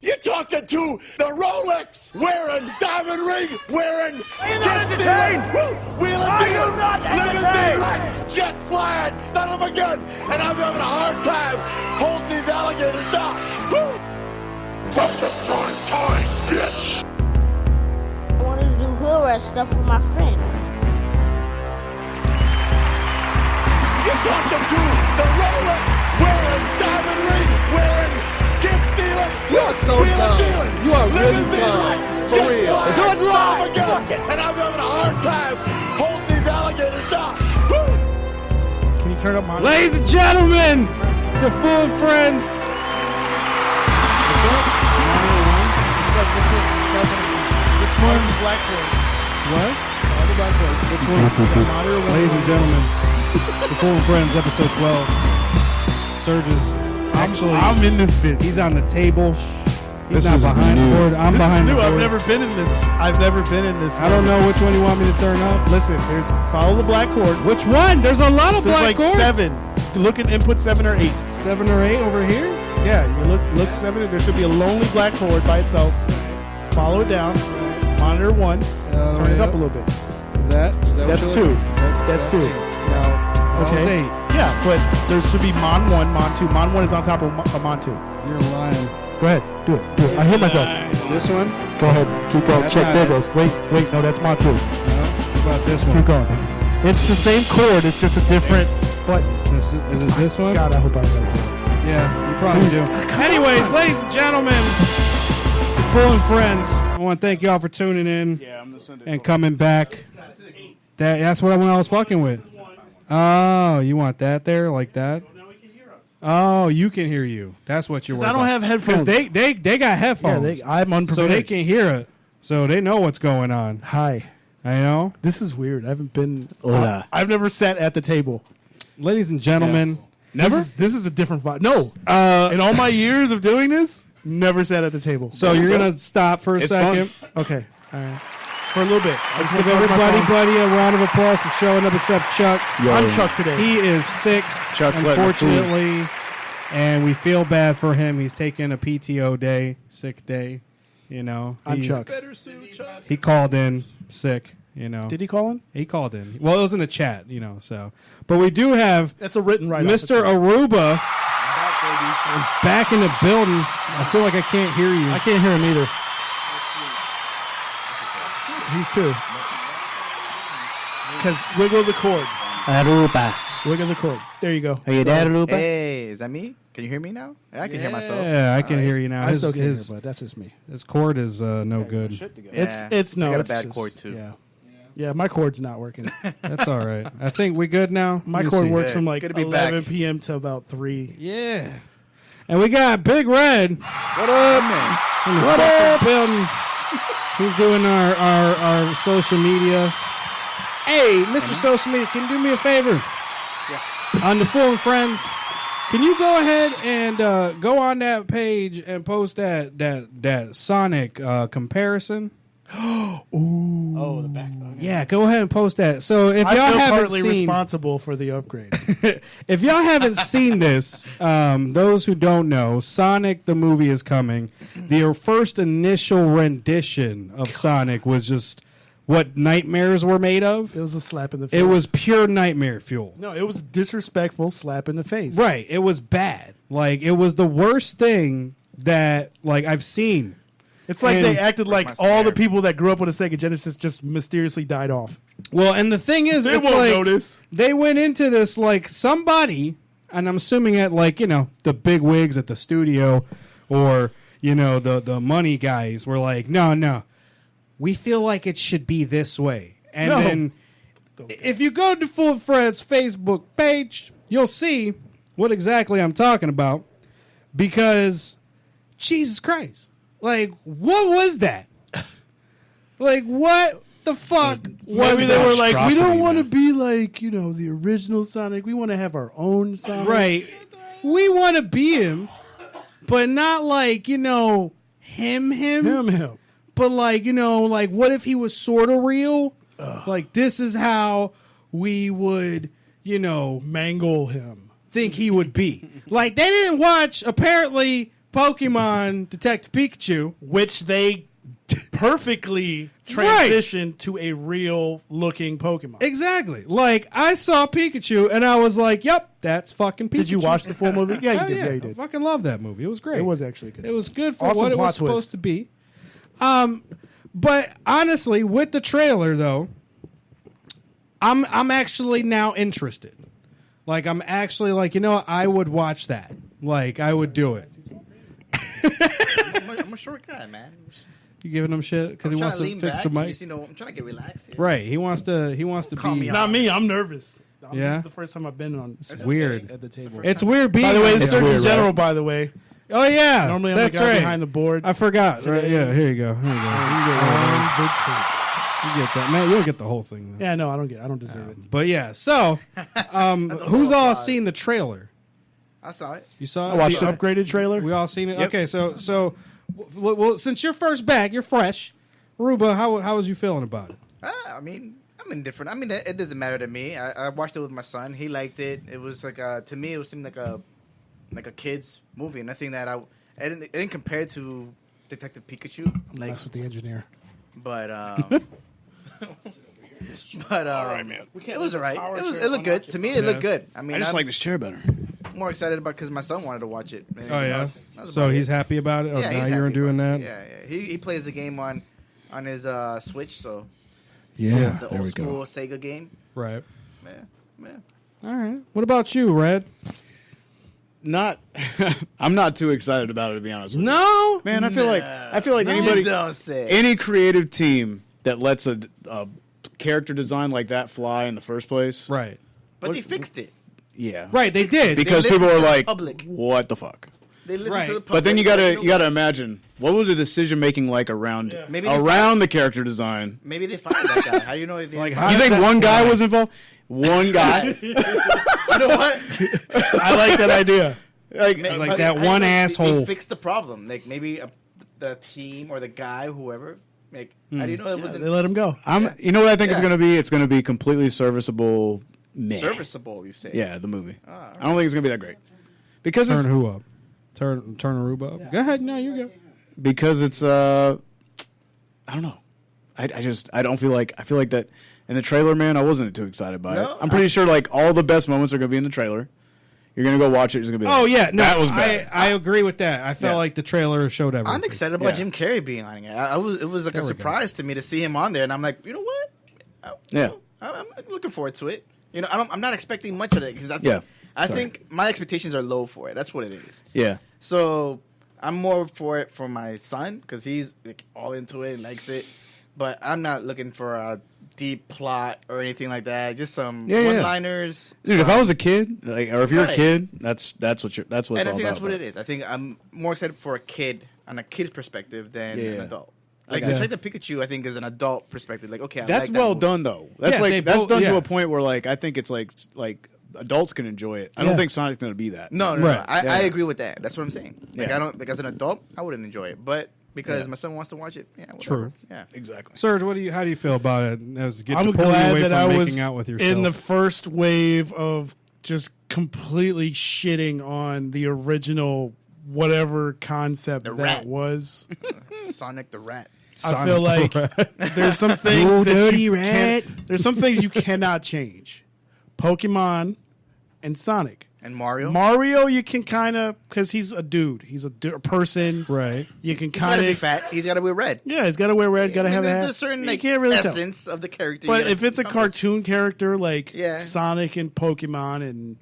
You're talking to the Rolex wearing, diamond ring wearing, wheeling dealing, limousine like jet flying, son of a gun, and I'm having a hard time holding these alligators down. Woo! What's the time, bitch? I wanted to do hood rat stuff with my friend. You're talking to the Rolex wearing, diamond ring wearing, kiss stealing, wheeling dealing, You are really limousine dumb. like For jet real. flying, Do it son right. of a gun, and I'm having a hard time holding these alligators down. Woo! Can you turn up my... Ladies and gentlemen, to FooL and Friends. Which one? Blackboard. What? All the blackboards. Which one? Ladies and gentlemen, to FooL and Friends, episode 12. Serge is actually... I'm in this bitch. He's on the table. He's This not is behind new. the board. I'm This is behind the new. board. I've never been in this. I've never been in this. I don't know which one you want me to turn up. Listen, there's follow the black cord. Which one? There's a lot of There's black like chords. 7. Look at input 7 or 8. 7 or 8 over here? Yeah, you look 7. There should be a lonely black chord by itself. Follow it down. Monitor 1. Turn it up a little bit. Is that That's what 2. you That's 2. Now, That was okay. 8. Yeah, but there should be Mon 1, Mon 2. Mon 1 is on top of Mon 2. You're lying. Go ahead. Do it. Do it. I hear myself. This one? Go ahead. Keep going. That's Check. not There it. goes. Wait. No, that's Mon 2. No. How about this one? Keep going. It's the same chord. It's just a different button. Is it this one? God, I hope I got it. Yeah, you probably do. Anyways, ladies and gentlemen, FooL and Friends, I want to thank y'all for tuning in and coming back. That's what I was fucking with. Oh, you want that there like that? Oh, you can hear you. That's what you're. I don't have headphones. Because they got headphones. Yeah, I'm unprepared. So they can hear it. So they know what's going on. Hi. I know. This is weird. I haven't been. Hola. I've never sat at the table. Ladies and gentlemen. Never? This is a different vibe. No. In all my years of doing this, never sat at the table. So you're going to stop for a second. Okay. All right. For a little bit. Let's give everybody a round of applause for showing up except Chuck. I'm Chuck today. He is sick, Chuck's letting the food. unfortunately, and we feel bad for him. He's taking a PTO day, sick day. You know, I'm Chuck. He called in sick. You know, Did he call in? He called in. Well, it was in the chat. You know, so but we do have That's a written write-off. Mr. Aruba back in the building. I feel like I can't hear you. I can't hear him either. He's 2. Because wiggle the cord. Aruba. Wiggle the cord. There you go. Are you there, Aruba? Hey, is that me? Can you hear me now? I can hear myself. Yeah, I can hear you now. I still can't hear, but that's just me. His cord is no good. It's no. I got a it's bad just- cord too. Yeah, my cord's not working. That's all right. I think we good now. My Let me cord see. works Good. from like Good to be 11 back. p.m. to about 3. Yeah. And we got Big Red What up, man? in the fucking building. He's doing our social media. Hey, Mr. Social Media, can you do me a favor? Yeah. On the FooL and Friends, can you go ahead and go on that page and post that Sonic comparison? Oh, the back. Yeah, go ahead and post that. So if I y'all feel haven't partly seen, responsible for the upgrade. if y'all haven't seen this, those who don't know, Sonic the movie is coming. The first initial rendition of Sonic was just what nightmares were made of. It was a slap in the face. It was pure nightmare fuel. No, it was disrespectful slap in the face. Right. It was bad. Like, it was the worst thing that, like, I've seen. It's like And- they acted like my all the snare. people that grew up with a Sega Genesis just mysteriously died off. Well, and the thing is, They it's won't like, notice. they went into this like somebody, and I'm assuming at like, you know, the big wigs at the studio or, you know, the money guys were like, no, we feel like it should be this way. And No. then if you go to FooL and Friends Facebook page, you'll see what exactly I'm talking about, because Jesus Christ. Like, what was that? Like, what the fuck was Maybe they that? were like, we monstrosity, don't want to man. be like, you know, the original Sonic. We want to have our own Sonic. Right. We want to be him, but not like, you know, him. Him. But like, you know, like what if he was sort of real? Like, this is how we would, you know, Mangle him. think he would be. Like, they didn't watch, apparently, Pokemon Detective Pikachu, which they perfectly transitioned to a real looking Pokemon. exactly. Like I saw Pikachu and I was like, "Yep, that's fucking Pikachu." Did you watch the full movie? Yeah, you Hell did. yeah, Yeah, you I did. fucking love that movie. It was great. It was actually good. It was good for Awesome what it plot was twist. supposed to be. But honestly, with the trailer though, I'm actually now interested. Like I'm actually like, you know what? I would watch that. Like I would do it. I'm a short guy, man. You giving him shit because he wants to fix the mic? I'm trying to get relaxed here. Right. He wants to Calm be. me Not me. I'm nervous. Yeah? This is the first time I've been on. It's weird. At the table. It's weird being. By the way, on it's here. Surgeon General. By the way, Oh yeah. normally I'm that's the guy right. behind the board. I forgot. Right, yeah. Here you go. Here you go. Big tape. You get that, man. You'll get the whole thing. Though. Yeah, no, I don't deserve it. But yeah. So, who's all seen the trailer? I saw it. You saw it? I watched the upgraded trailer. We all seen it. Yep. Okay. So, well, since you're first back, you're fresh. Ruba, how was you feeling about it? I mean, I'm indifferent. I mean, it doesn't matter to me. I watched it with my son. He liked it. It was like to me, it seemed like a kid's movie. Nothing that it didn't compare to Detective Pikachu. Like, Mess with the engineer. but all right, man. It was alright. It looked good to me. It looked good. I mean, I just I'm like this chair better. more excited about because my son wanted to watch it. Oh yeah. So he's happy about it. Oh, Yeah, he's now happy you're doing about that. it. Yeah. He plays the game on his Switch, so Yeah, the there old we school go. Sega game. Right. Yeah. All right. What about you, Red? I'm not too excited about it, to be honest with you. No. Man, I feel like anybody, You don't say. any creative team that lets a character design like that fly in the first place, Right. But they fixed it. yeah, Right. They did. because They people listen are to the like, public. what the fuck? They listen Right. to the public. But then you know gotta what? imagine what was the decision making like around Maybe they around the character design. Maybe they fired that guy. How do you know if they Like, didn't how fire You does think that one guy fly? was involved? One guy, You know what? I like that idea. like, like that one asshole. They fixed the problem. Like maybe the team or the guy, whoever. Like, how do you know it wasn't They let him go. you know what I think it's Yeah. gonna be? It's gonna be completely serviceable. Meh. serviceable? You say? Yeah, the movie. I don't think it's gonna be that great because Turn it's who up? Turn Aruba up. Go ahead. No, you go. because it's I don't know. I don't feel like that in the trailer, man. I wasn't too excited by it. No, I'm pretty sure like all the best moments are gonna be in the trailer. You're gonna go watch it. It's gonna be. Oh like, yeah, no, that was bad. I agree with that. I felt Yeah. like the trailer showed everything. I'm excited about Yeah. Jim Carrey being on it. It was like There a we go. surprise to me to see him on there, and I'm like, you know what? Yeah. I'm looking forward to it. You know, I'm not expecting much of it because Yeah. I Sorry. think my expectations are low for it. That's what it is. Yeah. So I'm more for it for my son because he's like all into it and likes it. But I'm not looking for a deep plot or anything like that. Just some Yeah. one-liners. Dude, if I was a kid, like, or if you're Right. a kid, that's what it's and all I think about. that's what it is. I think I'm more excited for a kid on a kid's perspective than Yeah. an adult. Like got the Pikachu, I think is an adult perspective. Like, okay, I That's like that well movie. done though. That's Yeah, they like that's both- done yeah. to a point where like I think it's like adults can enjoy it. I don't Yeah. think Sonic's gonna be that. No, Right. I Yeah. agree with that. That's what I'm saying. Like Yeah. I don't like as an adult, I wouldn't enjoy it, but because Yeah. my son wants to watch it, yeah, whatever. True. Yeah. exactly. Serge, how do you feel about it? As get I'm to pull you glad away that from I making was out with yourself. in the first wave of just completely shitting on the original whatever concept The that rat. was. Sonic the Rat. I feel like there's some things that there's some things you cannot change. Pokemon and Sonic. And Mario. Mario, you can kind of because he's a dude. He's a person. right. You can He's gotta kind be of fat. He's gotta wear red. yeah. He's got to wear red. Got to have a hat. There's a certain You like can't really tell. essence of the character. But you if it's a gotta- cartoon character like Yeah. Sonic and Pokemon and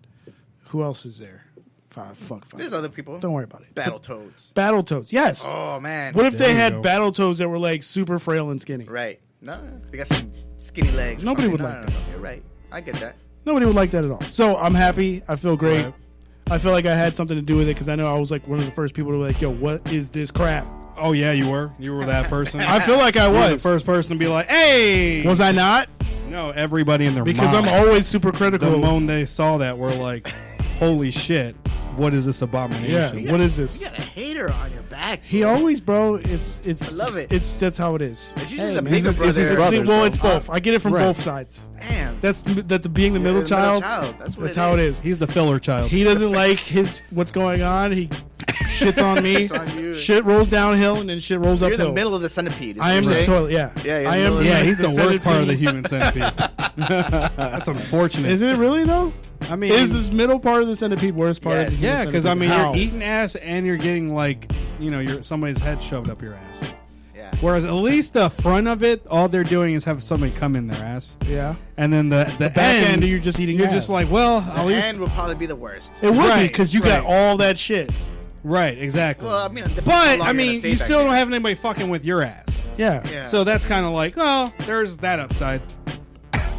who else is there? Fuck. there's other people. Don't worry about it. Battletoads. Battletoads. Yes. Oh man. What if There they you had go. Battletoads that were like super frail and skinny? Right. No, they got some skinny legs. Nobody would No, like no, that. no, You're right. I get that. Nobody would like that at all. So I'm happy. I feel great. Right. I feel like I had something to do with it because I know I was like one of the first people to be like, "Yo, what is this crap?" Oh yeah, you were that person. I feel like I You were the was. first person to be like, "Hey." Was I not? No, everybody in their Because mind. I'm always super the critical. moment they saw that were like, "Holy shit, what is this abomination?" Yeah. What is this? You got a hater on your back. He bro. always, bro. It's. I love it. It's that's how it is. It's usually Hey, the man. bigger It's brother. his brothers, well, bro. it's both. I get it from Right. both sides. Damn. That's the being the middle You're the middle child. That's what That's how it is. He's the filler child. He doesn't like what's going on. He shit's on me. It's on you. Shit rolls downhill, and then shit rolls You're uphill. in the middle of the centipede. I am the toilet. Yeah, Yeah, you're I in the am. middle of Yeah, the he's the worst part of the centipede. human centipede. That's unfortunate. Is it really though? I mean, Is this middle part of the centipede worst part of the human yeah, because I centipede? mean, How? you're eating ass and you're getting like, somebody's head shoved up your ass. Yeah. Whereas at least the front of it, all they're doing is have somebody come in their ass, Yeah. and then the Back end, you're just eating. you're ass. just like, well, at The least end will probably be the worst. it would be Right, because you got right. all that shit. right, exactly. Well, I mean, it depends how but long I you're gonna mean, stay you back still there. don't have anybody fucking with your ass, Yeah. Yeah. so that's kind of like, well, there's that upside.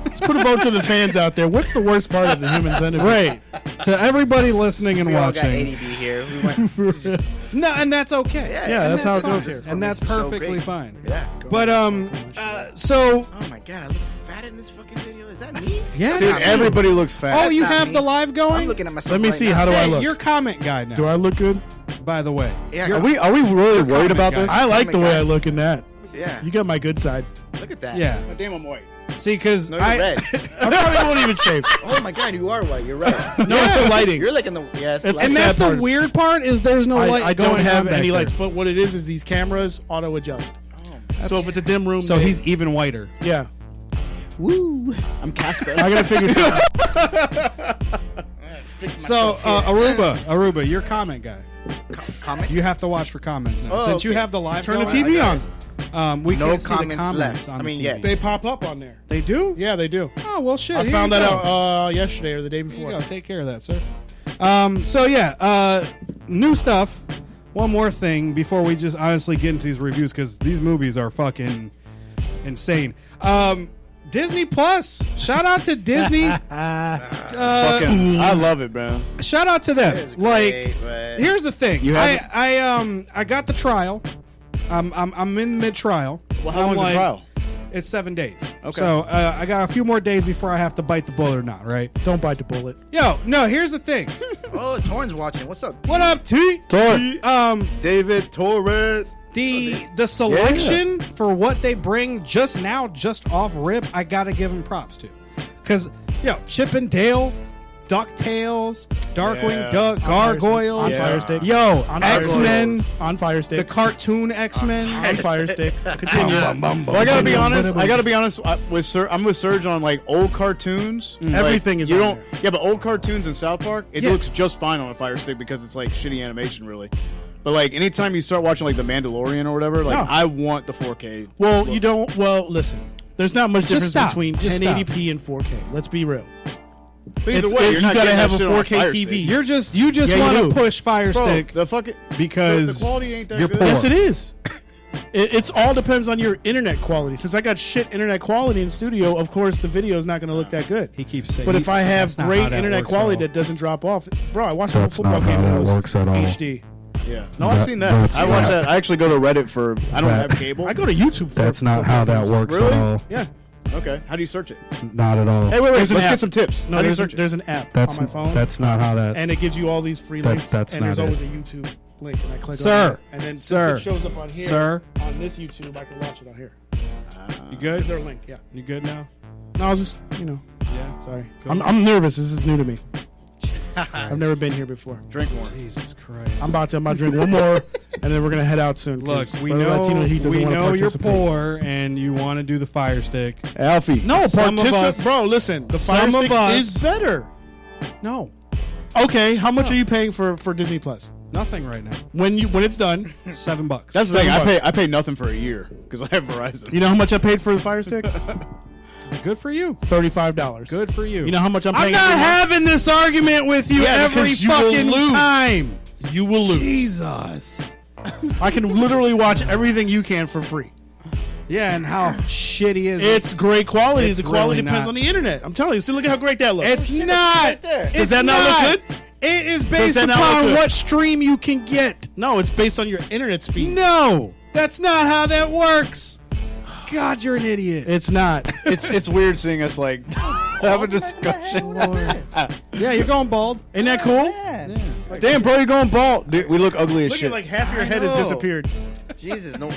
Let's put a vote to the fans out there. What's the worst part of the human centipede? Right. To everybody listening and we all got watching. ADD here. We went. Just, No, and that's okay. Yeah, that's how it fine. goes This here. And that's is so perfectly great. fine. Yeah. But so Oh my god, I look fat in this fucking video. Is that me? yeah. Dude, not me. everybody looks fat. Oh, you not have me. the live I'm going? looking at myself. Let me right see. now. How do I Hey, look? you're comment guy now. Do I look good? By the way. Yeah. Are we really worried about guy. this? I like the way I look in that. Yeah. You got my good side. Look at that. Yeah. Damn, I'm white. See, because No, you're red. I probably won't even shave. Oh my god, you are white. You're right. No, it's the lighting. You're like in the yes. It's- and the that's sad the part. weird part is there's no light. I don't going have on back any there. lights, but what it is these cameras auto adjust. So if it's a dim room, So they- he's even whiter. yeah. Woo. I'm Casper. I gotta figure something out. So Aruba, you're comment guy. comment. You have to watch for comments now. Oh, Since you okay. have the live Turn the going, TV I got on. we No can't see the comments comments left. on I mean, the yeah. TV. They pop up on there. They do? Yeah, they do. Oh, well, shit. I here found you that go. out yesterday or the day Here before. you go. Take care of that, sir. So yeah, new stuff. One more thing before we just honestly get into these reviews because these movies are fucking insane. Disney Plus. Shout out to Disney. Fucking, I love it, man. Shout out to them. It's Like, great, but- here's the thing. You have I got the trial. I'm in mid trial. Well, how long's the trial? It's 7 days. Okay. So I got a few more days before I have to bite the bullet or not. Right? Don't bite the bullet. Yo, no. Here's the thing. Oh, Torn's watching. What's up? What up, T? Tor. David Torres. The selection for what they bring just off rip, I gotta give them props to, because Chip and Dale, DuckTales, Darkwing Yeah. Duck, Gargoyles, On Yeah. Fire Stick. yo, On Fire X-Men, Stick. On Fire the Stick. cartoon X-Men. On Fire Stick. Continue. Well, I gotta be honest. I'm with Serge on like old cartoons. Like, Everything is you on don't. Yeah, but old cartoons in South Park, it Yeah. looks just fine on a Fire Stick because it's like shitty animation, really. But like anytime you start watching like The Mandalorian or whatever, like No. I want the 4K. Well, look. you don't. Well, listen. There's not much difference stop. between Just 1080p and 4K. Let's be real. But either It's- way, you you're not gotta getting have that a shit on 4K Fire TV. Stick. You just Yeah, you want to do. push Fire Bro, Stick the fucking because the quality ain't that you're good. poor. Yes, it is. It's all depends on your internet quality. Since I got shit internet quality in studio, of course the video is not going to look that good. he keeps saying. But if I have that's not great how that internet works quality at all. that doesn't drop off, bro, I watched the whole That's football not game. how and it that was works at all. HD. Yeah. No, I've seen that. That's I watch not- that. I actually go to Reddit for. I don't That- have cable. I go to YouTube. For That's not how that works Really? at all. Yeah. Okay. How do you search it? Not at all. Hey, wait. There's Let's an get app. some tips. No, How do you there's, search it? there's an app That's on my phone, That's not how that. and it gives you all these free That's- links. that's and there's not always it. a YouTube link, and I click Sir. on there. And then Sir. since it shows up on here, Sir. on this YouTube, I can watch it on here. You good? Is there a link? Yeah. You good now? No, I was just, Yeah. sorry. I'm nervous. This is new to me. I've never been here before. Drink more. Jesus Christ. I'm about to drink one more, and then we're gonna head out soon. Look, 'cause we Brother know, Latino Heat doesn't we wanna know you're participate. poor and you want to do the Fire Stick. Alfie. No, Some of us- bro. Listen, the Fire some of Stick us- is better. No, Okay, how much are you paying for Disney Plus nothing right now. when it's done? $7. That's the thing. $7. I pay nothing for a year because I have Verizon. You know how much I paid for the Fire Stick? Good for you. $35. Good for you. You know how much I'm I'm paying? not every month? having this argument with you Yeah, every because you will fucking lose. time. You will lose. Jesus. I can literally watch everything you can for free. Yeah, and how shitty is it? It's great quality. It's The quality really depends not. on the internet. I'm telling you. See, look at how great that looks. It's not. there. It's Does that not look good? It is based that not look upon good? what stream you can get. No, it's based on your internet speed. No, that's not how that works. God, you're an idiot. It's not. It's weird seeing us like have a discussion. Yeah, you're going bald. Isn't that cool? Damn, bro, you're going bald. Dude, we look ugly as Look shit. at like half your head has know. disappeared. Jesus, no.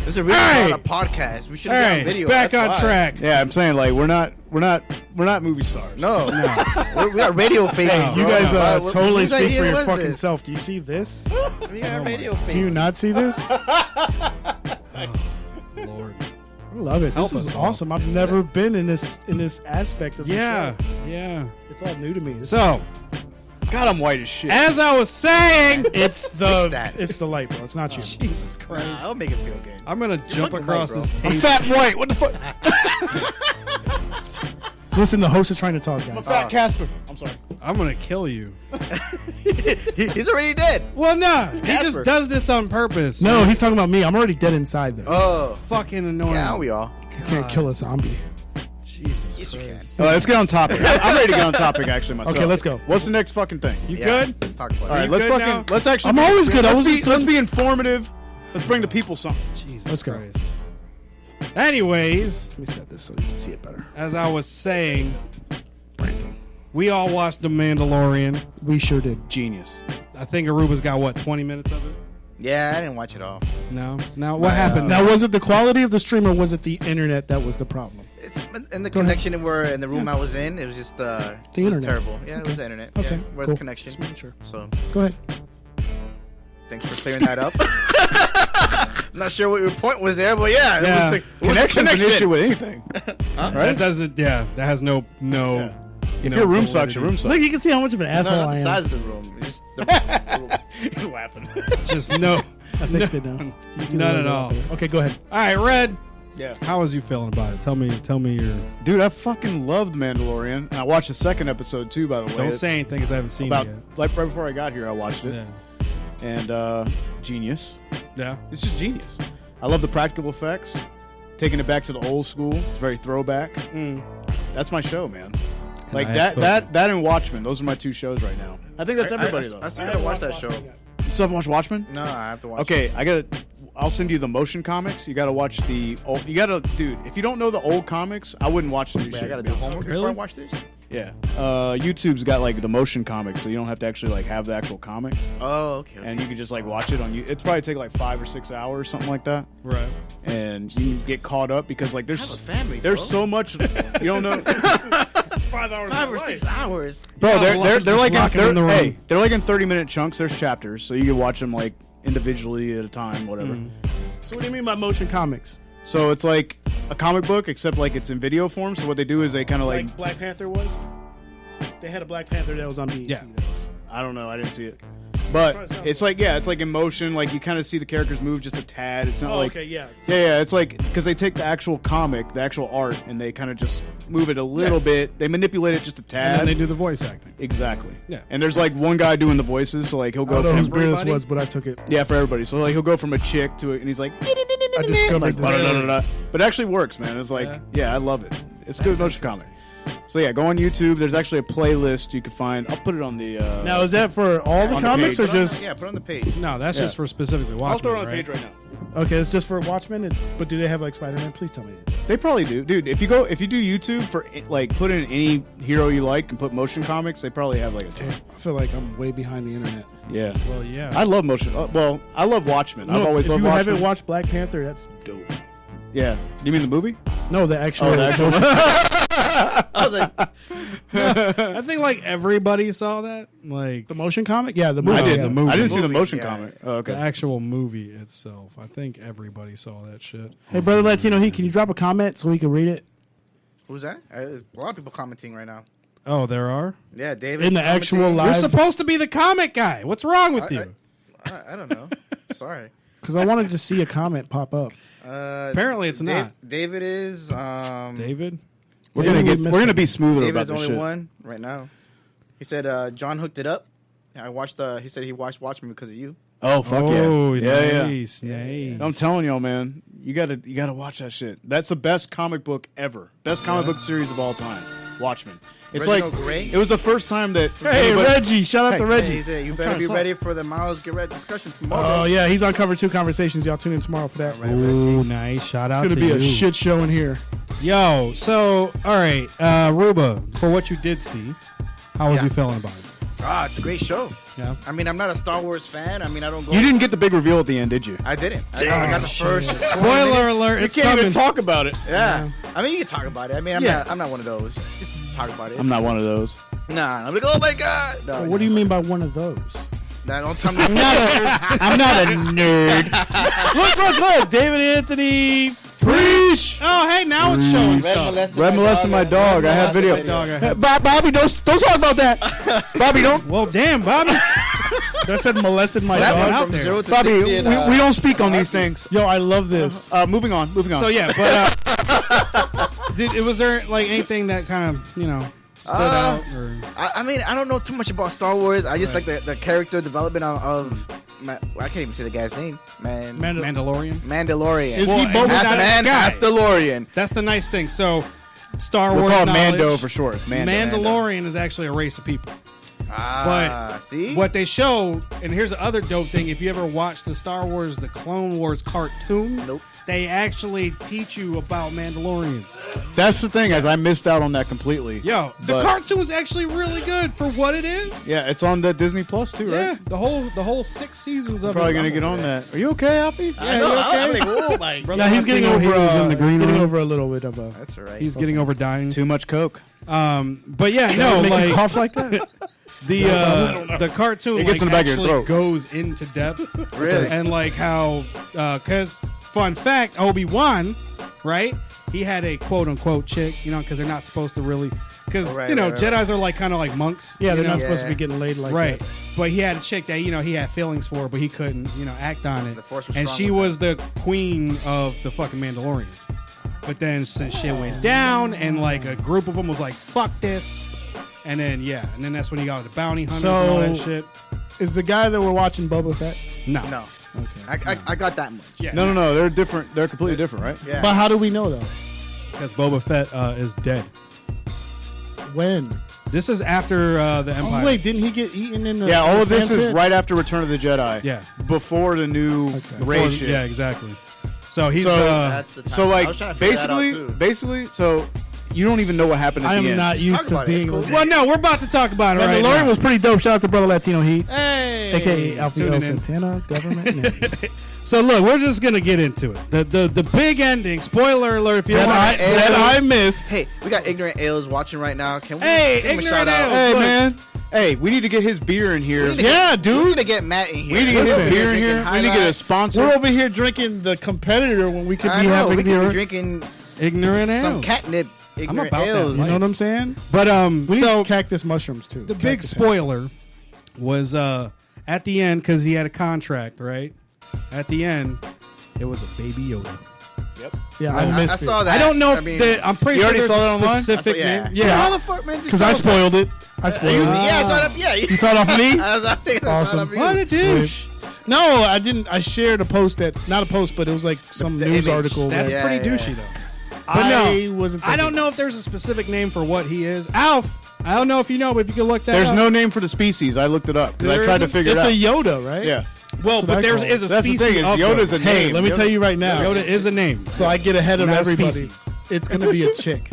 There's a reason Hey! on a podcast. We should All have right, done video. back That's on why. track. Yeah, I'm saying like we're not movie stars. No. We got radio faces. Hey, you bro. guys What- totally whose speak idea for your was fucking this? self. Do you see this? We got radio faces. Do you not see this? Lord. I love it. Help This is us all. awesome. I've never been in this aspect of the Yeah, show. yeah. It's all new to me. So, God, I'm white as shit. as I was saying, It's Fix that. the light, bro. It's not you. Jesus Christ. Nah, I'll make it feel good. I'm gonna jump fucking across right, this bro. I'm table. fat and white. What the fuck? Listen, the host is trying to talk, I'm guys. fat Casper. I'm sorry. I'm gonna kill you. He's already dead. Well, no, he just Casper. does this on purpose. No, he's talking about me. I'm already dead inside, though. Oh. fucking annoying. Yeah, we all. You can't kill a zombie. Jesus Yes, you Christ. can. Let's get on topic. I'm ready to get on topic actually myself. Okay, let's go. What's the next fucking thing? You Yeah, good? Let's talk about All right, it. let's good fucking now? let's actually. I'm always good. I was just let's done- be informative. Let's bring the people something. Jesus Let's go. Christ. Anyways, Let me set this so you can see it better. as I was saying, Brandon. we all watched The Mandalorian. We sure did. Genius. I think Aruba's got, what, 20 minutes of it? Yeah, I didn't watch it all. No? Now, what happened? Now, was it the quality of the stream or was it the internet that was the problem? It's in the connection in the room I was in. It was just it was internet. terrible. Yeah, it was the internet. Okay, Yeah, where cool. the connection. Just making sure. So Go ahead. thanks for clearing that up. I'm not sure what your point was there, but yeah, Yeah. it was a Connection's an issue with anything. That doesn't, yeah, that has no. Yeah. If your room sucks, your room sucks. Look, you can see how much of an It's asshole not I the am. size of the room. It's just the He's laughing. Just no. I fixed it now. You see the None at logo all. up there. Okay, go ahead. All right, Red. Yeah. How was you feeling about it? Tell me your. Dude, I fucking loved Mandalorian. And I watched the second episode too, by the way. Don't say anything because I haven't seen about it like right before I got here, I watched it. yet. And genius. Yeah. It's just genius. I love the practical effects. Taking it back to the old school. It's very throwback. That's my show, man. Like I that, have that and Watchmen. Those are my two shows right now. I think that's everybody though. I still gotta watch that show. You still haven't watched Watchmen? No, I have to watch. Okay, I'll send you the motion comics. You gotta watch the old. You gotta, dude. If you don't know the old comics, I wouldn't watch the new Wait, shit. I gotta to be do honest. homework Really? before I watch this. Yeah. YouTube's got like the motion comics, so you don't have to actually like have the actual comic, Oh, okay. and you can just like watch it on you. It's probably take like 5 or 6 hours, something like that, Right. and you can get caught up because like I have a there's family. there's bro. so much you don't know. 5 hours. 5 or 6 hours. Bro, Yeah, they're just like lock 'em they're, in the room. hey, they're like in 30-minute chunks. There's chapters, so you can watch them like individually at a time, whatever. So what do you mean by motion comics? So it's like a comic book, except like it's in video form. So what they do is they kind of like Like Black Panther was? They had a Black Panther that was on BET. Yeah. I don't know, I didn't see it, but it's like it's like in motion. Like you kind of see the characters move just a tad. It's not Oh, like okay, yeah. yeah. It's like because they take the actual comic, the actual art, and they kind of just move it a little bit. They manipulate it just a And tad. then they do the voice acting. Exactly. Yeah. And there's like one guy doing the voices, so like he'll I go don't know from whose beer this everybody? was, but I took it. yeah for everybody. So like he'll go from a chick to it, and he's like I discovered like, this. "Ba-da-da-da-da." But it actually works, man. It's like yeah, I love it. It's a good motion comic. So yeah, go on YouTube. There's actually a playlist you can find. I'll put it on the. Now, is that for all the On the comics page. or just... Yeah, put it on the page. No, that's Yeah. just for specifically Watchmen. I'll throw it on the right? page right now. Okay, it's just for Watchmen, but do they have like Spider-Man? Please tell me. They probably do, dude. If you do YouTube for like put in any hero you like and put motion comics, they probably have like a ton. I feel like I'm way behind the internet. Yeah, Well, yeah. I love motion. Well, I love Watchmen. I've always if loved you Watchmen. haven't watched Black Panther, that's dope. Yeah, you mean the movie? No, the actual. Oh, the actual motion- I was like, I think like everybody saw that. Like the motion comic? Yeah, the movie. I did. the yeah. movie. I didn't see the Movie, motion yeah. comic. Oh, the okay. actual movie itself. I think everybody saw that shit. Hey, brother Latino, can you drop a comment so we can read it? who's that? There's a lot of people commenting right now. Oh, there are? Yeah, David. In the actual You're live, supposed to be the comic guy. What's wrong with you? I don't know. Sorry. because I wanted to see a comment pop up. Apparently it's not. David is. David? We're Maybe gonna we get. missed We're gonna it. be smoother David's about the this only shit. one right now. He said John hooked it up. I watched. He said he watched Watchmen because of you. Oh fuck Oh, yeah! nice, nice. I'm telling y'all, man, you gotta watch that shit. That's the best comic book ever. Best comic book series of all time. Watchmen. It's Reginald like Gray? it was the first time that. Hey, anybody- Reggie! Shout out to Hey, Reggie. He said you trying better to be talk. ready for the Miles Get Red discussion tomorrow. Oh yeah, he's on Cover 2 Conversations. Y'all tune in tomorrow for that. Ooh, nice. Shout out It's to gonna be you. a shit show in here. Yo, so, all right, Ruba, for what you did see, how was Yeah. you feeling about it? It's a great show. Yeah. I mean, I'm not a Star Wars fan. I mean, I don't go. You didn't get the big reveal at the end, did you? I didn't. I got the first. Spoiler alert! It's can't coming. even talk about it. Yeah. I mean, you can talk about it. I mean, I'm not one of those. Just talk about it. I'm not one of those. Nah. I'm like, oh my god. No, What do you mean by one of those? Nah, don't tell me. I'm not a nerd. Look! David Anthony. Preach. Oh, hey, now it's showing stuff. Red molested my dog. I have video. Bobby, don't talk about that. Bobby, don't. Well, damn, Bobby. That said molested my That one dog. out From there. 0 to Bobby, 60 we don't speak on these things. Yo, I love this. Moving on. So yeah, but was there like anything that kind of stood out? Or? I mean, I don't know too much about Star Wars. I just like the character development of. I can't even say the guy's name. Mandalorian. Mandalorian. Is he Boba half Fett? man, Guy. half DeLorean? That's the nice thing. So, Star We'll Wars call it knowledge, Mando for short. Mandalorian is actually a race of people. See? What they show, and here's the other dope thing: if you ever watch the Star Wars, the Clone Wars cartoon, Nope. they actually teach you about Mandalorians. That's the thing, as I missed out on that completely. Yo, the But- cartoon's actually really good for what it is. Yeah, it's on the Disney Plus too, right? Yeah, the whole 6 seasons of Probably it. gonna get on that. Are you okay, Alfie? I know. I'm like, oh my. Brother Yeah, he's getting Latino, over. he was in the green he's getting room. over a little bit of a. That's all right. He's getting over dying. Too much coke. But yeah, no, Make him like cough like that. the cartoon It gets like, in the back of your actually throat. goes into depth. Really? And like how, because fun fact, Obi-Wan, right? He had a quote unquote chick, because they're not supposed to really, because right, Jedis are like kind of like monks, Yeah, they're you know? not supposed to be getting laid like right. that. But he had a chick that he had feelings for, but he couldn't act on it. The Force was and strong she with was the queen of the fucking Mandalorians. But then since shit went down, and like a group of them was like, "Fuck this," and then that's when he got the bounty hunters and all that shit. Is the guy that we're watching Boba Fett? No. Okay. I got that much. Yeah. No, they're different. They're completely different, right? Yeah. But how do we know though? Because Boba Fett is dead. When? This is after the Empire. Oh wait, didn't he get eaten in the? Yeah, all the of this sand is pit? right after Return of the Jedi. Yeah. Before the new Rey Before- shit. Yeah, exactly. So he's That's the time. So I like was trying to figure that out, basically, so you don't even know what happened at I the am end. not used Talk to about it. being. It's cool. well, no, we're about to talk about it right Mandalorian now. was pretty dope. Shout out to brother Latino Heat, Hey, aka Alfie tuning El in. Santana, government name. So look, we're just gonna get into it. The big ending. Spoiler alert! If you want that I missed. Hey, we got ignorant ales watching right now. Can we Hey, give him a ignorant shout out? ales. Hey Look. man, hey, we need to get his beer in here. We need to Yeah, get- dude. We need to get Matt in here. We need to get his Listen. beer in here. We need to get a sponsor. We're over here drinking the competitor when we could I be know. having We could be beer. drinking ignorant some ales. catnip. Ignorant about that ales. You know what I'm saying? But We need so cactus mushrooms too. the big Cactus spoiler was at the end because he had a contract, right? At the end, it was a baby Yoda. Yeah, I I missed saw it that. I don't know if mean, I'm pretty You sure already there's saw that a online? specific yeah. name. Yeah. How the fuck, man? because I spoiled it. I spoiled it. Yeah, I saw it. Yeah, You saw it off me? I think I saw it Awesome. off you. What a douche. No, I didn't. I shared a post not a post, but it was like some The news image. article. That's Yeah, pretty yeah. douchey though. but no, wasn't. I don't know if there's a specific name for what he is. Alf, I don't know if you know, but if you can look that There's up. no name for the species. I looked it up because I There tried to isn't? figure It's it out. a Yoda, right? Yeah, Well, That's but what I there call it. is a that's the species thing. Is of Yoda's a Yoda. Hey, name. let me tell you right now. Yoda is a name. So I get ahead of Not a everybody. species. It's gonna be a chick.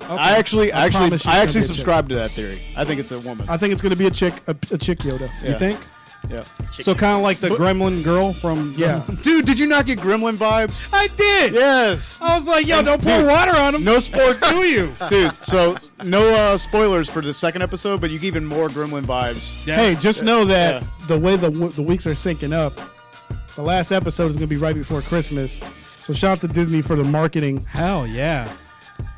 I actually promise you it's gonna be a chick. subscribe to that theory. I think it's a woman. I think it's gonna be a chick Yoda. Yeah. You think? Yeah. So kind of like the Gremlin girl from Yeah. Dude, did you not get Gremlin vibes? I did. Yes. I was like, yo, don't pour Dude, water on him. No spoilers, do you? dude. So no spoilers for the second episode, but you get even more Gremlin vibes. Hey, just know that Yeah. the way the weeks are syncing up, the last episode is gonna be right before Christmas. So shout out to Disney for the marketing Hell yeah.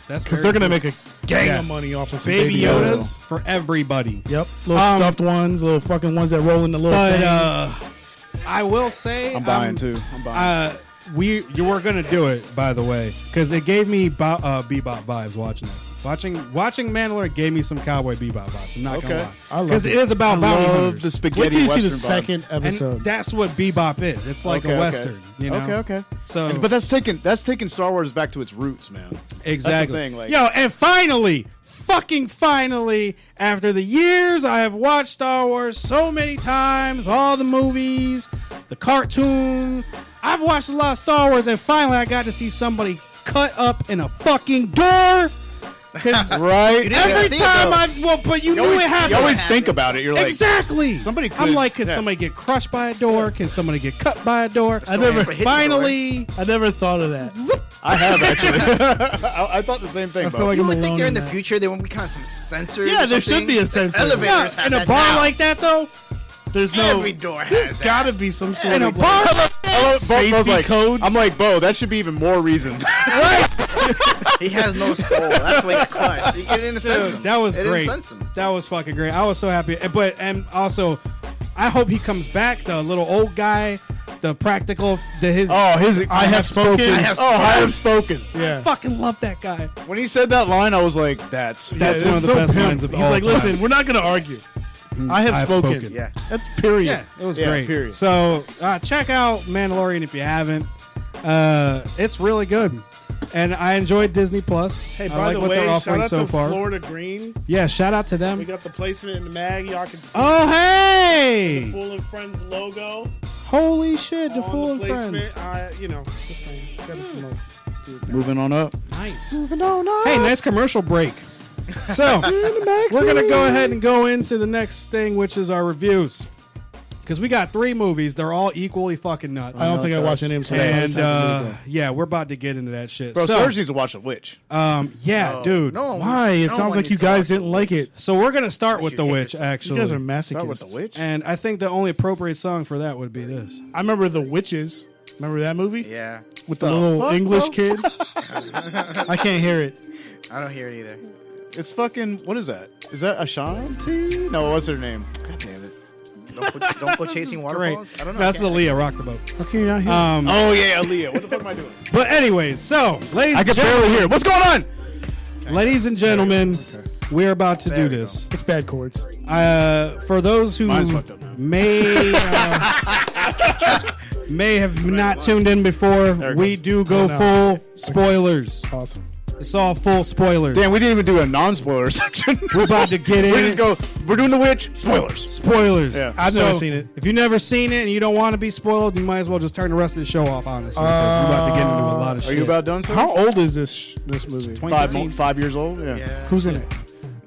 That's because very they're gonna cool. make a gang Yeah. of money off of some baby Yoda. Yodas for everybody. Yep, little stuffed ones, little fucking ones that roll in the little But thing. I will say, I'm buying too. I'm buying. You were gonna do it, by the way, because it gave me Bebop vibes watching it. Watching Mandalorian gave me some Cowboy Bebop vibes. I'm not Okay. gonna I lie, love because it. it is about bounty love hunters. the spaghetti Wait till you see western the vibe. second And episode. that's what Bebop is. It's like Okay, a okay. western, you know. Okay. So, But that's taking Star Wars back to its roots, man. exactly. That's the thing, like- Yo, and finally, after the years I have watched Star Wars so many times, all the movies, the cartoon, I've watched a lot of Star Wars, and finally I got to see somebody cut up in a fucking door. Right? didn't Every see it, time though. but you knew it happened. You always think about it. You're like, Exactly. somebody I'm could- like, can yeah. somebody get crushed by a door? Can somebody get cut by a door? I never hit the door. Finally, I never thought of that. I have actually. I thought the same thing. I feel like You I'm would think alone you're in in the that. future there won't be kind of some sensors. Yeah, or there should something. be a sensor. Elevators yeah, have in a that bar now. like that though. There's no. Every door has There's that. got to be some sort In a of bar, safety like, codes. I'm like, Bo, that should be even more reason. He has no soul. That's why he got crushed. He didn't sense him. that was It great. Didn't sense him. That was fucking great. I was so happy. And also, I hope he comes back. The little old guy, the practical, his. Oh, his I have spoken. I have I have spoken. Yeah. Fucking love that guy. When he said that line, I was like, that's That's Yeah, one it's of the so best pimp. lines of He's all like, time. listen, we're not going to argue. I have spoken. Yeah. That's period. Yeah, it was Yeah, great. period. So check out Mandalorian if you haven't. It's really good, and I enjoyed Disney Plus. Hey, I by like the what way, they're shout offering out so to far. Florida Green. Yeah, shout out to We them. got the placement in the mag. Y'all can see Oh the hey! Full and Friends logo Holy shit! The on Fool the and placement. Friends. Just saying. Gotta promote. moving on up. Nice. Hey, nice commercial break. So we're gonna go ahead and go into the next thing, which is our reviews. Because we got 3 movies, they're all equally fucking nuts. I don't think I watched any of them today. And yeah, we're about to get into that shit. Bro, so, Serge needs to watch The Witch. yeah, dude. No, Why? It no sounds one like you needs to guys watch didn't The like Witch. it. So we're gonna start with you The hate Witch, yourself. You actually. guys are Start with masochists. The Witch. And I think the only appropriate song for that would be this. I remember The Witches. Remember that movie? Yeah. With the little fuck, English bro? kid? I can't hear it. I don't hear it either. It's fucking, what is that? Is that Ashanti? No, what's her name? God damn it. Don't go chasing Great. waterfalls. I don't know. That's I can't- Aaliyah, Rock the Boat. How can you not hear Oh, yeah, Aaliyah. What the fuck am I doing? But anyways, so, ladies I and can barely gentlemen, hear. What's going on? ladies and gentlemen, we're about to There do we go. this. It's bad chords. For those who Mine's fucked up now. may have not tuned in before, There it we goes. do go no. full spoilers. Awesome. It's all full spoilers. Damn, we didn't even do a non-spoiler section. We're about to get in. We just go, we're doing The Witch, spoilers. Spoilers. Yeah. I've never seen it. If you've never seen it and you don't want to be spoiled, you might as well just turn the rest of the show off, honestly. Because we're about to get into a lot of Are shit. you about done, sir? How old is this movie? 2015. 5 years old? Yeah. Yeah. Who's in it?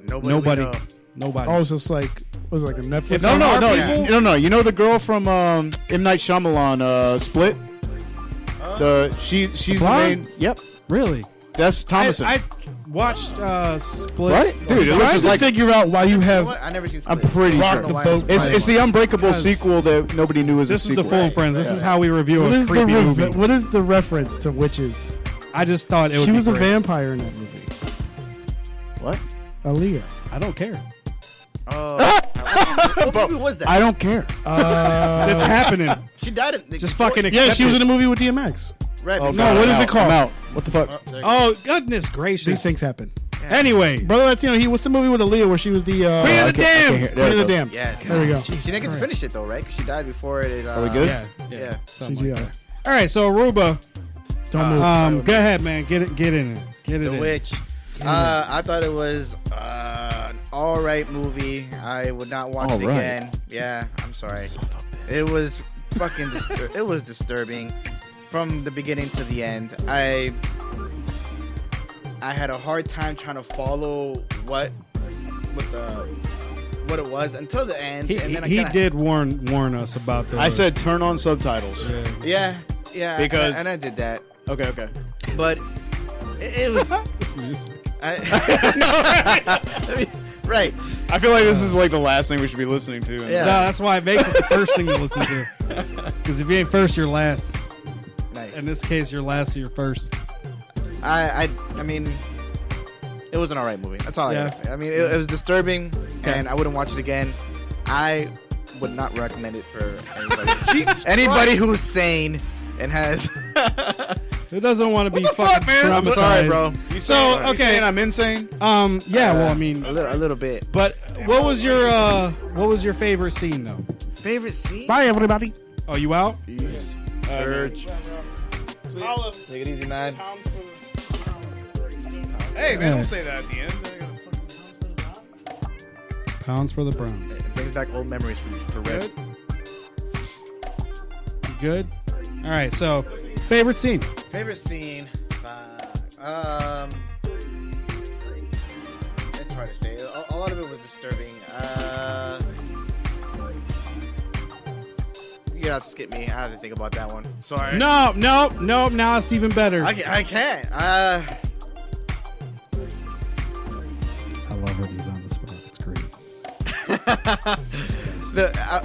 Nobody. we know. Nobody. Oh, it's just like, was it like a Netflix? If No, no, Our no, people? no. You know the girl from M. Night Shyamalan, Split? She's the blonde? main. Yep, Really? that's Thomason. I watched Split. Right? Dude, it looks Trying just to like. figure out why you have. What? I never seen. I'm Split. pretty I don't sure. know why The I'm boat- It's the Unbreakable Because- sequel that nobody knew was This a is the sequel. Full Friends. This is how we review What a is the creepy movie. what is the reference to witches? I just thought it would She be was a great. vampire in that movie. What? Aaliyah. I don't care. Oh, what movie was that? I don't care. It's happening. She died. Just fucking accept Yeah, she was it. in a movie with DMX. Right. Oh, before- God, what I'm is it out. called? I'm out. What the fuck? Oh, goodness gracious. These things happen. Anyway. Brother Latino, what's the movie with Aaliyah where she was the Queen of the I can't- I can't Dam. hear- there Queen of it the goes. Dam? Yes. There we go. She didn't get to finish it though, right? Because she died before it. Are we good? Yeah. Yeah. Something like CGI. that. All right, so Aruba, Don't move. go ahead, man. Get in it. Get it The in. Witch. I thought it was an all right movie. I would not watch All it right. again. Yeah, I'm sorry. It was fucking. It was disturbing from the beginning to the end. I had a hard time trying to follow what it was until the end. He, and then I he kinda- did warn us about the. I said turn on subtitles. Yeah, yeah. Because- and I did that, Okay. but it was. It's music. Right. I feel like this is like the last thing we should be listening to. Yeah. No, that's why it makes it the first thing to listen to. Because if you ain't first, you're last. Nice. In this case, you're last, you're first. I mean, it was an alright movie. That's all I Yeah. gotta say. I mean, it was disturbing, and I wouldn't watch it again. I would not recommend it for anybody. Anybody who's sane and has. Who doesn't want to be the fucking fuck, man? I'm traumatized? sorry, bro. So, You okay. saying I'm insane? Yeah, well, I mean, a little bit. but what was your favorite scene though? Favorite scene? Bye, everybody. Oh, you out? Surge. Take it easy, man. Hey, man, don't say that at the end. Pounds for the Browns. It brings back old memories for Red. You good? All right. So, favorite scene. Favorite scene? hard to say. A lot of it was disturbing. You gotta skip me. I have to think about that one. Sorry. No. Now it's even better. I can't. I love when he's on the spot. It's great.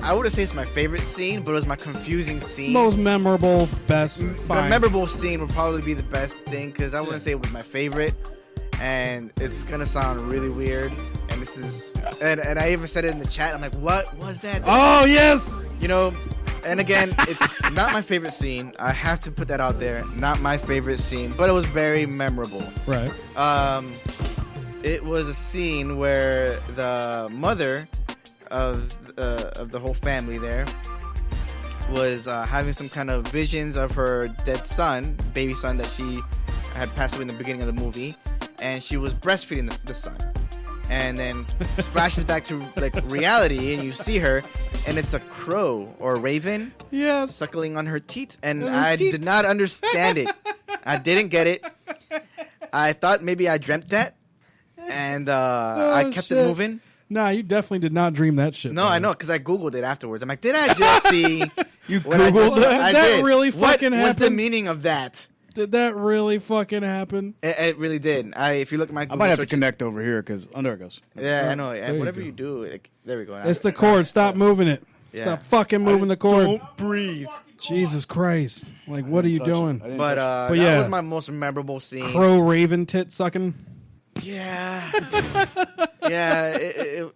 I wouldn't say it's my favorite scene, but it was my confusing scene. Most memorable, best. The Fine. memorable scene would probably be the best thing because I wouldn't say it was my favorite, and it's gonna sound really weird. And this is, and I even said it in the chat. I'm like, what was that? Oh yes. You know. And again, it's not my favorite scene. I have to put that out there. Not my favorite scene, but it was very memorable. Right. It was a scene where the mother of the whole family there was having some kind of visions of her dead son, baby son that she had passed away in the beginning of the movie, and she was breastfeeding the son. And then splashes back to like reality, and you see her, and it's a crow or a raven, Yes. suckling on her teeth, and I did not understand it. I didn't get it. I thought maybe I dreamt that, and I kept it moving. Nah, you definitely did not dream that shit. No, man. I know, because I Googled it afterwards. I'm like, did I just see? You what I Googled just- that? I That did. really What fucking was the happened? meaning of that? Did that really fucking happen? It really did. If you look at my I Google might have to searches- connect over here because there it goes. Yeah, I know. There you Whatever go. you do, there we go. It's the cord. Stop moving it. Yeah. Stop fucking moving the cord. Don't breathe. Jesus Christ. Like, what are you doing? But But that yeah. was my most memorable scene. Crow raven tit sucking? Yeah,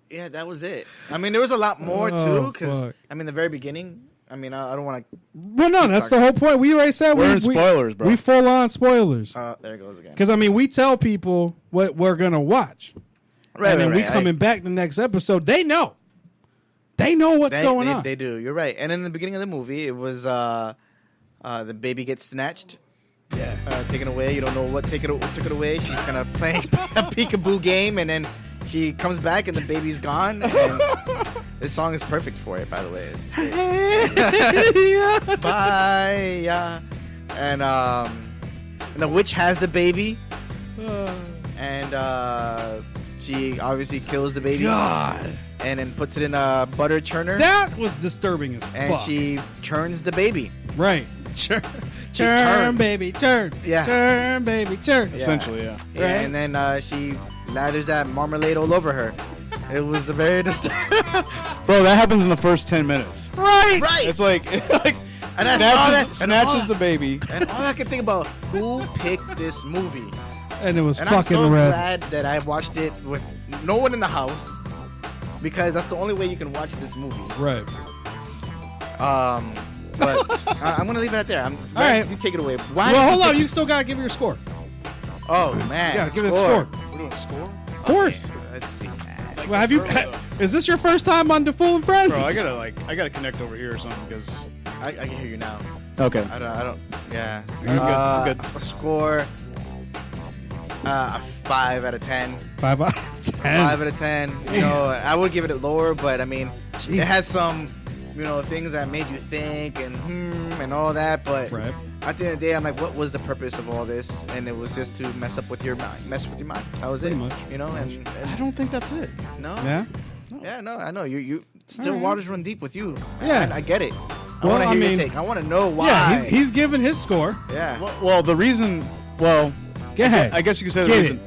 yeah, that was it. I mean, there was a lot more Oh, too, because fuck. I mean, the very beginning. I mean, I don't want to. Well, no, that's the whole point. We already said We're in spoilers, bro. We full on spoilers. There it goes again. Because, I mean, we tell people what we're going to watch. Right, and then right, we right. coming back the next episode. They know. They know what's going on. They do. You're right. And in the beginning of the movie, it was the baby gets snatched. Yeah. Taken away. You don't know what took it away. She's kind of playing a peekaboo game, and then she comes back, and the baby's gone. And this song is perfect for it, by the way. It's great. Bye. Yeah. And the witch has the baby, and she obviously kills the baby. God. And then puts it in a butter churner. That was disturbing as And fuck. she churns the baby. Right. Churn, turns. baby, turn. Yeah. Turn, baby, turn. Essentially, yeah. Yeah, and then she lathers that marmalade all over her. It was a very disturbing. Bro, that happens in the first 10 minutes. Right. It's like And I saw that. snatches the baby. And all I can think about, who picked this movie? And it was And I'm fucking so red. glad that I watched it with no one in the house, because that's the only way you can watch this movie. Right. But I'm gonna leave it at there. All right. You take it away. Well, hold on. You still got to give your score. Oh man. Yeah, give it a score. We're doing a score? Of course. Let's see. Well, have you? Is this your first time on The Fool and Friends? Bro, I gotta connect over here or something because. I can hear you now. Okay. I don't. Yeah. I'm good. A score. A 5 out of 10. 5 out of 10. 5 out of 10. You know, I would give it a lower, but I mean, it Jesus. has some, things that made you think and and all that. But Right. at the end of the day, I'm like, what was the purpose of all this? And it was just to mess with your mind. That was Pretty it. much. And I don't think that's it. no. Yeah. Yeah, no, I know. You still Alright. waters run deep with you. Yeah. I get it. I Well, want to I hear mean- your take. I want to know why. Yeah. He's giving his score. Yeah. Well, the reason. Well, Go ahead. I guess you could say the Get reason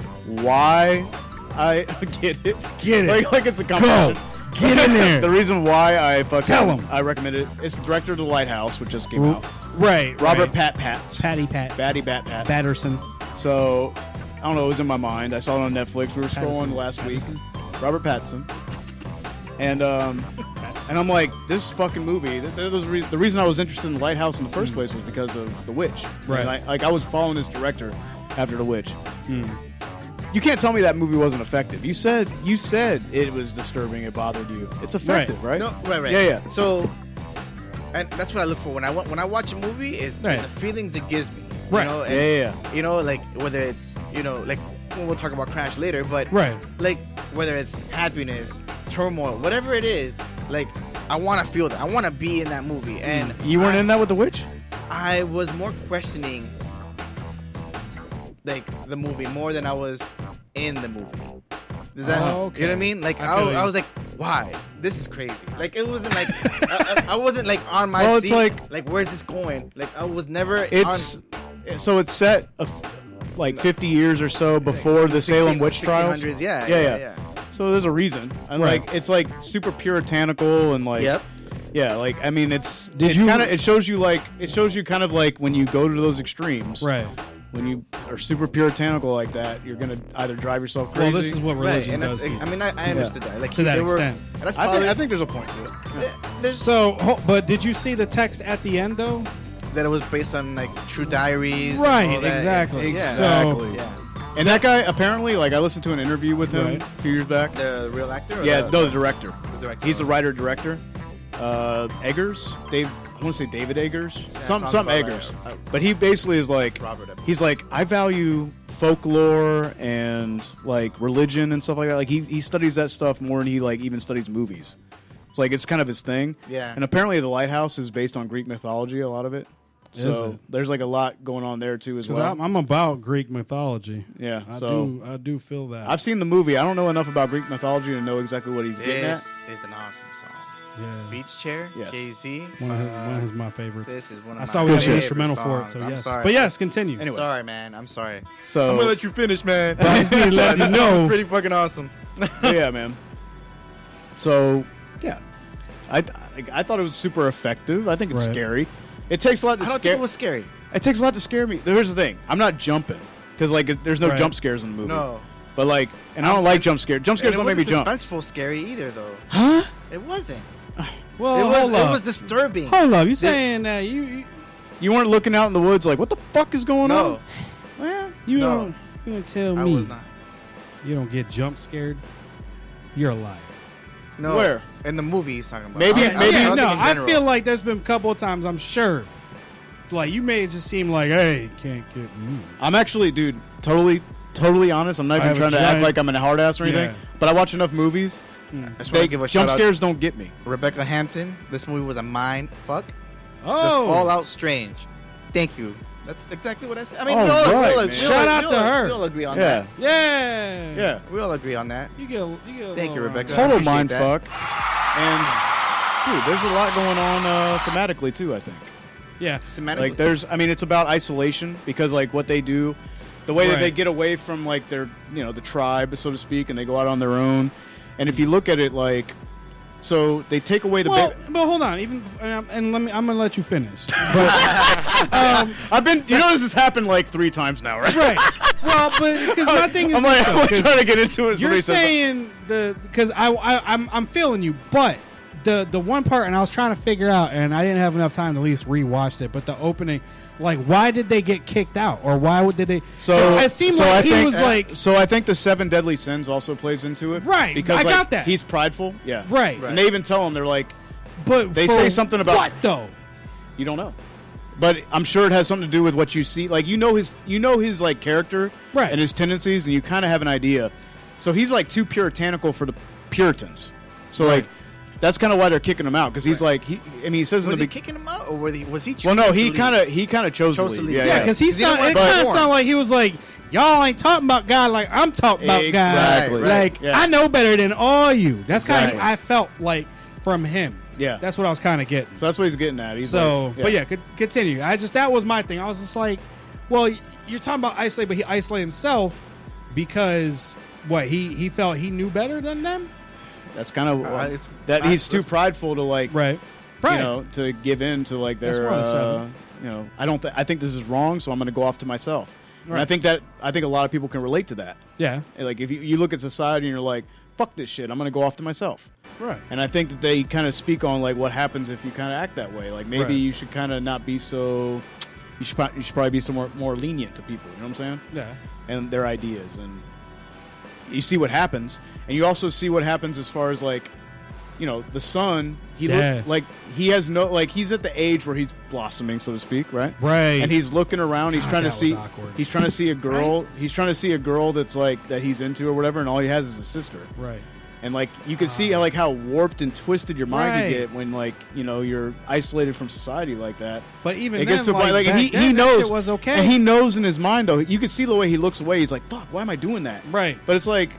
why I get it. Get it. Like it's a competition. Get in there. The reason why I fucking Tell 'em. I recommend it. It's the director of The Lighthouse, which just came out. Right. Robert right. Patts. Patty Pat. Batty Bat Pat. Batterson. So I don't know. It was in my mind. I saw it on Netflix. We were scrolling Pattinson. last week. Robert Pattinson. And I'm like, this fucking movie. That was the reason I was interested in The Lighthouse in the first place was because of The Witch. Right. And I was following this director after The Witch. You can't tell me that movie wasn't effective. You said it was disturbing. It bothered you. It's effective, right? No, right. Yeah. So, and that's what I look for when I watch a movie is Right. the feelings it gives me. Right. You know, Yeah. You know, like whether it's like we'll talk about Crash later, but Right. like whether it's happiness, turmoil, whatever it is, like I want to feel that. I want to be in that movie, and You weren't in that with The Witch? I was more questioning like the movie more than I was in the movie. Does that, okay. you know what I mean? Like I was like, why? This is crazy. Like it wasn't like I wasn't like on my Well, seat. it's like where's this going? Like I was never. So it's set like 50 years or so before the Salem witch trials. 1600s, yeah. So there's a reason, and Right. like it's like super puritanical and like Yep. yeah, like I mean it shows you kind of like when you go to those extremes, Right. When you are super puritanical like that, you're gonna either drive yourself crazy. Well, this is what Right, religion and does. that's, To you. I mean, I understood that. Like To that they were- extent. and that's I probably, think there's a point to it. Yeah. there's So, but did you see the text at the end though? that it was based on like true diaries. Right, and all that. exactly. Yeah. Exactly. Yeah. And that guy apparently, like I listened to an interview with him Right. a few years back. The real actor? Or Yeah, the, no, the director. The director. He's the writer director. Eggers, Dave. I want to say David Eggers. sounds Some about Eggers. right. But he basically is like, Robert Eggers. he's like, I value folklore and like religion and stuff like that. Like he studies that stuff more than he like even studies movies. It's like it's kind of his thing. Yeah. And apparently the Lighthouse is based on Greek mythology. A lot of it. So it? there's like a lot going on there too as Because well. I'm about Greek mythology. Yeah. I do feel that. I've seen the movie. I don't know enough about Greek mythology to know exactly what he's getting This at. is an awesome song. yeah. Beach Chair, Yes. Jay-Z. One of my favorites. This is one of I my saw we had an favorite instrumental for it, songs. so I'm yes. sorry. But yes, continue. Anyway. Sorry, man. I'm sorry. So let you finish, man. I just need to let you know. Pretty fucking awesome. yeah, man. So yeah, I thought it was super effective. I think it's Right. scary. It takes a lot to I don't scare. think it was scary. It takes a lot to scare me. Here's the thing: I'm not jumping because like there's no Right. jump scares in the movie. No. But like, and I don't like jump scares. Jump scares And don't it make me jump. wasn't suspenseful scary either, though. Huh? It wasn't. Well, It hold up. was disturbing. Hold up. You saying that You weren't looking out in the woods like, what the fuck is going No, on? Well, you No. don't you don't tell I me was not. you don't get jump scared? You're a liar. No. Where? In the movie he's talking about. Maybe- I don't maybe- think no. in I general. feel like there's been a couple of times. I'm sure. Like you made it just seem like, hey, can't get me. I'm actually, dude, totally honest. I'm not I even have a trying to act giant- like I'm a hard ass or anything. Yeah. But I watch enough movies. I just want to give a Jump shout out scares don't get me. Rebecca Hampton. This movie was a mind fuck. Oh, Just all out strange. Thank you. That's exactly what I said. I mean, All we all, right, we all, man. we Shout all, out we to all- her. We all agree on Yeah. that. yeah, Yeah. We all agree on that. You get a Thank you, little, Rebecca. Total appreciate mind that. fuck. And dude, there's a lot going on thematically too. I think. Yeah, Like there's, I mean, it's about isolation because like what they do, the way that they Right. get away from like their, the tribe, so to speak, and they go out on their own. And if you look at it, like, so they take away the. but hold on. Even and let me. I'm gonna let you finish. I've been, this has happened like 3 times now, right? Right. Well, but because my thing is, I'm this, like, though, I'm 'cause trying to get into it. you're Somebody says- saying because I'm feeling you, but the one part, and I was trying to figure out, and I didn't have enough time to at least rewatch it. But the opening, like, why did they get kicked out, or why did they? So 'cause it seemed like I he think, was like, So I think the 7 deadly sins also plays into it, Right, Because I like, got that. he's prideful, yeah, Right. And they even tell him they're like, but they for say something about- what though? you don't know, but I'm sure it has something to do with what you see. Like you know his like character, Right. and his tendencies, and you kind of have an idea. So he's like too puritanical for the Puritans. So like that's kind of why they're kicking him out because he's like he says in Was the he kicking him out, or was he? well, no, choosing to leave? he kind of chose to leave. Yeah, because He didn't want it to kind of perform. sounded like he was like, y'all ain't talking about God like I'm talking about Exactly, God. right, Like yeah. I know better than all you. That's kind of Exactly. I felt like from him. Yeah. That's what I was kind of getting. So that's what he's getting at. He's So, like, but yeah, continue. That was my thing. I was just like, well, you're talking about isolate, but he isolated himself because what he felt he knew better than them, that's kind of it's- that he's too prideful to like right? to give in to like That's their why I said I think this is wrong, so I'm going to go off to myself. And Right. I think a lot of people can relate to that. Yeah, Like if you look at society and you're like, fuck this shit, I'm going to go off to myself. right. And I think that they kind of speak on like what happens if you kind of act that way. Like maybe Right. you should kind of not be so. You should probably be some more lenient to people. You know what I'm saying? Yeah, And their ideas, and you see what happens, and you also see what happens as far as like, the son. He Yeah. look like he has no like he's at the age where he's blossoming, so to speak, right? right. And he's looking around. He's God, trying to that was see. awkward. He's trying to see a girl. He's trying to see a girl that's like that he's into or whatever, and all he has is a sister. right. And like you can see like how warped and twisted your mind Right. can get when like you're isolated from society like that. But even It then, gets to a point like and back then, he that knows shit was okay. and he knows in his mind though. You can see the way he looks away. He's like, "Fuck, why am I doing that?" right. But it's like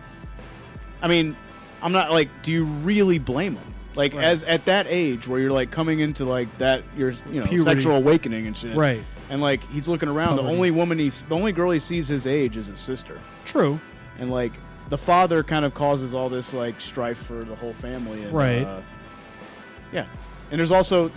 I mean, I'm not like, do you really blame him? Like, as at that age where you're like coming into like that, your Puberty. sexual awakening and shit, Right. And like he's looking around, Puberty. the only girl he sees his age is his sister, True. and like the father kind of causes all this like strife for the whole family, and, Right. Yeah, and so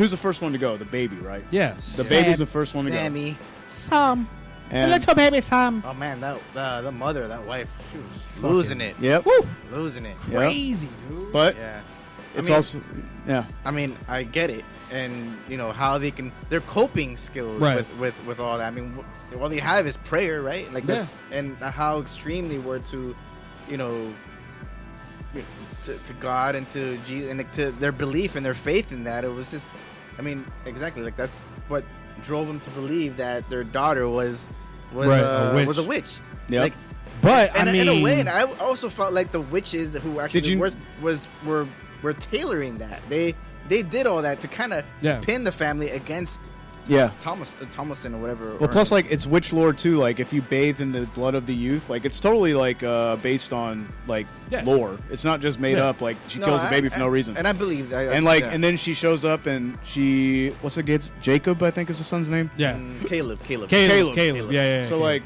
who's the first one to go? The baby, right? Yes. The baby's the first one to go. Sammy. Sam. And, Little baby Sam. Oh man, the mother, that wife, she was losing it. Yep. Losing it. Yep. Crazy, dude. But Yeah. it's I mean, also, yeah. I mean, I get it, and how their coping skills Right. with all that. I mean, all they have is prayer, right? Like that's and how extreme they were to, to God and to Jesus and like, to their belief and their faith in that. It was just, I mean, exactly like that's what drove them to believe that their daughter was Right, a witch. a witch. Yep. Like, But and I mean, in a way, and I also felt like the witches who actually you- were tailoring that. They did all that to kind of Yeah. pin the family against Yeah. Thomason or whatever. Well, plus, like, it's witch lore, too. Like, if you bathe in the blood of the youth, like, it's totally, like, based on, like, Yeah. lore. It's not just made up, like, she kills the baby for no reason. And I believe that. And, like, and then she shows up and what's the kid's? Jacob, I think is the son's name? yeah. Caleb. Caleb. Caleb. Yeah. So, like,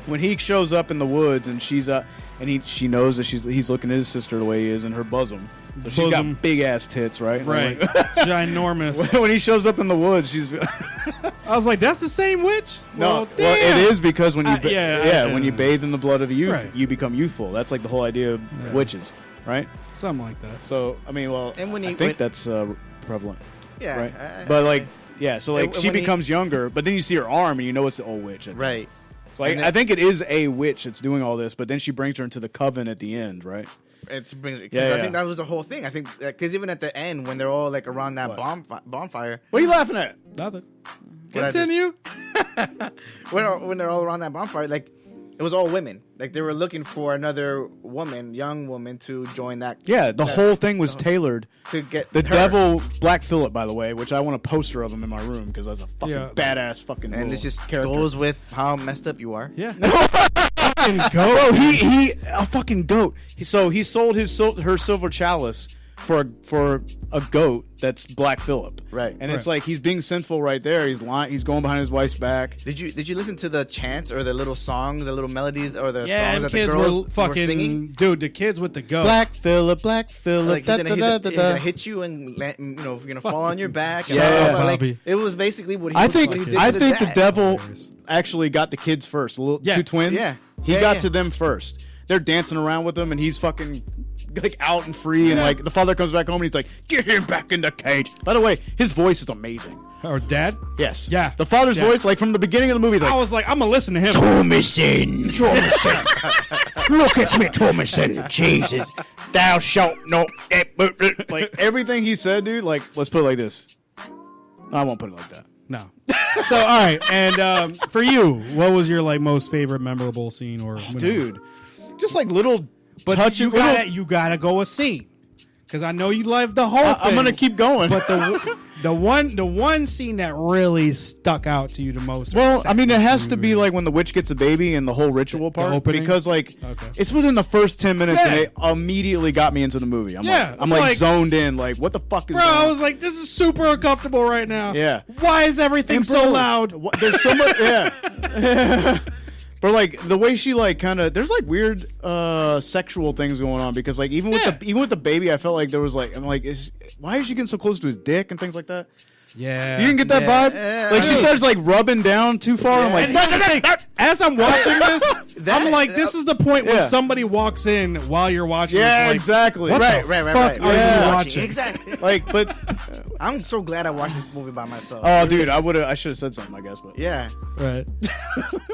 when he shows up in the woods and she's and she knows that he's looking at his sister the way he is in her bosom. So she's Bosom. got big ass tits, right? Right. Like, Ginormous. when he shows up in the woods, she's I was like, that's the same witch? well, damn. it is because when you when you yeah. bathe in the blood of youth, Right. you become youthful. That's like the whole idea of Yeah. witches, right? Something like that. So I mean, well, And when I he- think when- that's prevalent, yeah, right? But like, yeah, so like And she when he- becomes younger, but then you see her arm and you know it's the old witch. right. So like, And then- I think it is a witch that's doing all this, but then she brings her into the coven at the end, right? It brings because Yeah, I yeah. think that was the whole thing. I think because even at the end when they're all like around that What? bonfire, What are you laughing at? Nothing. What I did. Continue. when they're all around that bonfire, like it was all women. Like they were looking for another woman, young woman, to join that. Yeah, the whole thing was tailored. To get The her. devil, Black Phillip, by the way, which I want a poster of him in my room because that's a fucking Yeah. badass fucking. and little this just character. goes with how messed up you are. Yeah. Fucking goat. Bro, he a fucking goat. So he sold her silver chalice for a goat that's Black Phillip. Right. And it's like he's being sinful right there. He's lying. He's going behind his wife's back. Did you listen to the chants or the little songs, the little melodies, or the Yeah, songs them that the kids girls were fucking singing? dude. The kids with the goat. Black Phillip. Like he's da-da-da-da-da. gonna hit you and you're gonna fall on your back. And Yeah, blah, blah, yeah. blah. Like, Bobby. it was basically what he. I what think he did I to think the dad. devil Hilarious. actually got the kids first. Yeah. Two twins. Yeah. He Yeah, got yeah. to them first. They're dancing around with him, and he's fucking like out and free. And like the father comes back home, and he's like, "Get him back in the cage." By the way, his voice is amazing. Or dad. Yes. Yeah. The father's Yeah. voice, like from the beginning of the movie, like, I was like, I'm gonna listen to him. Thomason. Look at me, Thomason. Jesus. Thou shalt not. Like everything he said, dude. Like, let's put it like this. No, I won't put it like that. No. So all right, and for you, what was your like most favorite memorable scene or Dude, just like little But touching. you gotta go a scene because I know you love the whole. I'm thing, gonna keep going. But the one scene that really stuck out to you the most. Well, I mean, it has to be like when the witch gets a baby and the whole ritual part, opening? because like Okay. it's within the first 10 minutes, Yeah. and it immediately got me into the movie. I'm like like- zoned in. Like, what the fuck is Bro, going on? I was like, this is super uncomfortable right now. Yeah. Why is everything And so bro, loud? There's so much. Yeah. But like the way she like kind of there's like weird sexual things going on because like even with the baby I felt like there was like I'm like why is she getting so close to his dick and things like that? Yeah. You didn't get that Yeah, vibe? yeah. Like she starts like rubbing down too far. I'm like, And here's the thing, as I'm watching this, I'm like, this is the point when Yeah. somebody walks in while you're watching. yeah, this, like, exactly. What Right, the right, fuck right. are Yeah. you watching? Exactly. Like, but I'm so glad I watched this movie by myself. oh, dude, I should have said something, I guess, but Yeah. Right.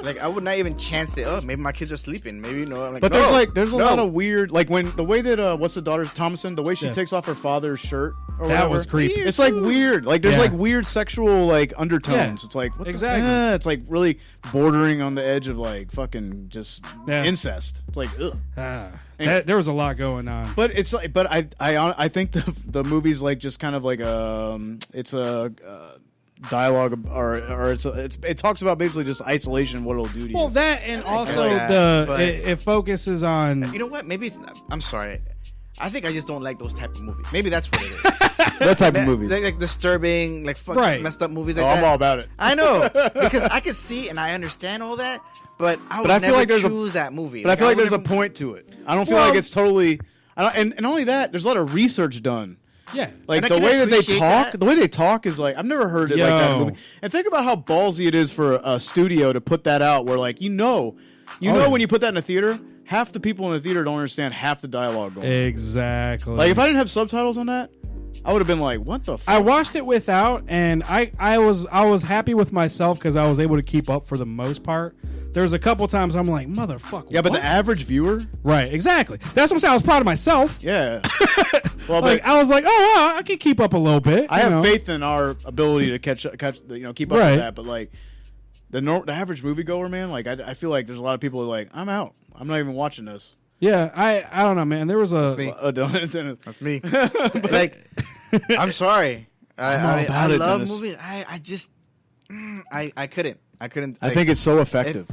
Like I would not even chance it. Oh, maybe my kids are sleeping. Maybe I'm like. But no, there's a no. lot of weird like when the way that what's the daughter Thomason the way she Yeah. takes off her father's shirt or That whatever. was creepy. It's like weird. Like there's Yeah. like weird sexual like undertones. Yeah. It's like what Exactly. it's like really bordering on the edge of like fucking just Yeah. incest. It's like ugh. There was a lot going on. But it's like but I think the movie's like just kind of like it's a dialogue or it talks about basically just isolation, what it'll do to you. Well, that and also that, but- it focuses on You know what? Maybe it's not. I'm sorry. I think I just don't like those type of movies. Maybe that's what it is. that type of movies. Like disturbing, like fucking Right. messed up movies like Oh, that. I'm all about it. I know because I can see and I understand all that, but I would I feel never like there's choose that movie. But I feel like would there's a never- point to it. I don't feel Well- like it's totally. And not only that, there's a lot of research done. yeah. Like And I the can way that they appreciate talk, that. the way they talk is like I've never heard it like that in a Yo. movie. And think about how ballsy it is for a studio to put that out. Where like you know yeah. when you put that in a theater, half the people in the theater don't understand half the dialogue going on. Exactly. Like if I didn't have subtitles on that, I would have been like, "What the?" I fuck? watched it without, and I was happy with myself because I was able to keep up for the most part. There was a couple times I'm like, motherfucker. Yeah, but what? the average viewer, Right, exactly. That's what I'm saying. I was proud of myself. yeah. Well, Like but I was like, oh, well, I can keep up a little bit. I you have know? faith in our ability to keep up Right. with that. But like the average moviegoer, man, like I feel like there's a lot of people who are like, I'm out. I'm not even watching this. Yeah, I don't know, man. There was a me. Dennis. That's me. Like, I'm sorry. I about it, love Dennis. movies. I just I couldn't. I couldn't. I think it's so effective.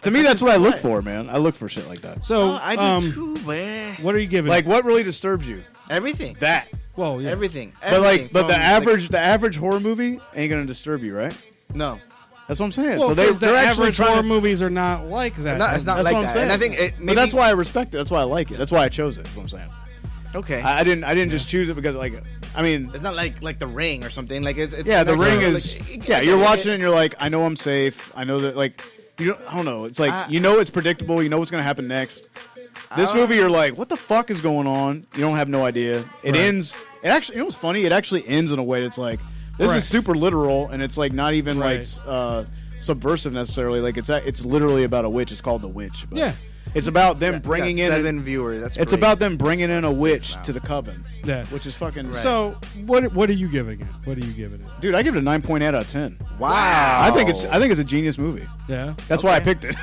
To me, that's what I look for, man. I look for shit like that. so. I do too, man. What are you giving? Like, what really disturbs you? Everything. That. well, yeah. Everything. But like, Everything but the from, like, average horror movie ain't gonna disturb you, right? no. That's what I'm saying. Well, so because they're actually average trying horror to. movies are not like that. No, it's not That's like what I'm that. saying. And I think it maybe, But that's why I respect it. That's why I like it. That's why I chose it. That's what I'm saying. Okay. I didn't just choose it because like I mean It's not like The Ring or something. Like it's yeah, The not Ring like- is like, yeah. You're watching it and you're like, I know I'm safe. I know that like I don't know. It's like you know it's predictable. You know what's gonna happen next. This movie, you're like, what the fuck is going on? You don't have no idea. It ends. It actually, you know what's funny? It actually ends in a way that's like this Right. is super literal, and it's like not even Right. like subversive necessarily. Like it's literally about a witch. It's called The Witch. But Yeah. It's about them we bringing got in. 7 viewers. That's It's great. about them bringing in a witch now. to the coven, Yeah. which is fucking. So what are you giving it? What are you giving it? Dude, I give it a 9.8 out of 10. Wow. I think it's a genius movie. Yeah. That's why I Okay. picked it.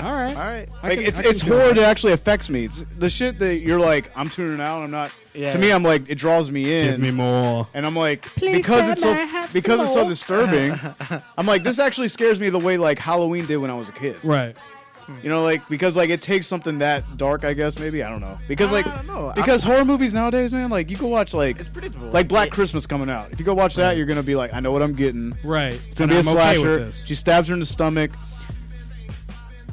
All right. All right. I Like, can- it's I can it's do horror that. that actually affects me. It's the shit that you're like, I'm tuning out. I'm not. Yeah. To me, I'm like, it draws me in. Give me more. And I'm like, because it's so disturbing. I'm like, this actually scares me the way like Halloween did when I was a kid. Right. You know, like because like it takes something that dark, I guess maybe I don't know. Because like don't know. because horror movies nowadays, man, like you go watch like It's predictable. like Black Christmas coming out. If you go watch that, you're gonna be like, I know what I'm getting. Right. It's gonna be a I'm okay with slasher. this. She stabs her in the stomach.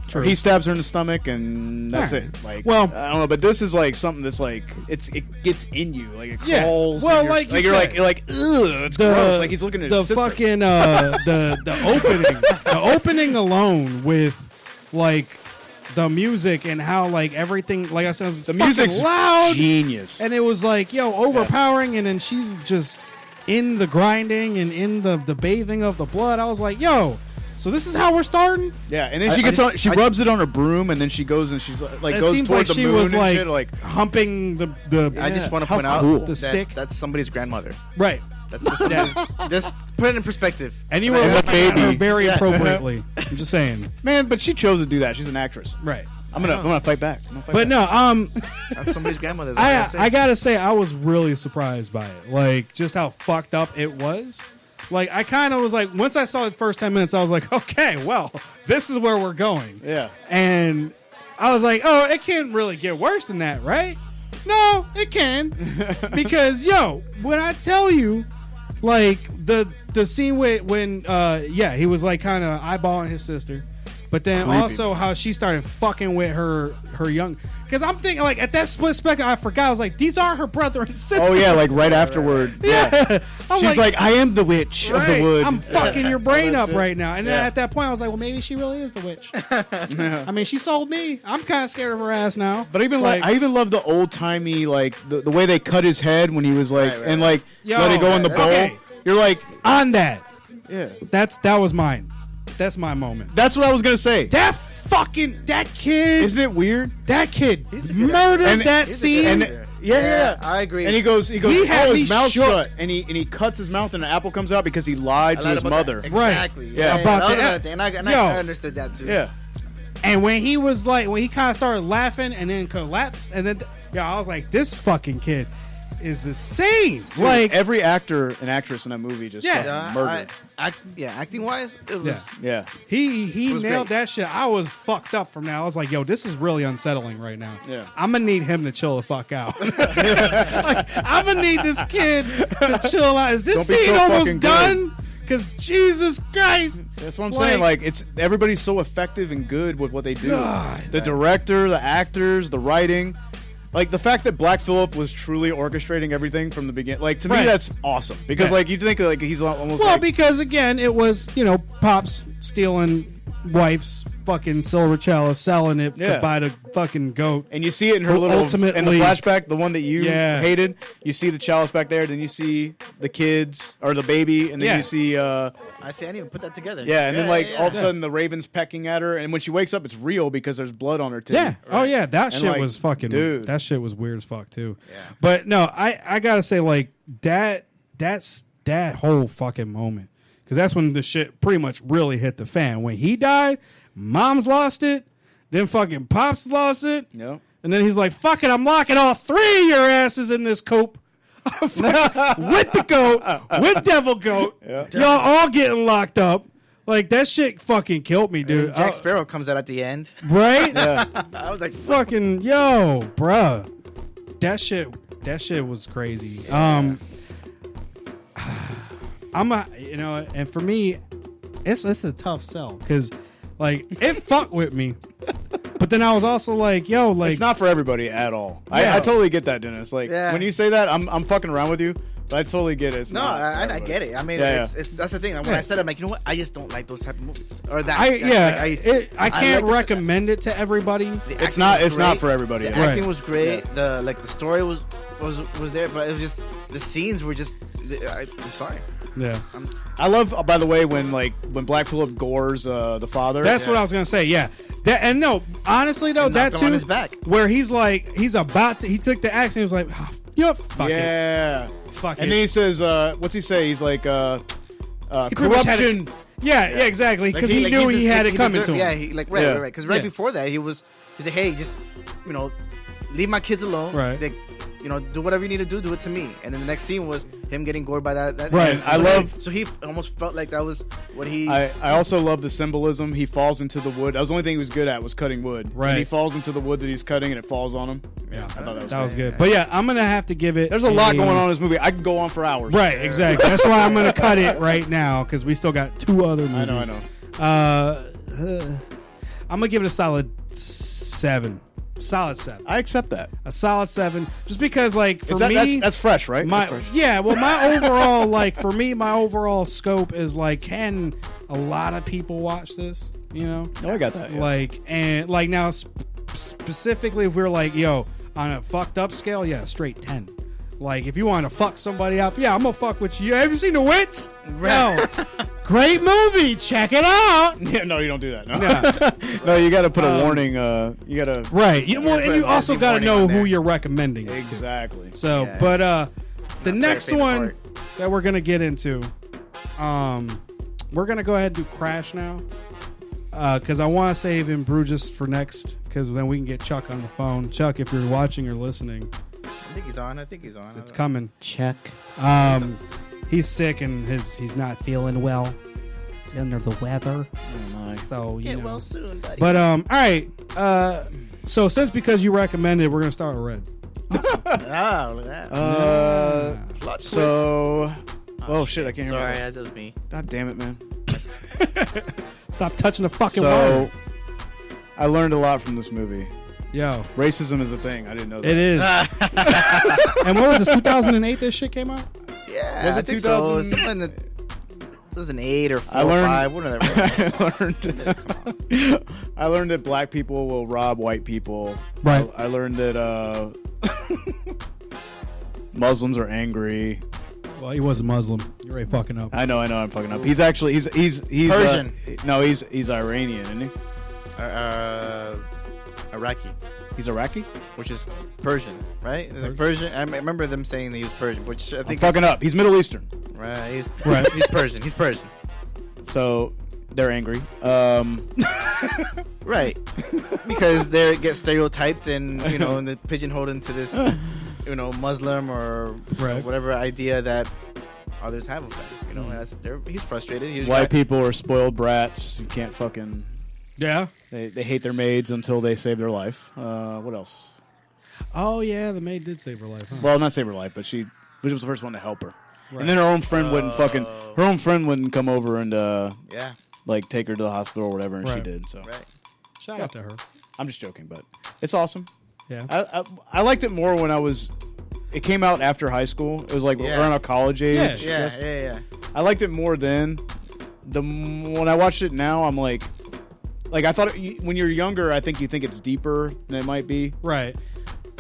True. Or he stabs her in the stomach, and that's Alright. it. Like, Well- I don't know, but this is like something that's like it gets in you, like it Yeah. crawls. Well, and you're, like you you're said. like ugh, it's gross. Like he's looking at the his sister. fucking the opening, the opening alone with like the music and how like everything, like I said, The music's loud, genius. and it was like overpowering, and then she's just in the grinding and in the bathing of the blood. I was like, yo. So this is how we're starting. Yeah, and then she rubs it on her broom, and then she goes and she's like It goes seems towards like the she moon was and like, shit. Like humping the. I just want to How point out cool. The that stick. that's somebody's grandmother. Right. That's just put it in perspective. And you were Yeah. looking at her baby. very Yeah. appropriately. I'm just saying. man, but she chose to do that. She's an actress. Right. I'm gonna fight back. I'm gonna fight But back. no, That's somebody's grandmother. That's what I gotta say I was really surprised by it. Like just how fucked up it was. Like I kind of was like once I saw the first 10 minutes, I was like, okay, well, this is where we're going. Yeah. And I was like, oh, it can't really get worse than that, right? No, it can. Because when I tell you, like the scene when he was like kind of eyeballing his sister, but then Creepy, also how she started fucking with her young. Because I'm thinking like at that split second, I forgot. I was like, these are her brother and sister. Oh yeah, like right afterward. Yeah. I'm She's like, I am the witch of right, the wood. I'm fucking your brain that up shit. right now. And then Yeah. at that point, I was like, well, maybe she really is the witch. I mean, she sold me. I'm kind of scared of her ass now. But even like I even love the old timey like the way they cut his head when he was like Right, and like Yo, let it go in the bowl. okay. You're like, On that, yeah. that was mine. That's my moment. That's what I was gonna say. That kid, Isn't it weird? that kid a good murdered actor. that He's a scene. good And actor. yeah. I agree. And he goes, He had oh, me his mouth shook. shut, and he cuts his mouth, and an apple comes out because he lied I to lied his about mother. that. Right. Exactly. Yeah. About that was the- another thing. And Yo. I understood that too. Yeah, And when he was like, when he kind of started laughing and then collapsed, and then I was like, this fucking kid. is insane. Dude, like every actor and actress in that movie just fucking murdered. Acting wise, it was. Yeah. he was nailed great. that shit. I was fucked up from that. I was like, yo, this is really unsettling right now. Yeah. I'm gonna need him to chill the fuck out. Like, I'm gonna need this kid to chill out. Is this Don't be scene so almost fucking done? Because Jesus Christ. That's what I'm saying. Like, it's everybody's so effective and good with what they do. God. The director, the actors, the writing. Like, the fact that Black Phillip was truly orchestrating everything from the beginning. Like, to me, Right. that's awesome. Because, like, you think, like, he's almost Well, like... because again, it was, Pops stealing wife's fucking silver chalice, selling it to Yeah. buy the fucking goat. And you see it in her Who little... ultimately- in the flashback, the one that you Yeah. hated, you see the chalice back there, then you see the kids, or the baby, and then Yeah. you see... I see. I didn't even put that together. yeah, and then, like, all of a yeah. sudden, the raven's pecking at her, and when she wakes up, it's real because there's blood on her titty. Yeah. Oh yeah, that And, shit like, was fucking. dude. That shit was weird as fuck too. Yeah. But no, I gotta say like that's that whole fucking moment because that's when the shit pretty much really hit the fan. When he died, Mom's lost it, then fucking Pops lost it, Yep. and then he's like, "Fuck it, I'm locking all three of your asses in this coop." with the goat, with Devil Goat, y'all all getting locked up. Like that shit fucking killed me, dude. And Jack Sparrow comes out at the end. Right? I was like, Fucking yo, bruh. That shit was crazy. I'm and for me, it's a tough sell because like it fucked with me. But then I was also like, yo, like It's not for everybody at all. Yeah. I totally get that, Dennis. Like, Yeah. when you say that, I'm fucking around with you, but I totally get it. It's no, not for I everybody. get it. I mean, Yeah, it's that's the thing. When I said, I'm like, you know what? I just don't like those type of movies or that. I can't like recommend it to everybody. the It's acting not. was It's not great. for everybody. The Yeah. acting was great. The story was there, but it was just the scenes were just. I'm sorry. Yeah. I love, by the way, when Black Phillip gores the father. That's what I was gonna say. Yeah, and no, honestly though, And that knocked him too, on his back. where he's like, he took the axe and he was like, oh, you know, fuck it, Yeah. fuck And it. then he says, what's he say? He's like, pretty much had it- corruption. yeah, exactly, because he Like, knew he had like, it coming deserved- to him. Yeah, he like right. Yeah. Because right Yeah. before that, he said, "Hey, just leave my kids alone. Right. Like, do whatever you need to do. Do it to me." And then the next scene was him getting gored by that. Right. And I love- So he almost felt like that was what he. I also love the symbolism. He falls into the wood. That was the only thing he was good at was cutting wood. Right. And he falls into the wood that he's cutting, and it falls on him. Yeah, I thought that was great. good. But yeah, I'm gonna have to give it. There's a lot going on in this movie. I could go on for hours. Right, exactly. That's why I'm gonna cut it right now because we still got two other movies. I know. I'm gonna give it a solid 7. Solid 7. I accept that. A solid 7, just because like for Is that, me, that's fresh, right? my That's fresh. yeah. Well, my overall like for me, my overall scope is like, can a lot of people watch this? You know, No, I got that. Yeah. like and like now specifically if we're like, yo, on a fucked up scale, yeah, straight 10. Like if you want to fuck somebody up, yeah, I'm gonna fuck with you. Have you seen The Wits? No. Great movie. Check it out. Yeah, no, you don't do that. No, Yeah. no, you got to put a warning. You got to Right. Well, and put you a also Disney got to warning know on who there. you're recommending. it to. exactly. So, Yeah. but the Not next their favorite one part. that we're gonna get into, we're gonna go ahead and do Crash now, because I want to save in Bruges for next, because then we can get Chuck on the phone. Chuck, if you're watching or listening, I think he's on. it's coming. Check. He's sick and he's not feeling well. He's under the weather, Oh, my. so you Get know. well soon, buddy. But all right. So since because you recommended, we're gonna start with Red. Ah, look at that. Plot So, oh shit, I can't hear Sorry, myself. that was me. God damn it, man. Stop touching the fucking So, water. I learned a lot from this movie. Yo, Racism is a thing. I didn't know that. it is. And what was this? 2008. This shit came out. Yeah, Was I it think so. 2000? Something that 2008 or 4 I or learned- 5. One of them. I learned that black people will rob white people. Right. I learned that Muslims are angry. Well, he was a Muslim. You're right, fucking up. I know, I'm fucking up. He's actually he's Persian. No, he's Iranian, isn't he? Iraqi, He's Iraqi. which is Persian, right? The Persian. I remember them saying that he was Persian, which I I'm think fucking up. He's Middle Eastern, right. He's Right. He's Persian. He's Persian. so they're angry. Right. Because they get stereotyped and and pigeonholed into this Muslim or Right. whatever idea that others have of that. He's frustrated. White people are spoiled brats. You can't fucking. Yeah. They hate their maids until they save their life. What else? Oh yeah, the maid did save her life. Huh? Well, not save her life, but she was the first one to help her. Right. And then her own friend wouldn't come over and like take her to the hospital or whatever, and she did. So shout out to her. I'm just joking, but it's awesome. Yeah, I liked it more when it came out after high school. It was like around our college age. Yeah. I liked it more then. When I watched it now, I'm like I thought when you're younger, I think you think it's deeper than it might be. Right.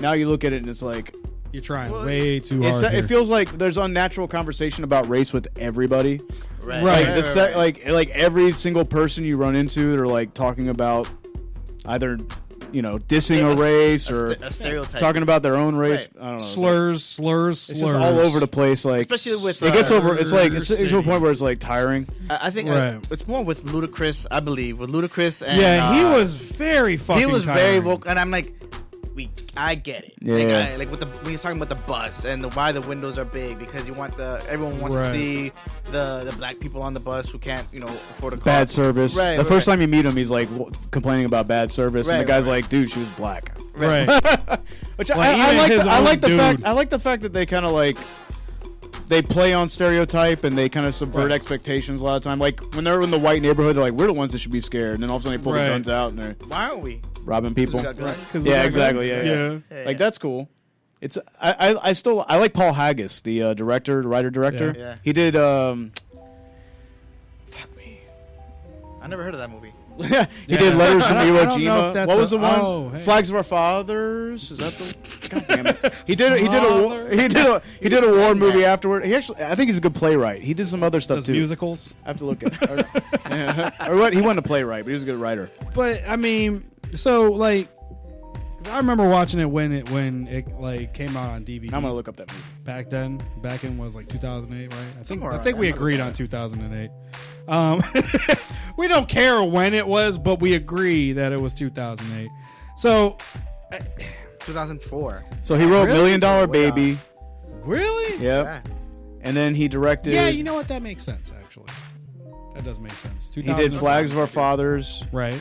Now you look at it and it's like you're trying way too hard. It feels like there's unnatural conversation about race with everybody. Right. Like every single person you run into, they're like talking about either dissing a race or a stereotype, talking about their own race. Right. I don't know. Slurs. It's just all over the place. Like especially with it gets over. It's like it's to a point where it's like tiring. I think it's more with Ludacris. I believe with Ludacris and he was very fucking. He was tiring. very vocal, and I'm like. I get it. Yeah. Like when he's talking about the bus and why the windows are big because everyone wants to see the black people on the bus who can't afford a car. Bad service. Right, the first time you meet him, he's like complaining about bad service, and the guy's like, "Dude, she was black." Right. Which Well, I like the dude. fact. I like the fact that they kind of like. They play on stereotype and they kind of subvert expectations a lot of time. Like when they're in the white neighborhood, they're like, "We're the ones that should be scared," and then all of a sudden they pull the guns out and they're why aren't we robbing people. Yeah, exactly. Yeah. Like that's cool. It's I like Paul Haggis, the writer-director. Yeah. He did. Fuck me. I never heard of that movie. He did Letters from Iwo I don't know if Jima. that's What was the one? oh, hey. Flags of Our Fathers. Is that the? God damn it! He did a war movie afterward. I think he's a good playwright. He did some other stuff Does too. musicals. I have to look at it. Or what? He wasn't a playwright, but he was a good writer. But I mean, so like, 'cause I remember watching it when it like came out on DVD. I'm gonna look up that movie. Back in was like 2008, right? I think Somewhere we around agreed on 2008. We don't care when it was, but we agree that it was 2008. So 2004. So he wrote Really? Million Dollar Way Baby. really, Yep. Yeah. And then he directed. yeah, you know what? That makes sense. Actually, that does make sense. He did Flags of Our Fathers, right.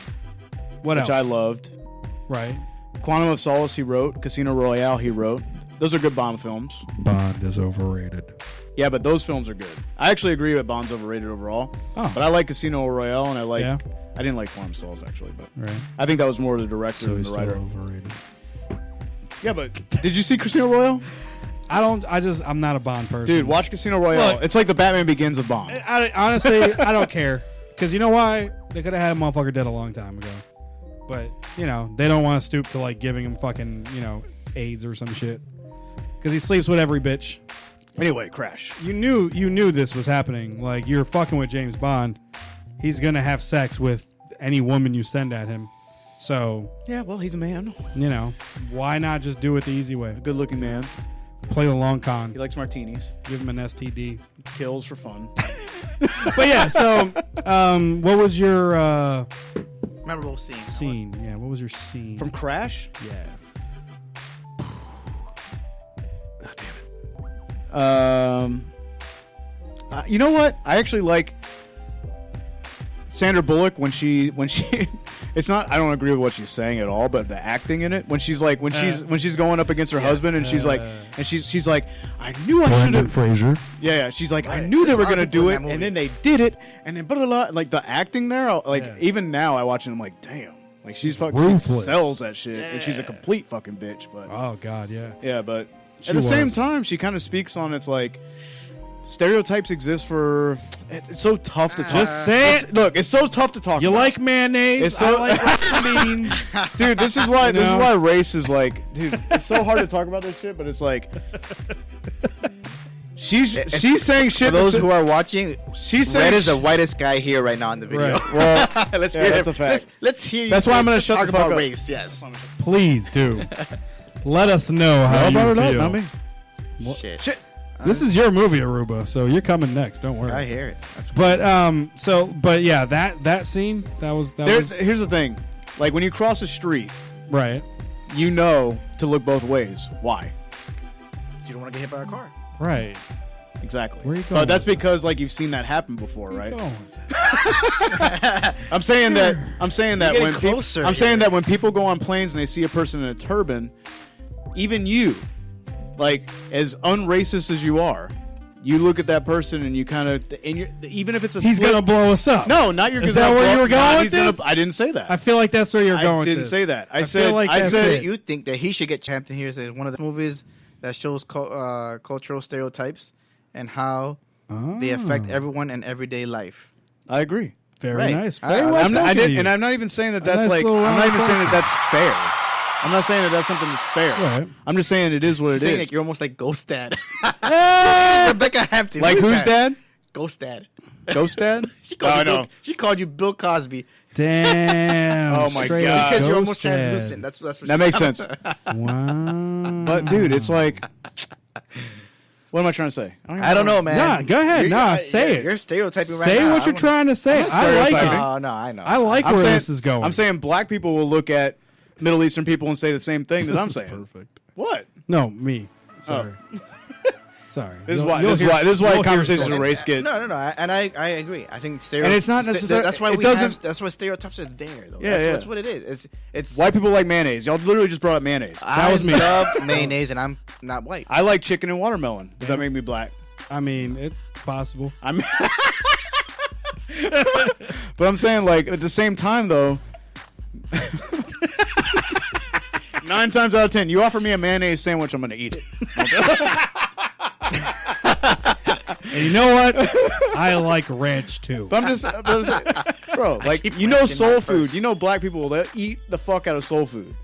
What which else? I loved. Right. Quantum of Solace he wrote. Casino Royale he wrote. Those are good Bond films. Bond is overrated. Yeah, but those films are good. I actually agree that Bond's overrated overall. Oh. But I like Casino Royale, and I Yeah. didn't like Quantum of Solace actually, but Right. I think that was more the director So than he's the still writer. overrated. Yeah, but did you see Casino Royale? I'm not a Bond person. Dude, watch Casino Royale. Look. It's like the Batman Begins of Bond. Honestly, I don't care. Because you know why? They could have had a motherfucker dead a long time ago. But, they don't want to stoop to, like, giving him fucking, AIDS or some shit. Because he sleeps with every bitch. Anyway, Crash. You knew this was happening. Like, you're fucking with James Bond. He's going to have sex with any woman you send at him. So, Yeah, well, he's a man. why not just do it the easy way? A good-looking man. Play the long con. He likes martinis. Give him an STD. Kills for fun. But yeah, so what was your Memorable scene. scene? Yeah, what was your scene? From Crash? yeah. You know what? I actually like Sandra Bullock when she it's not I don't agree with what she's saying at all, but the acting in it when she's going up against her husband and she's like I knew I should Brendan have Fraser. yeah she's like I Right. knew they There's were a lot gonna of people do in it that movie. and then they did it and then blah, blah, blah. Like the acting there Yeah. even now I watch it I'm like damn like she's fucking ruthless. she sells that shit and she's a complete fucking bitch but Oh God, yeah. yeah but She at the same was. time she kind of speaks on it's like stereotypes exist for it's so tough to talk. Just say it. Look, it's so tough to talk You about. like mayonnaise? It's so- I like rice and beans. Dude, this is why know? race is like, dude, it's so hard to talk about this shit, but it's like she's saying shit For those that's- who are watching, she's saying Red is the sh- whitest guy here right now in the video. Right. well, let's yeah, hear that's him. a fact. Let's hear you. That's why I'm gonna let's shut talk the fuck about up. race. Yes. Please do. Let us know how Y'all brought you it up, feel. not me. Shit. This is your movie, Aruba, so you're coming next. Don't worry. I hear it. That's But yeah, that scene that was Here's the thing. Like when you cross a street, right. you know to look both ways. Why? you don't want to get hit by a car. Right. Exactly. Where are you going But that's with this? because like you've seen that happen before, Where right? you going with this? I'm saying that getting when closer I'm saying here. that when people go on planes and they see a person in a turban, even you, like as unracist as you are, you look at that person and you kind of even if it's a He's split, gonna blow us up. No, not your. Is that where you were going with this? I didn't say that. I feel like that's where you're going. I didn't with this. say that. I feel said. like I that's said. it. You think that he should get championed here is one of the movies that shows cultural stereotypes and how they affect everyone in everyday life. I agree. Very Right. nice. Very well I'm not, I spoken didn't, of you. and I'm not even saying that that's nice like. little I'm not even round saying that question. that's fair. I'm not saying that that's something that's fair. Right. I'm just saying it is what it Saying is. like you're almost like Ghost Dad. Rebecca Hampton. Like who's dad? Ghost Dad. Ghost dad? She called, Oh, you no. Bill, she called you Bill Cosby Oh, Damn. my straight God. up because you're ghost almost dad. translucent. That's what That makes sense. Wow. But dude, it's like, what am I trying to say? I don't know, man. Nah, go ahead. Nah, say it. You're stereotyping right Say now. what you're trying to say. not I like stereotyping. it. Oh, no, I know. I like I'm where saying, this is going. I'm saying black people will look at Middle Eastern people and say the same thing that This I'm is saying. perfect. What? No, me. Sorry. Sorry. This is You'll- why. you'll This is hear- why. This is why you'll hear conversations stories. of race get. No, and I agree. I think And it's not necessarily- That's why it we doesn't- have. That's why stereotypes are there, though. Yeah, that's, yeah. that's what it is. It's White people like mayonnaise. Y'all literally just brought up mayonnaise. I was me. love mayonnaise, and I'm not white. I like chicken and watermelon. Does that make me black? I mean, it's possible. I'm. But I'm saying, like, at the same time, though. 9 times out of 10, you offer me a mayonnaise sandwich, I'm going to eat it. And you know what? I like ranch too. But I'm just bro, like, keep you know ranching soul my food. purse. You know black people that eat the fuck out of soul food.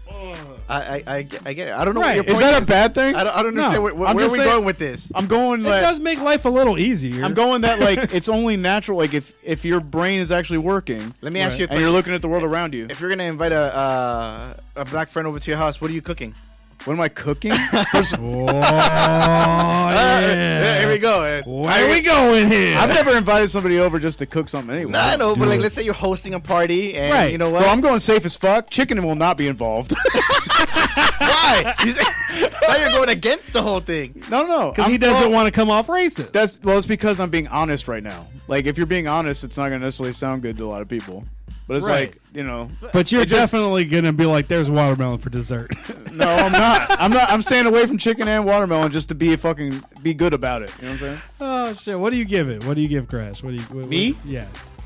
I get it. I don't know Right. what your Is point that a bad thing? I don't understand No. where I'm are just we saying- going with this. I'm going It like does make life a little easier. I'm going that like it's only natural. Like if your brain is actually working, Let me ask you a and you're question. looking at the world around you. If you're gonna invite a black friend over to your house, what are you cooking? What am I cooking? First, Oh, yeah. Here we go. Where are we going here? I've never invited somebody over just to cook something anyway. No, I know, but do like, it. let's say you're hosting a party, and Right. you know what? Bro, I'm going safe as fuck. Chicken will not be involved. Why? Now you're going against the whole thing. No. Because he doesn't want to come off racist. It's because I'm being honest right now. Like, if you're being honest, it's not going to necessarily sound good to a lot of people. But it's Right. like, you know. But you're it just- definitely gonna be like, "There's watermelon for dessert." No, I'm not. I'm staying away from chicken and watermelon just to be good about it. You know what I'm saying? Oh shit! What do you give it? What do you give Crash? What do you? Me? Yeah.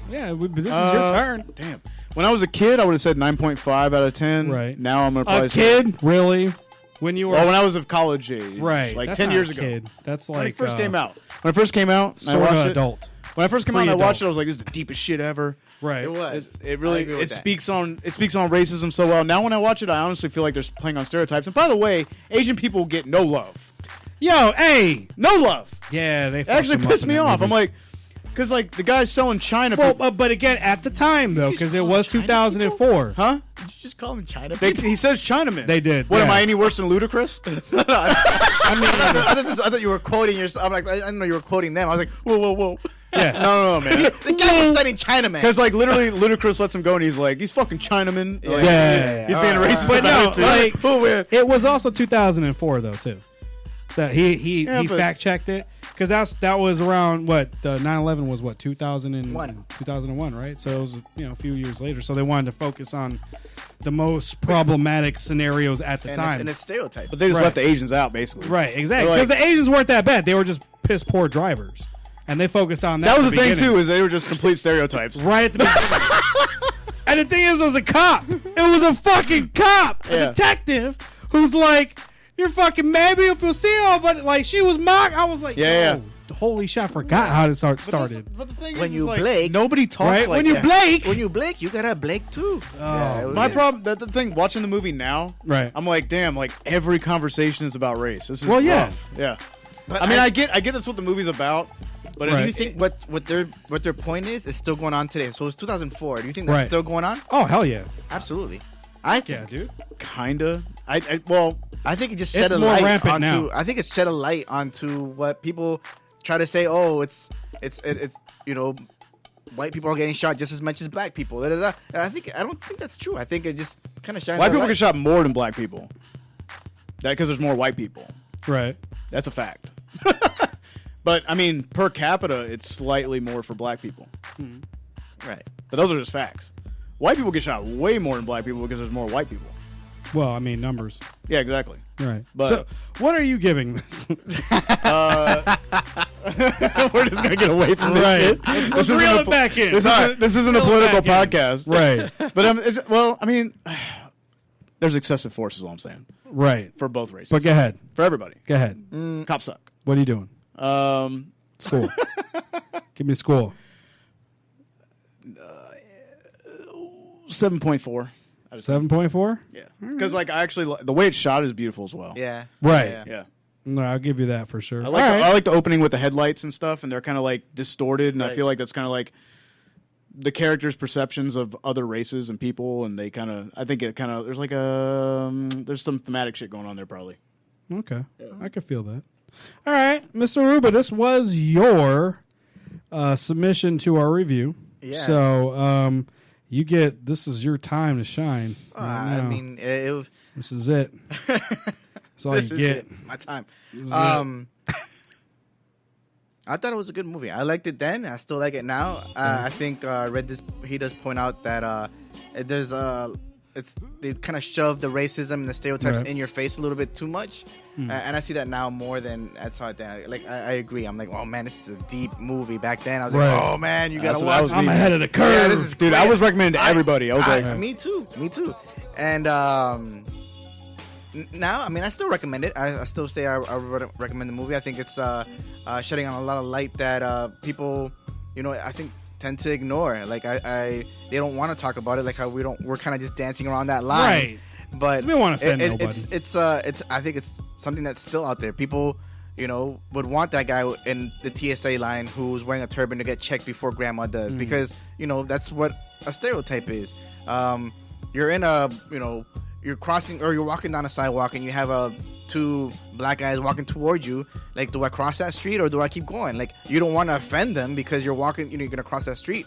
But this is your turn. Damn. When I was a kid, I would have said 9.5 out of 10. Right. Now I'm going to probably A say. kid, really? When you were Well, when I was of college age. right, Like that's 10 not years a ago. kid. That's When like it first came out. When it first came out, and I sort watched of it. adult. When I first came out and I Pre-adult. watched it, I was like, this is the deepest shit ever. Right. It was. It really I agree with it that. speaks on racism so well. Now when I watch it, I honestly feel like they're playing on stereotypes. And by the way, Asian people get no love. Yo, hey. No love. Yeah, they It actually pissed me off. I'm like, because like the guy's selling China. well, but again, at the time though, because it was 2004. Huh? Did you just call him China? He says Chinaman. They did. What am yeah. I any worse than Ludacris? I thought you were quoting yourself. I'm like, I didn't know you were quoting them. I was like, whoa. Yeah. No, man. The guy was studying Chinaman. Because like literally, Ludacris lets him go, and he's like, he's fucking Chinaman. Like, Yeah. he's being racist. But about no, it, too. like, oh man. It was also 2004 though too. So he Yeah, but- fact checked it because that was around what the 9/11 was what 2001, right? So it was a few years later. So they wanted to focus on the most problematic scenarios at the time. And it's stereotype. But they just Right. left the Asians out, basically. Right, exactly. They're Because like- the Asians weren't that bad; they were just piss poor drivers, and they focused on that. That at was the thing beginning. too, is they were just complete stereotypes. Right at the beginning. And the thing is, it was a cop. It was a fucking cop, a Yeah. detective, who's like, "You're fucking maybe if you see her," but like she was mock. I was like, Yeah, "Yo, holy shit, I forgot how this started." But the thing When is, you like, blink- nobody talks Right? like When you that. blink, When you blink, you gotta blink too. Oh. My problem, the thing, watching the movie now, Right. I'm like, damn, like every conversation is about race. This is Well, yeah. rough. Yeah. But I mean, I get that's what the movie's about, but Right. it's, Do you think what their point is still going on today? So it's 2004. Do you think that's Right. still going on? oh hell yeah, Absolutely. I think. yeah, dude. kinda. Well, I think it just It's shed a more light rampant onto. now. I think it's shed a light onto what people try to say. Oh, it's white people are getting shot just as much as black people. Da, da, da. And I don't think that's true. I think it just kind of shines. white a people light. get shot more than black people. That because there's more white people. Right. That's a fact. But I mean, per capita, it's slightly more for black people. Right. But those are just facts. White people get shot way more than black people because there's more white people. Well, I mean, numbers. Yeah, exactly. Right. But So, what are you giving this? we're just gonna get away from this shit. Let's reel it back in. This isn't a political podcast, Right. But I mean, there's excessive force, is all I'm saying, Right. for both races. But go ahead. For everybody, Go ahead. cops suck. What are you doing? School. Give me school. 7.4. 7.4? Yeah, because like I actually the way it's shot is beautiful as well. Yeah. Right. Yeah. Yeah. No, I'll give you that for sure. I like All right. I like the opening with the headlights and stuff, and they're kind of like distorted, and I Right. feel like that's kind of like the characters' perceptions of other races and people, and they kind of I think it kind of there's like there's some thematic shit going on there probably. Okay. I can feel that. All right, Mr. Ruba, this was your submission to our review. Yes. So you get this is your time to shine. right I now. mean, This is it. That's all this you is get. it. It's my time. is I thought it was a good movie. I liked it then. I still like it now. I think read this. He does point out that there's they kind of shove the racism and the stereotypes Right. in your face a little bit too much, and I see that now more than I saw it then. Like I agree. I'm like, oh man, this is a deep movie. Back then, I was Right. like, oh man, you That's gotta what I watch. was I'm reading. ahead of the curve. Yeah, this is Dude, great. I was recommending to everybody. I was like, Me too. And now, I mean, I still recommend it. I still say I recommend the movie. I think it's shedding on a lot of light that people, I think tend to ignore. Like they don't want to talk about it. Like how we're kind of just dancing around that line. Right. But We don't wanna offend nobody. it's I think it's something that's still out there. People, would want that guy in the TSA line who's wearing a turban to get checked before grandma does, because that's what a stereotype is. You're in you're crossing or you're walking down a sidewalk and you have two black guys walking towards you. Like, do I cross that street or do I keep going? Like, you don't want to offend them because you're walking, you're gonna cross that street.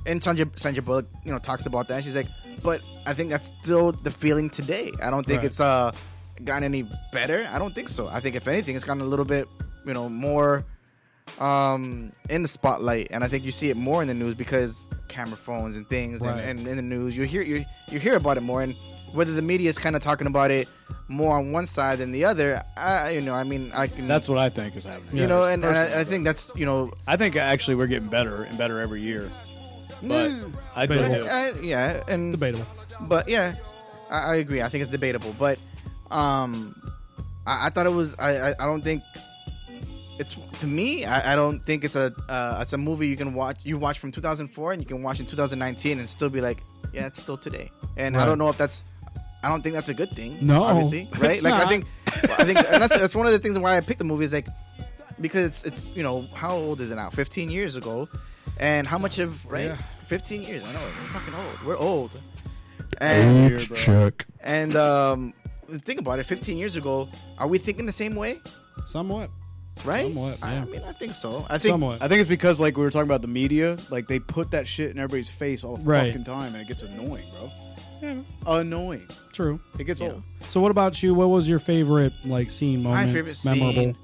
And Sandra Bullock, talks about that. She's like, but I think that's still the feeling today. I don't think Right. it's gotten any better. I don't think so. I think if anything, it's gotten a little bit, more in the spotlight, and I think you see it more in the news because camera phones and things, Right. and in the news you hear about it more. And whether the media is kind of talking about it more on one side than the other, I can. that's what I think is happening. Yeah. and I think that's I think actually we're getting better and better every year. But I do. Debatable. yeah, and Debatable. but yeah, I agree. I think it's debatable, but I thought it was. I don't think it's, to me. I don't think it's a movie you can watch. You watch from 2004 and you can watch in 2019 and still be like, yeah, it's still today. And Right. I don't know if that's. I don't think that's a good thing. No, obviously, right? it's Like not. I think, and that's one of the things why I picked the movie is like, because it's how old is it now? 15 years ago, and how much of Yeah. 15 years. I know we're fucking old. We're old. And Age check. think about it. 15 years ago, are we thinking the same way? Somewhat. Right? Somewhat, I yeah. mean, I think so. I think Somewhat. I think it's because like we were talking about the media, like they put that shit in everybody's face all the Right. fucking time, and it gets annoying, bro. Yeah, Annoying. true. It gets old. So what about you? What was your favorite scene moment? my favorite memorable? scene.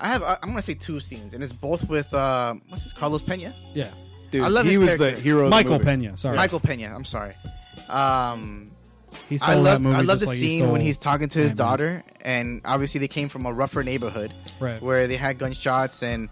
I'm gonna say two scenes, and it's both with what's this, Carlos Pena. Yeah. Dude, I love he his was the character. hero. Of the Michael movie. Pena. Sorry. Michael Pena. I'm sorry. He stole that movie I love just the like he scene stole when he's talking to his Ant-Man. daughter, and obviously they came from a rougher neighborhood, Right. where they had gunshots and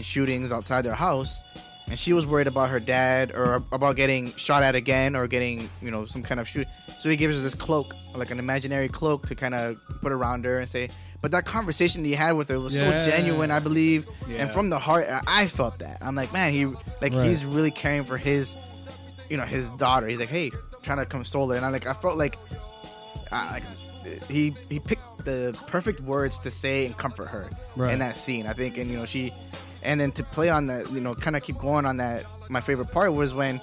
shootings outside their house, and she was worried about her dad or about getting shot at again or getting some kind of shoot. So he gives her this cloak, like an imaginary cloak, to kind of put around her and say. But that conversation he had with her was Yeah. so genuine, I believe, Yeah. and from the heart. I felt that. I'm like, man, Right. he's really caring for his daughter. He's like, hey, trying to console her, and I felt like he picked the perfect words to say and comfort her Right. in that scene. I think, and and then to play on that, kind of keep going on that. My favorite part was when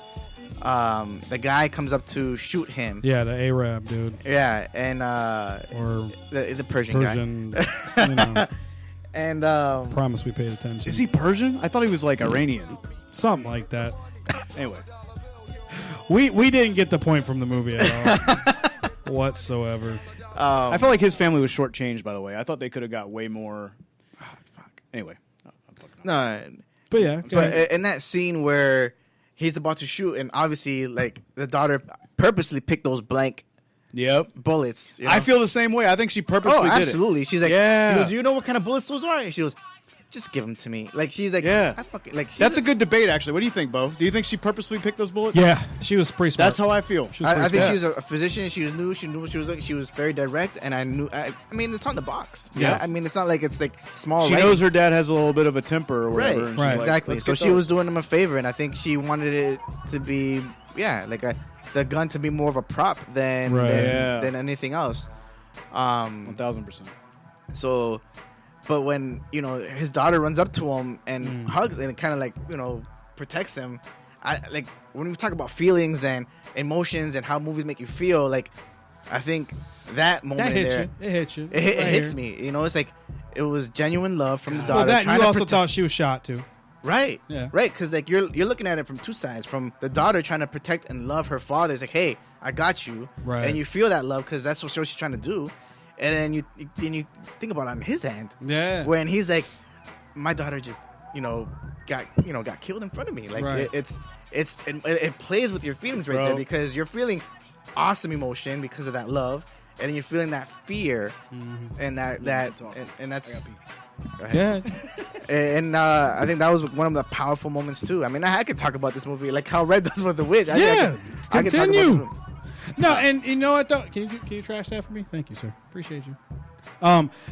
the guy comes up to shoot him. Yeah, the Arab dude Yeah, and or the Persian guy. Persian. And Promise we paid attention. Is he Persian? I thought he was like Iranian. Something like that. Anyway, We didn't get the point from the movie at all whatsoever. I felt like his family was shortchanged. By the way, I thought they could have got way more Anyway, No, But yeah, so in that scene where he's about to shoot, and obviously, like the daughter purposely picked those blank yep. bullets. You know? I feel the same way. I think she purposely did it. absolutely. She's like, Yeah. He goes, "You know what kind of bullets those are?" And she goes, "Just give them to me." Like she's like, Yeah. I fucking like. That's a good debate, actually. What do you think, Bo? Do you think she purposely picked those bullets? yeah, she was pretty smart. That's how I feel. She was I pretty think smart. she was a physician. She knew what she was doing. She was very direct, and I knew. I mean, it's on the box. Yeah. I mean, it's not like it's like small. She writing. knows her dad has a little bit of a temper or whatever. Right, and she's like, exactly. "Let's So get she those." was doing him a favor, and I think she wanted it to be, like the gun to be more of a prop than Right. than anything else. 1,000%. So, but when his daughter runs up to him and hugs and kind of like protects him, I like when we talk about feelings and emotions and how movies make you feel. Like, I think that moment That hits there, you. It hits you. it Right hits here. me. It's like it was genuine love from the daughter. Well, that trying you to also protect- thought she was shot too. Right. Yeah. Right. Because like you're looking at it from two sides. From the daughter trying to protect and love her father. It's like, hey, I got you. Right. And you feel that love because that's what she's trying to do. And then you think about it on his end. Yeah. When he's like, my daughter just got killed in front of me. Like Right. it plays with your feelings right Bro. there because you're feeling awesome emotion because of that love, and then you're feeling that fear, and that and that's. Go ahead. Yeah. And I think that was one of the powerful moments too. I mean, I could talk about this movie like how Red does with the witch. I Yeah, could talk about this continue. movie. No, and you know what though? Can you trash that for me? Thank you, sir. Appreciate you.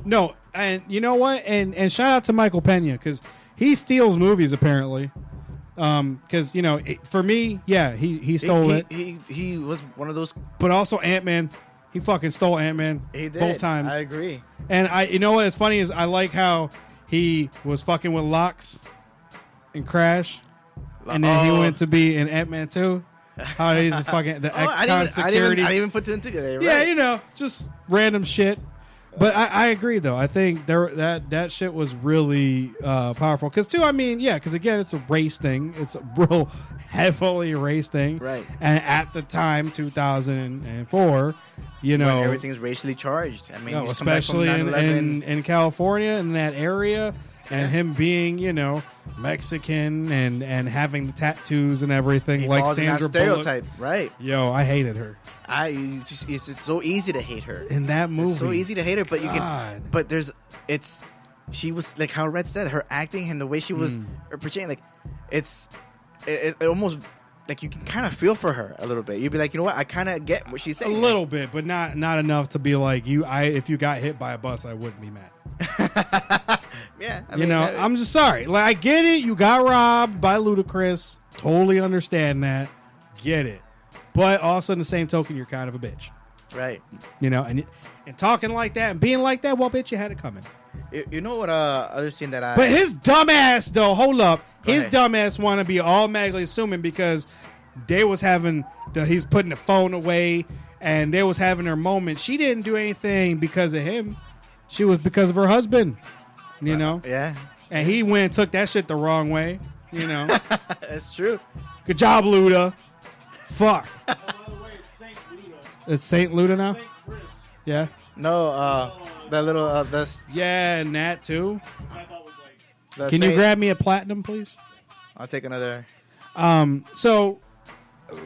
No, and you know what? And shout out to Michael Pena because he steals movies apparently. Because for me, yeah, he stole it. He was one of those. But also Ant-Man, he fucking stole Ant-Man He did both times. I agree. And you know what? It's funny is I like how he was fucking with Locks and Crash, and then he went to be in Ant-Man 2. How he's the fucking the ex-con security. I didn't even put two and two together. Right. Yeah, just random shit. But I agree though. I think that shit was really powerful. Because too, I mean, yeah. Because again, it's a race thing. It's a real heavily race thing. Right. And at the time, 2004, When everything's racially charged. I mean, you just come back from especially 9/11. in California in that area, and him being Mexican and having the tattoos and everything He like falls in that Sandra Bullock. stereotype. Right. Yo, I hated her It's so easy to hate her. in that movie. It's so easy to hate her, but you can. God. But she was like how Red said, her acting and the way she was portraying, like it almost like you can kind of feel for her a little bit. You'd be like, you know what, I kind of get what she's A saying. little bit, but not enough to be like you. If you got hit by a bus, I wouldn't be mad. Yeah, I mean, I'm just sorry. Like I get it. You got robbed by Ludacris. Totally understand that. Get it. But also in the same token, you're kind of a bitch. right. And talking like that and being like that, well, bitch, you had it coming. You know what? Other scene that I. But his dumbass, though, hold up. His ahead. dumbass want to be automatically assuming because they was having he's putting the phone away and they was having their moment. She didn't do anything because of him. She was because of her husband. Yeah, And he went and took that shit the wrong way. that's true. Good job, Luda. Fuck. It's Saint Luda now? Yeah. No, that little that's. Yeah, and that too. The Can you Saint- grab me a platinum, please? I'll take another. So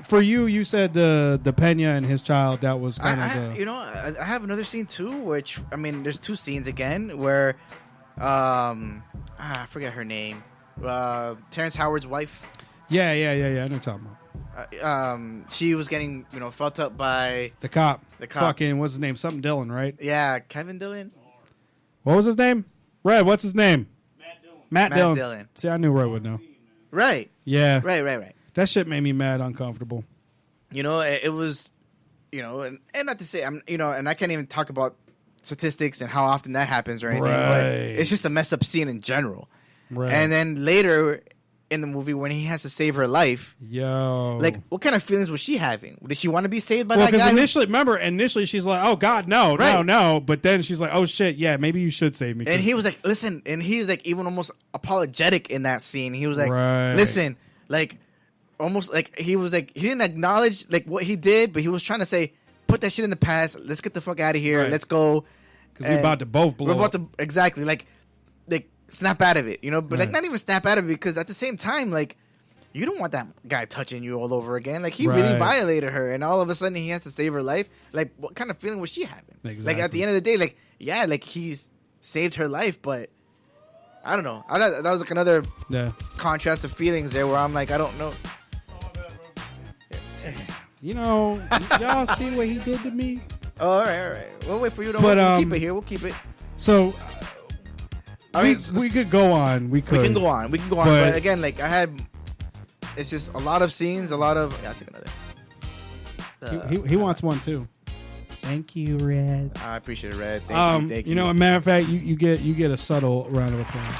for you said the Pena and his child, that was kind of I have another scene too, which I mean, there's two scenes again where, I forget her name, Terrence Howard's wife. Yeah. I know what you're talking about. She was getting felt up by The cop. The cop. Fucking, what's his name? Something Dillon, right? Kevin Dillon. What was his name? Red, what's his name? Matt Dillon. Dillon. See, I knew Red would know. Right. Yeah. Right. That shit made me mad uncomfortable. It was, and not to say and I can't even talk about statistics and how often that happens or anything. But Right. it's just a messed up scene in general. Right. And then later in the movie when he has to save her life, Yo. like what kind of feelings was she having? Did she want to be saved by Well, that guy? because initially she's like, "Oh God, no, Right. no." But then she's like, "Oh shit, yeah, maybe you should save me." And he was like, listen, and he's like even almost apologetic in that scene. He was like, Right. listen, like almost like he was like, he didn't acknowledge like what he did, but he was trying to say, put that shit in the past. Let's get the fuck out of here. Right. Let's go. because we're about to both blow. We're about up. to exactly like snap out of it, you know. But like Right. not even snap out of it because at the same time, like you don't want that guy touching you all over again. Like he really Right. violated her, and all of a sudden he has to save her life. Like what kind of feeling was she having? Like at Exactly. the end of the day, like yeah, like he's saved her life, but I don't know. I thought that was like another Yeah. contrast of feelings there, where I'm like, I don't know. You know, y'all see what he did to me. Oh, all right. We'll wait for you to But, keep it here. We'll keep it. So I we, mean, we could go on. We could. We can go on. We can go on. But- But again, like I had, it's just a lot of scenes, a lot of. Yeah, I'll take another. He wants one too. Thank you, Red. I appreciate it, Red. Thank you. Thank you. You know, a matter of fact, you get a subtle round of applause.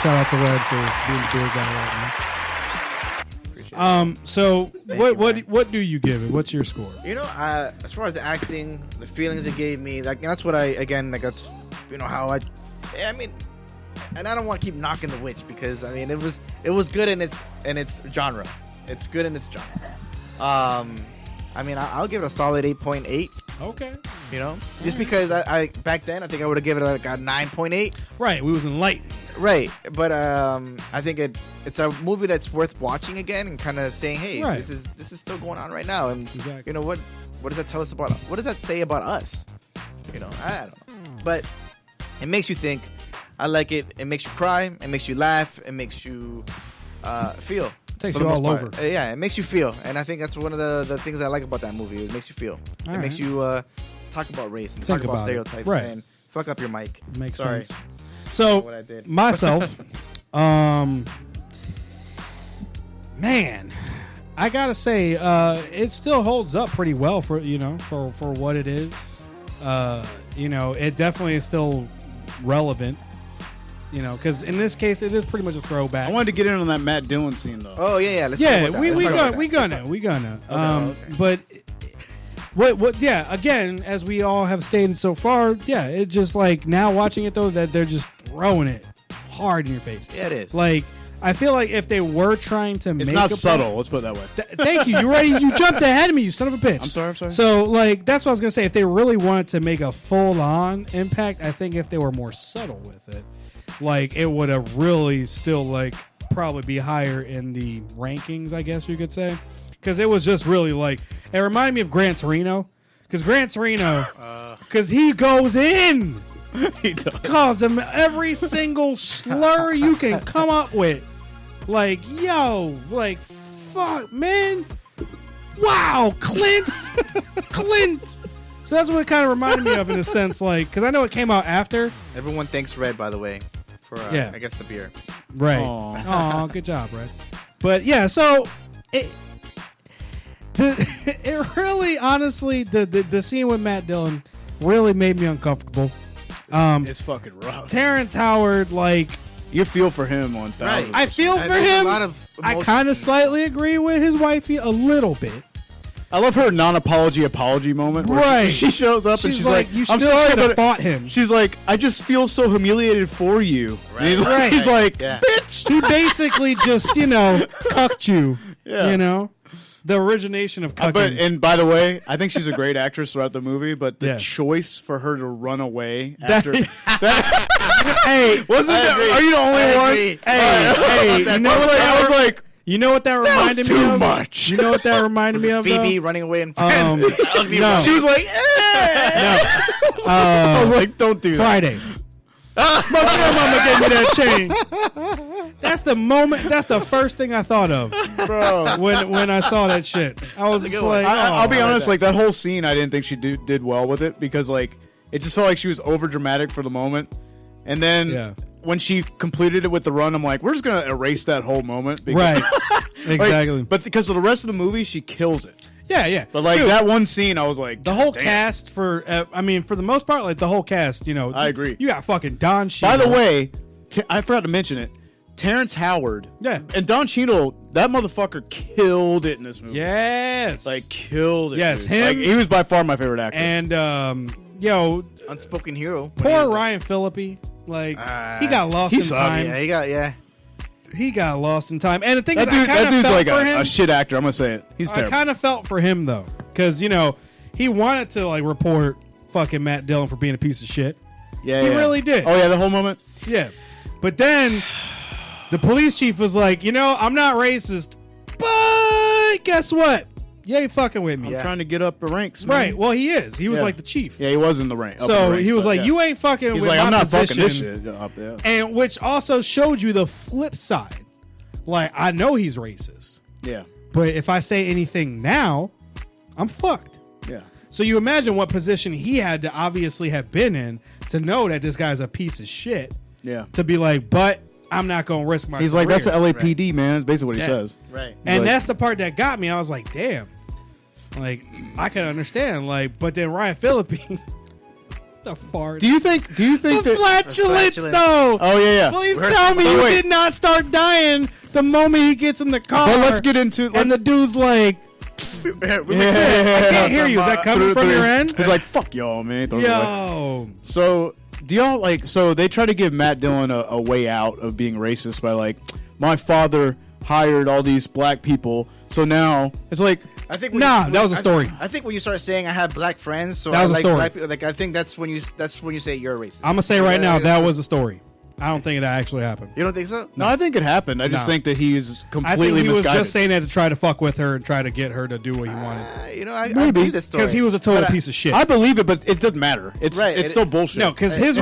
Shout out to Red for being the beer guy right now. So what do you give it? What's your score? You know, as far as the acting, the feelings it gave me, like that's what I that's how I. I mean, and I don't want to keep knocking The Witch because I mean it was good in its genre. It's good in its genre. I mean, I'll give it a solid 8.8. Okay. You know, just because I back then I think I would have given it like a 9.8. Right, we was enlightened. Right, but I think it's a movie that's worth watching again and kind of saying, hey, Right. this is still going on right now, and Exactly. you know what does that tell us about? What does that say about us? You know, I don't know, but it makes you think. I like it. It makes you cry. It makes you laugh. It makes you feel. Takes for the you all most over. part. Yeah, it makes you feel, and I think that's one of the things I like about that movie. It makes you feel. All It makes right. you talk about race and Think talk about about it. stereotypes Right. and fuck up your mic. Makes Sorry. sense. So What I did. myself, man, I gotta say, it still holds up pretty well for for what it is. It definitely is still relevant. Because in this case, it is pretty much a throwback. I wanted to get in on that Matt Dillon scene though. Oh yeah. Let's talk Yeah, about that. we Let's talk about we that. gonna. Okay. But what? Yeah. Again, as we all have stated so far, yeah, it just like now watching it though that they're just throwing it hard in your face. Yeah, it is. Like I feel like if they were trying to It's make not a subtle. Let's put it that way. thank you. You ready? You jumped ahead of me, you son of a bitch. I'm sorry. So like that's what I was gonna say. If they really wanted to make a full on impact, I think if they were more subtle with it, like it would have really still like probably be higher in the rankings, I guess you could say, because it was just really like it reminded me of Gran Torino, because Gran Torino, because he goes in, He does. calls him every single slur you can come up with, like yo, like fuck man, wow, Clint. So that's what it kind of reminded me of in a sense, like because I know it came out after. Everyone thanks Red, by the way, for Yeah. I guess the beer. Right. Aw. Oh, good job, Red. But yeah, so it really, honestly, the scene with Matt Dillon really made me uncomfortable. It's fucking rough. Terrence Howard, like You feel for him on thousands. I feel for There's him. a lot of I emotion. kind of slightly agree with his wifey a little bit. I love her apology moment. Where Right. She shows up and She's she's like, like, you I'm still sorry, should have but fought him. she's like, I just feel so humiliated for you. Right. And he's like, Right. he's like, Yeah. bitch. He basically just, cucked you. Yeah. The origination of cucking. And by the way, I think she's a great actress throughout the movie, but the Yeah. choice for her to run away after hey, wasn't that? agree. Are you the only I one? agree. hey, you know what I was like, you know what that reminded me too of? much. You know what that reminded me of? Phoebe though? running away in No. she was like, I was like, don't do that. Friday. My grandmama gave me that chain. That's the moment. That's the first thing I thought of, Bro. when I saw that shit. I was just like, I'll be oh. honest, like that whole scene, I didn't think she did well with it because like it just felt like she was over dramatic for the moment, and then Yeah. when she completed it with the run, I'm like, we're just gonna erase that whole moment, because, Right. like, Exactly. but because of the rest of the movie, she kills it. Yeah. But like Dude, that one scene, I was like, the whole damn. cast for the most part, like the whole cast, I agree. You got fucking Don Cheadle. By the way, I forgot to mention it. Terrence Howard, Yeah. and Don Cheadle, that motherfucker killed it in this movie. Yes. Like killed it. Yes, dude. him- Like, he was by far my favorite actor. and Unspoken hero. poor Ryan Phillippe. Like he got lost he in sucked. time. He got lost in time. And the thing that is, I dude, kind that of dude's felt like for him. a shit actor. I'm gonna say it. He's I terrible. kind of felt for him though, because he wanted to like report fucking Matt Dillon for being a piece of shit, Yeah, He yeah. really did. Oh yeah, the whole moment. Yeah. But then the police chief was like, I'm not racist, but guess what? You ain't fucking with me. I'm trying to get up the ranks. Man. Right. Well, he is. He was Yeah. like the chief. Yeah, he was in the rank. So he was like, you ain't fucking He's with like, my I'm not position. fucking this shit up there. And which also showed you the flip side. Like, I know he's racist, Yeah, but if I say anything now, I'm fucked. yeah. So you imagine what position he had to obviously have been in to know that this guy's a piece of shit. Yeah. To be like, but I'm not going to risk my He's career. like, that's the LAPD, man. That's basically what he Yeah. says. Right. And like- that's the part that got me. I was like, damn. Like, I can understand. Like, but then Ryan Phillippe, the fart. Do you think the that? flatulence, flatulence. though. Oh yeah, yeah. Please Where's- tell me but you wait. did not start dying the moment he gets in the car. But let's get into. And the dude's like, yeah, I can't hear you. Is that coming from your end? He's like, fuck y'all, man. Throws it away. Yo. So do y'all like? So they try to give Matt Dillon a way out of being racist by like, my father hired all these black people, so now it's like, I think Nah, that was a story. I think when you start saying I have black friends, so That was I a like story. black people, like I think that's when you say you're racist. I'm going to say right now, Yeah, that was a story. I don't think that actually happened. You don't think so? no, I think it happened. I just No. think that he is I completely think he was misguided. just saying that to try to fuck with her and try to get her to do what he wanted. I Maybe. believe this story Because he was a total But I- piece of shit. I believe it, but it doesn't matter. It's Right, It's it- still bullshit. No, because his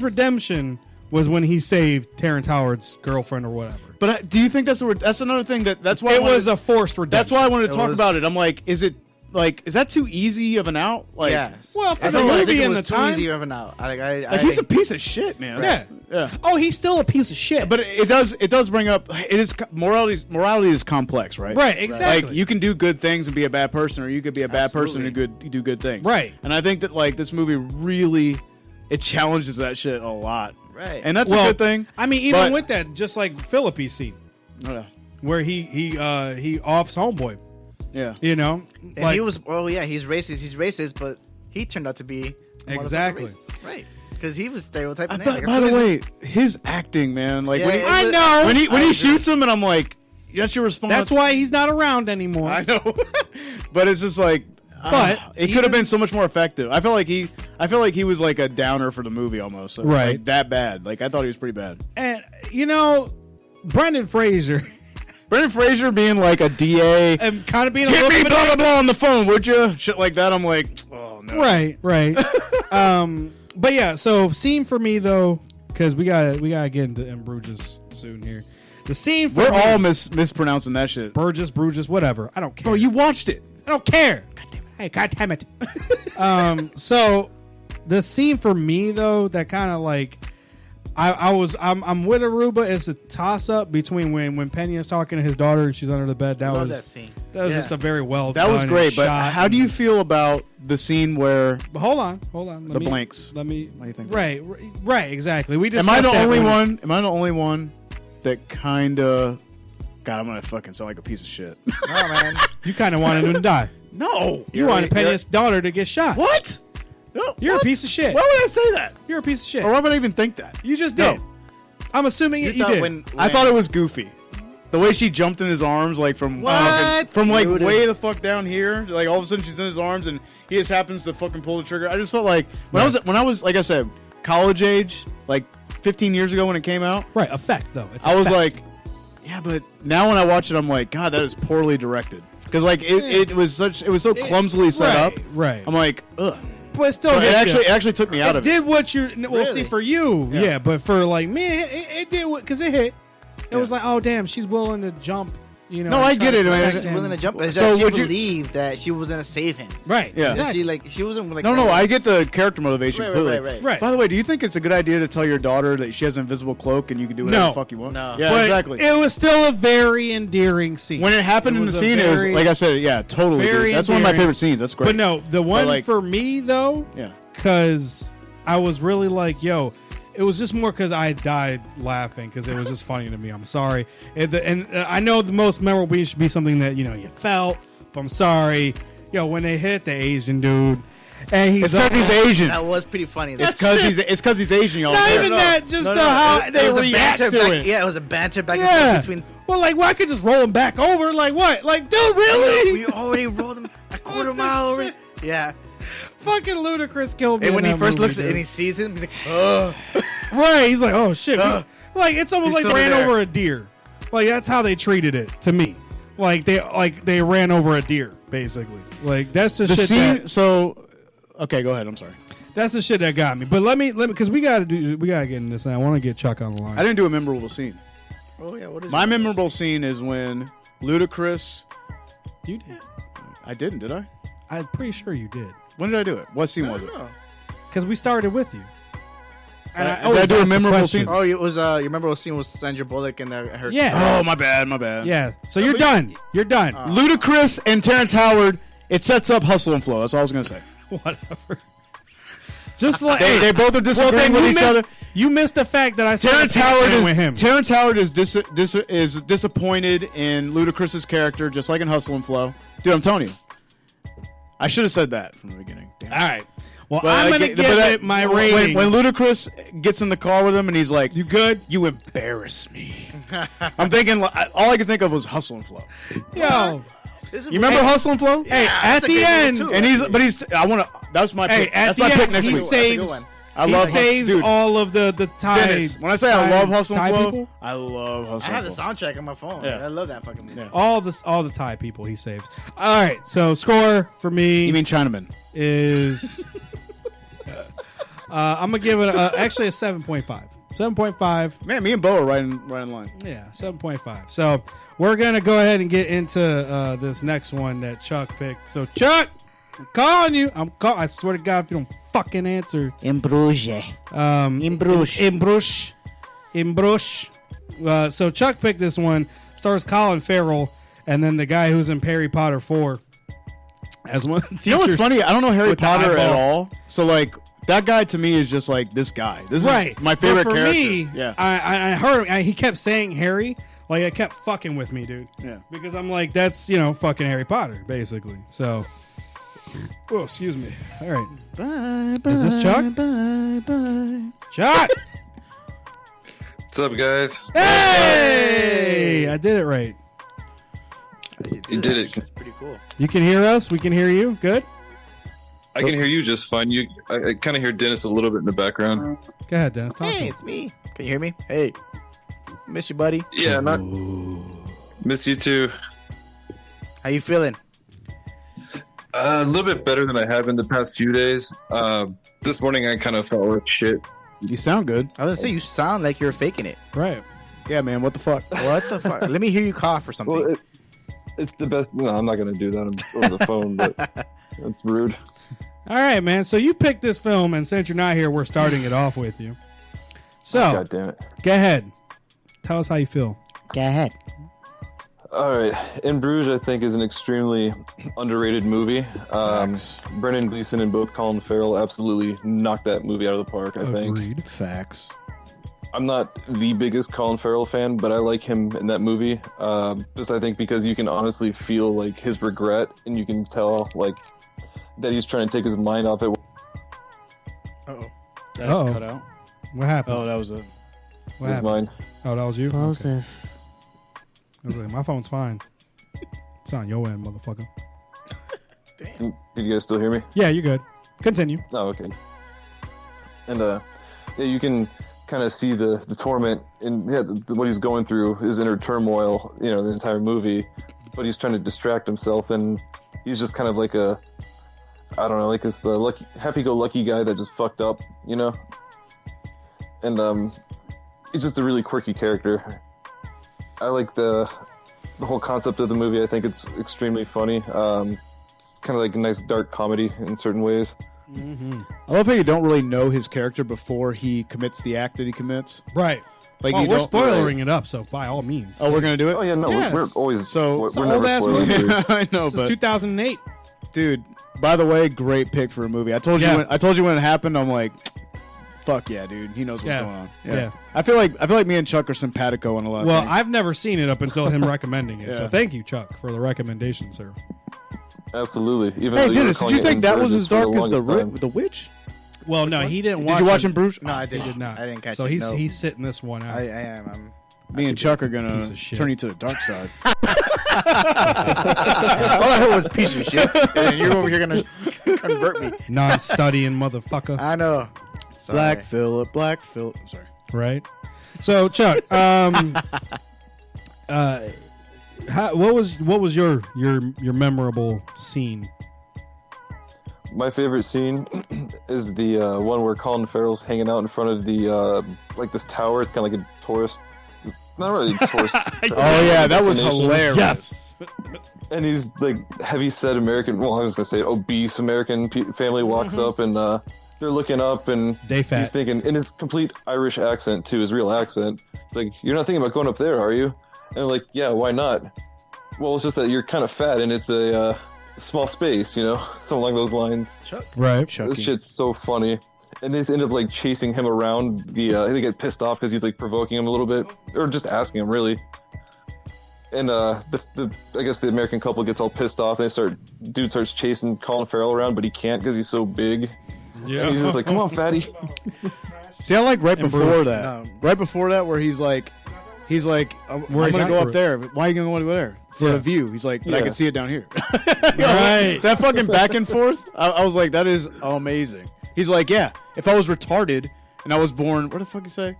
redemption was when he saved Terrence Howard's girlfriend or whatever. but do you think that's that's another thing that's why I It wanted- was a forced redemption. that's why I wanted to It talk was- about it. I'm like, is that too easy of an out? Like, Yes. Well, for I the think- I movie think it and was the too time- easy of an out. like he's a piece of shit, man. Yeah. yeah. Oh, he's still a piece of shit. But it does bring up it is morality is complex, right? Right, exactly. Like you can do good things and be a bad person, or you could be a bad person and do good things. Right. And I think that like this movie really it challenges that shit a lot. Right. And that's well, a good thing. I mean, even but- with that, just like Philippe's scene Yeah. where he offs homeboy. Yeah. You know, And he was, he's racist, but he turned out to be a Exactly. motherfucking racist. Right. Because he was stereotyping. By, that. by the way, his acting, man, like Yeah, when he, it I was- know. when he I agree. shoots him, and I'm like, that's your response. That's why he's not around anymore. I know, but it's just like, But it could have been so much more effective. I feel like he was like a downer for the movie almost. Like, Right. like, that bad. Like I thought he was pretty bad. And Brendan Fraser, Brendan Fraser being like a DA, and kind of being a get little me bit blah blah blah on the phone, would you? Shit like that. I'm like, oh no. right. But yeah, so scene for me though, because we gotta get into Bruges soon here. The scene for We're me, all mispronouncing that shit. Bruges, whatever. I don't care. Bro, you watched it. I don't care. Hey, God damn it. So the scene for me though, that kind of like I'm with Aruba. It's a toss up between when Penny is talking to his daughter and she's under the bed. That Love was that scene. That was Yeah. just a very well That was done great. But shot. how do you feel about the scene where? But hold on. The blanks. Let me. What do you think? Right. Exactly. We Am I discussed the that only when- one? Am I the only one that kind of? God, I'm gonna fucking sound like a piece of shit. No, man. You kind of wanted him to die. No, You wanted Penny's daughter to get shot. What? No, You're what? a piece of shit. Why would I say that? You're a piece of shit. Or why would I even think that? You just No. did. I'm assuming you thought did. when I thought it was goofy. The way she jumped in his arms, like from What? from like Rude. way the fuck down here, like all of a sudden she's in his arms and he just happens to fucking pull the trigger. I just felt like when I was like I said, college age, like 15 years ago when it came out, Right. Effect though. It's I was effect. like, yeah, but now when I watch it, I'm like, God, that is poorly directed. Because like it was so clumsily set up. Right. I'm like, ugh. But it still So hit it you. actually took me out It of it. did what you well see Really? for you, Yeah. yeah. But for like me, it did what because it hit. It was like, oh damn, she's willing to jump. You know. No, and I try get to it, man. protect She's him. willing to jump. It's So that she would you- believed that she was gonna save him. Right. Yeah. That Exactly. she wasn't like. No, I get the character motivation Right, completely. right. Right. By the way, do you think it's a good idea to tell your daughter that she has an invisible cloak and you can do whatever No. the fuck you want? No. Yeah, But exactly. It was still a very endearing scene. When it happened in the was a scene, it very- was like I said, yeah, totally. very Dude. That's one of my endearing. favorite scenes. That's great. But no, the one like- for me though, Yeah. because I was really like, yo, it was just more because I died laughing because it was just funny to me. I'm sorry, and I know the most memorable should be something that you felt. But I'm sorry, yo, when they hit the Asian dude, and he's It's because he's Asian. That was pretty funny. It's because he's Asian, y'all. not No, even no. that, just No, the no, how It they was a react banter to back, it. Yeah, it was a banter back and Yeah. forth between. Well, like, well, I could just roll him back over. Like, what? Like, dude, really? We already rolled him a quarter mile over. Yeah. Fucking Ludacris killed me. And when in he that first movie, looks at dude. and he sees him, he's like, oh. Right, he's like, oh shit. Like it's almost He's like still ran there. over a deer. Like that's how they treated it to me. Like they ran over a deer, basically. Like that's the shit scene. So, okay, go ahead. I'm sorry. that's the shit that got me. But let me because we gotta get in this. And I want to get Chuck on the line. I didn't do a memorable scene. Oh yeah, what is My memorable scene is when Ludacris. You did. I didn't, did I? I'm pretty sure you did. When did I do it? What scene was it? Because we started with you. And Did I always do a ask the memorable question. scene? Oh, it was your memorable scene was Sandra Bullock and her. Yeah. Oh, my bad. Yeah. So you're done. You're done. Ludacris and Terrence Howard. It sets up Hustle and Flow. That's all I was gonna say. Whatever. Just like They both are disagreeing then with each other. You missed the fact that I said Terrence Howard with him. Terrence Howard is disappointed in Ludacris's character, just like in Hustle and Flow. Dude, I'm telling you, I should have said that from the beginning. Damn. All right. Well, But I'm I going to get- give but it my rating. When Ludacris gets in the car with him and he's like, you good? "You embarrass me," I'm thinking all I could think of was Hustle and Flow. Yo. You remember Hustle and Flow? Hey, that's at a the good movie, end. too. And I want to. That's my Hey, pick. at That's the my pick end, next he week. saves. I He love saves dude, all of the Thai. Dennis, when I say I Thai- love Hustle and Thai Flow, people? I love Hustle I have and the Flow. soundtrack on my phone. Yeah. I love that fucking movie. Yeah. all the Thai people he saves. All right. So score for me You mean Chinaman? is. I'm gonna give it actually a 7.5. 7.5. Man, me and Bo are right in line. Yeah, 7.5. So we're going to go ahead and get into this next one that Chuck picked. So, Chuck, I'm calling you. I swear to God, if you don't fucking answer. In Bruges. In Bruges. So Chuck picked this one. Stars Colin Farrell, and then the guy who's in Harry Potter 4 as one of the teachers. You know what's funny? I don't know Harry with the Potter at eyeball. all. So like that guy to me is just like this guy. This Right. is my favorite But for character. me, yeah. I heard he kept saying Harry. Like, it kept fucking with me, dude. Yeah. Because I'm like, that's, fucking Harry Potter, basically. So, oh, excuse me. All right. Bye, Is this Chuck? Bye. Chuck! What's up, guys? Hey! I did it right. You did it. It's pretty cool. You can hear us. We can hear you. Good? I can hear you just fine. I kind of hear Dennis a little bit in the background. Go ahead, Dennis. Talk to Hey, him. it's me. Can you hear me? Hey. Miss you, buddy. Yeah, not miss you too. How you feeling? A little bit better than I have in the past few days. This morning I kind of felt like shit. You sound good. I was gonna say you sound like you're faking it. Right. Yeah, man. What the fuck? What the fuck? Let me hear you cough or something. Well, it's the best. No, I'm not gonna do that over the phone, but that's rude. All right, man. So you picked this film, and since you're not here, we're starting it off with you. So, God damn it. go ahead. Tell us how you feel. Go ahead. All right, In Bruges, I think, is an extremely underrated movie. Brendan Gleeson and both Colin Farrell absolutely knocked that movie out of the park, I think. Agreed. Facts. I'm not the biggest Colin Farrell fan, but I like him in that movie. Just I think because you can honestly feel like his regret, and you can tell like that he's trying to take his mind off it. That Uh-oh. cut out. What happened? Oh, that was it. What His happened? mind. Oh, that was you? Okay. Joseph. I was like, my phone's fine. It's on your end, motherfucker. Did you guys still hear me? Yeah, you're good. Continue. Oh, okay. And yeah, you can kind of see the torment in what he's going through, his inner turmoil, the entire movie. But he's trying to distract himself, and he's just kind of like this lucky, happy-go-lucky guy that just fucked up, And he's just a really quirky character. I like the whole concept of the movie. I think it's extremely funny. It's kind of like a nice dark comedy in certain ways. I love how you don't really know his character before he commits the act that he commits. Right. Like Well, you we're don't- spoiling it up, so by all means. Oh, we're gonna do it. Oh yeah, no, Yeah, we're it's- always so- it's we're an never old-ass spoiling movie. food. I know, This is but 2008. dude, by the way, great pick for a movie. I told you when it happened. I'm like, fuck yeah, dude. He knows what's Yeah. going on. Yeah. I feel like me and Chuck are simpatico on a lot. Well, of things. I've never seen it up until him recommending it. So Yeah. thank you, Chuck, for the recommendation, sir. Absolutely. Even Hey, though Dennis, did calling you it think that was Insurgents as for dark as longest time. the witch? Well, no, he didn't Did watch you watch it. in Bruges? No, I He didn't. did not. I didn't catch so it. he's sitting this one out. I am. Me and Chuck are Piece gonna of shit. turn you to the dark side. All I heard was piece of shit, and then you're over here gonna Convert me. Non-studying motherfucker. I know. Sorry. Black Phillip. I'm sorry. Right. So Chuck, what was your memorable scene? My favorite scene is the one where Colin Farrell's hanging out in front of the like this tower. It's kind of like a tourist, not really a tourist. Oh yeah, that was destination. hilarious. Yes. And he's like heavy-set American. Well, I was gonna say obese American family walks up and they're looking up and Day fat. he's thinking in his complete Irish accent too, his real accent. It's like, you're not thinking about going up there, are you? And I'm like, yeah, why not? Well, it's just that you're kind of fat and it's a small space, you know, something along those lines. Right. This shit's so funny. And they just end up like chasing him around the. They get pissed off because he's like provoking him a little bit, or just asking him really. And I guess the American couple gets all pissed off. And dude starts chasing Colin Farrell around, but he can't because he's so big. Yeah. And he's just like, "Come on, fatty." See, I like right And before Bruges. that. Right before that, where he's like, I'm he's gonna at, go up Bruges? there. Why are you gonna want to go there? For Yeah. a view. He's like, but I Yeah. can see it down here. Right. That fucking back and forth. I was like, that is amazing. He's like, yeah, if I was retarded and I was born, what the fuck you say?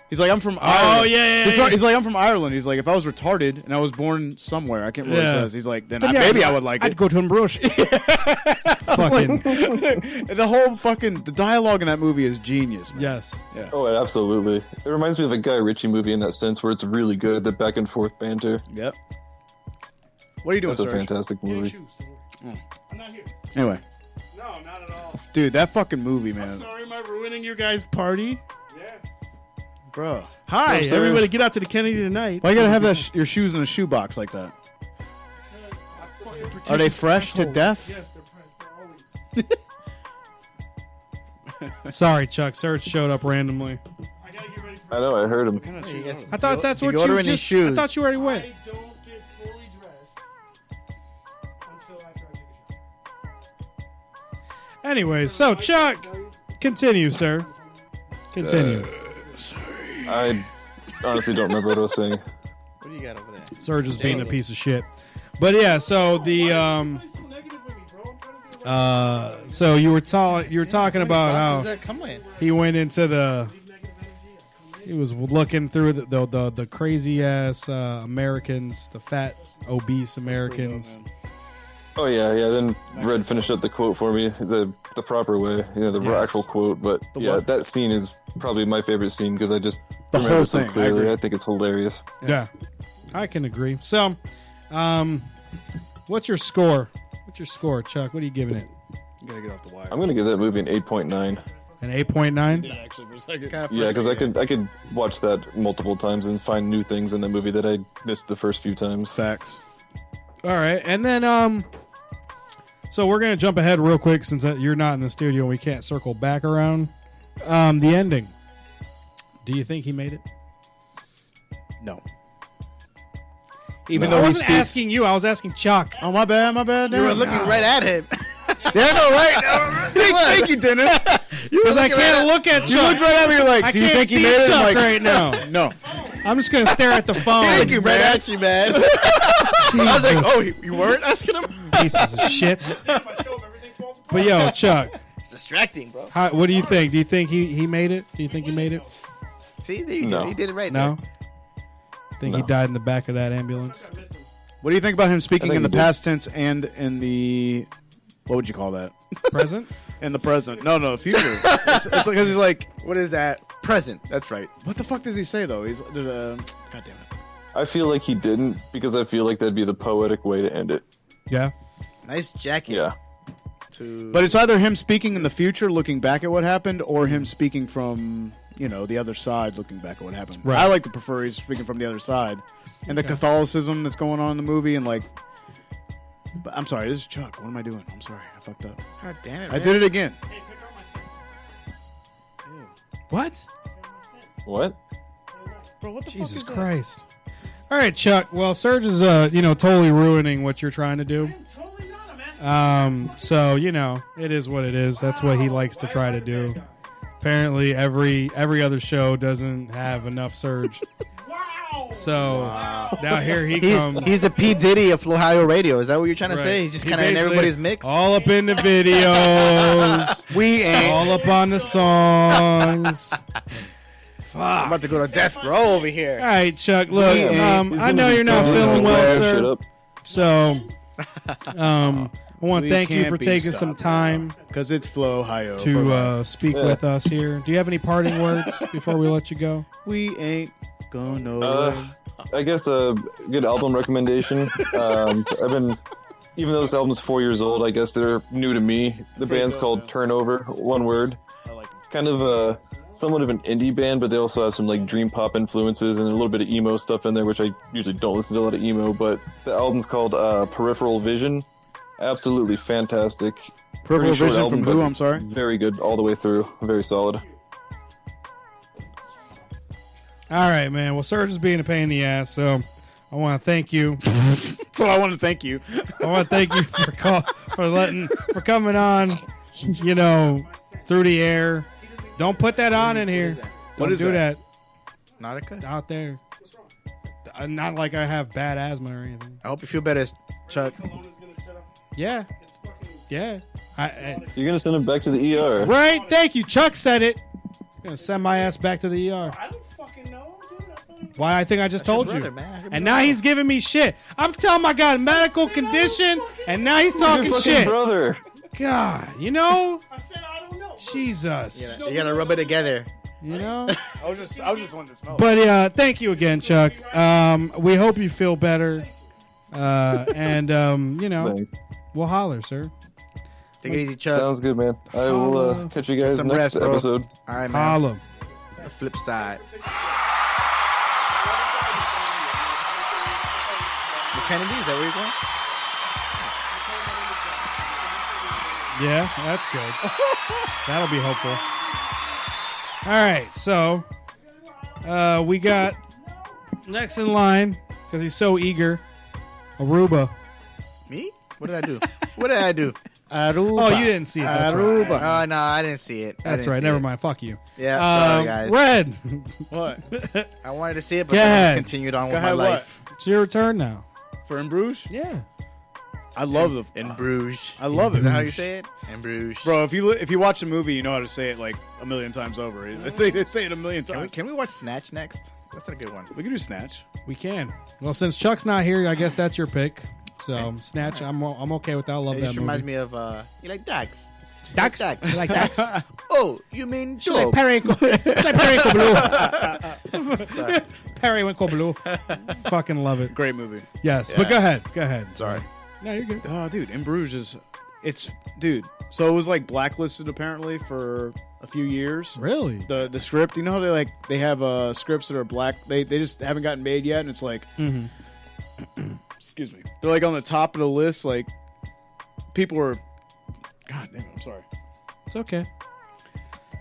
He's like, I'm from Ireland. Oh, yeah. He's like, I'm from Ireland. He's like, if I was retarded and I was born somewhere, I can't remember what Yeah. it says. He's like, then But maybe I would like I'd it. go to Bruges. Fucking The whole fucking the dialogue in that movie is genius. Man. yes. Oh, absolutely. It reminds me of a Guy Ritchie movie in that sense, where it's really good. The back and forth banter. Yep. What are you doing, That's a Serge? fantastic movie. I'm not here. Anyway, No, not at all. dude, that fucking movie, man. Sorry, am I ruining your guys' party? Bro. Hi, Yo, Serge. everybody, get out to the Kennedy tonight. Why you gotta have that your shoes in a shoebox like that? Are they fresh to death? Sorry, Chuck. Serge showed up randomly. I know. I heard him. I thought that's you what go you to any just. I shoes? thought you already went. don't get fully dressed until after I take a shower. Anyways, so Chuck, continue, sir. Continue. I honestly don't remember what I was saying. What do you got over there? Serge is being a piece of shit. But yeah, so the so you were talking about Does how that come in? he went into he was looking through the crazy ass Americans, the fat obese Americans. Oh yeah. Then Red finished up the quote for me the proper way, the Yes. actual quote. But what? that scene is probably my favorite scene because I just The remember whole it so thing, I clearly. agree. I think it's hilarious. Yeah, I can agree. So, what's your score? What's your score, Chuck? What are you giving it? You gotta get off the wire. I'm gonna give that movie an 8.9. An 8.9? actually for a second. Yeah, because I could watch that multiple times and find new things in the movie that I missed the first few times. Facts. All right, and then so we're gonna jump ahead real quick since you're not in the studio and we can't circle back around. The ending. Do you think he made it? No. Even though I he wasn't speaks- asking you, I was asking Chuck. Oh my bad. You were looking right at him. Yeah, I know, right? Thank you, Dennis. Because I can't look at You Chuck. looked right at me. You're like, I do you can't think he see made it? Chuck I'm like, right now. No. I'm just gonna stare at the phone. Looking right at you, man. I was like, Jesus. oh, you weren't asking him? Pieces of shit. But yo, Chuck, It's distracting, bro. what do you think? Do you think he made it? Do you think he made it? See, there you No. go. He did it right No. there. Think he No. died in the back of that ambulance? What do you think about him speaking I think in the he did. past tense and in the what would you call that? Present? In the present? No, future. It's because he's like, What is that? Present. That's right. what the fuck does he say though? He's God damn it. I feel like he didn't because I feel like that'd be the poetic way to end it. Yeah. Nice jacket. Yeah. But it's either him speaking in the future, looking back at what happened, or him speaking from the other side, looking back at what happened. Right. I like to prefer he's speaking from the other side, and the Catholicism that's going on in the movie, and like. But I'm sorry, this is Chuck. What am I doing? I'm sorry, I fucked up. God damn it, I man. did it again. What? What? Bro, what the Jesus Christ. All right, Chuck. Well, Serge is totally ruining what you're trying to do. So it is what it is. That's what he likes to try to do. Apparently, every other show doesn't have enough Serge. So now here he comes. He's the P. Diddy of Ohio radio. Is that what you're trying to Right. say? He's just He kind of in basically everybody's mix. All up in the videos. We ain't. All up on the songs. I'm about to go to death row over here. All right, Chuck. Look, He's I gonna know be you're not calling feeling all well, that shit sir. up. So, I want to We thank you can't for be taking some stopped. time Because it's Flow Ohio. to speak with us here. Do you have any parting words before we let you go? We ain't going nowhere. I guess a good album recommendation. I've been, even though this album's 4 years old, I guess they're new to me. The band's called Turnover, one word. I like them. Kind of somewhat of an indie band, but they also have some like dream pop influences and a little bit of emo stuff in there, which I usually don't listen to a lot of emo. But the album's called Peripheral Vision. Absolutely fantastic. Peripheral Pretty short Vision album, from who? but I'm sorry. Very good all the way through. Very solid. All right, man. Well, Serge is being a pain in the ass, so I want to thank you. So I want to thank you. I want to thank you for coming on. You know, through the air. Don't put that on in here. What Don't is do that? Nautica? out there. Not like I have bad asthma or anything. I hope you feel better, Chuck. Yeah, yeah. You're gonna send him back to the ER. Right. Thank you. Chuck said it. I'm gonna send my ass back to the ER. I don't fucking know, dude. Why? I think I just told brother, you. man. That's your And now he's giving me shit. I'm telling him I got a medical condition, and now he's Your talking fucking shit. brother. God, you know, I said I don't know. Jesus, You gotta rub it together. you know. I was just wanting to smell. But thank you again, Chuck. We hope you feel better. And you know, Thanks. we'll holler, sir. Take it easy, Chuck. Sounds good, man. I will catch you guys Some next rest, bro. episode. All right, man. Holla. The flip side. Kennedy, is that where you're going? Yeah, that's good. That'll be hopeful. All right, so we got next in line because he's so eager. Aruba. Me? What did I do? What did I do? Aruba. Oh, you didn't see it. That's Aruba. right. Oh, no, I didn't see it. That's right. Never mind. Fuck you. Yeah, sorry, guys. Red. What? I wanted to see it, but Go then I ahead. just continued on with Go my ahead, life. It's your turn now. For In Bruges? Yeah. I love the. In Bruges. I love it. Is that how you say it? In Bruges. Bro, if you watch the movie, you know how to say it like a million times over. They say it a million times. Can we watch Snatch next? That's a good one. We can do Snatch. We can. Well, since Chuck's not here, I guess that's your pick. So, Snatch, I'm okay with that. I love It that just movie. reminds me of, you like ducks? Dax? Ducks. You like Dax? Oh, you mean She like dogs? periwinkle blue. Periwinkle blue. Fucking love it. Great movie. Yes, but go ahead. Go ahead. Sorry. No, you're good. Oh, dude, In Bruges dude. So it was like blacklisted apparently for a few years. Really? The script, you know how they have scripts that are black. They just haven't gotten made yet, and it's like, excuse me, they're like on the top of the list. Like people are. God damn it! I'm sorry. It's okay.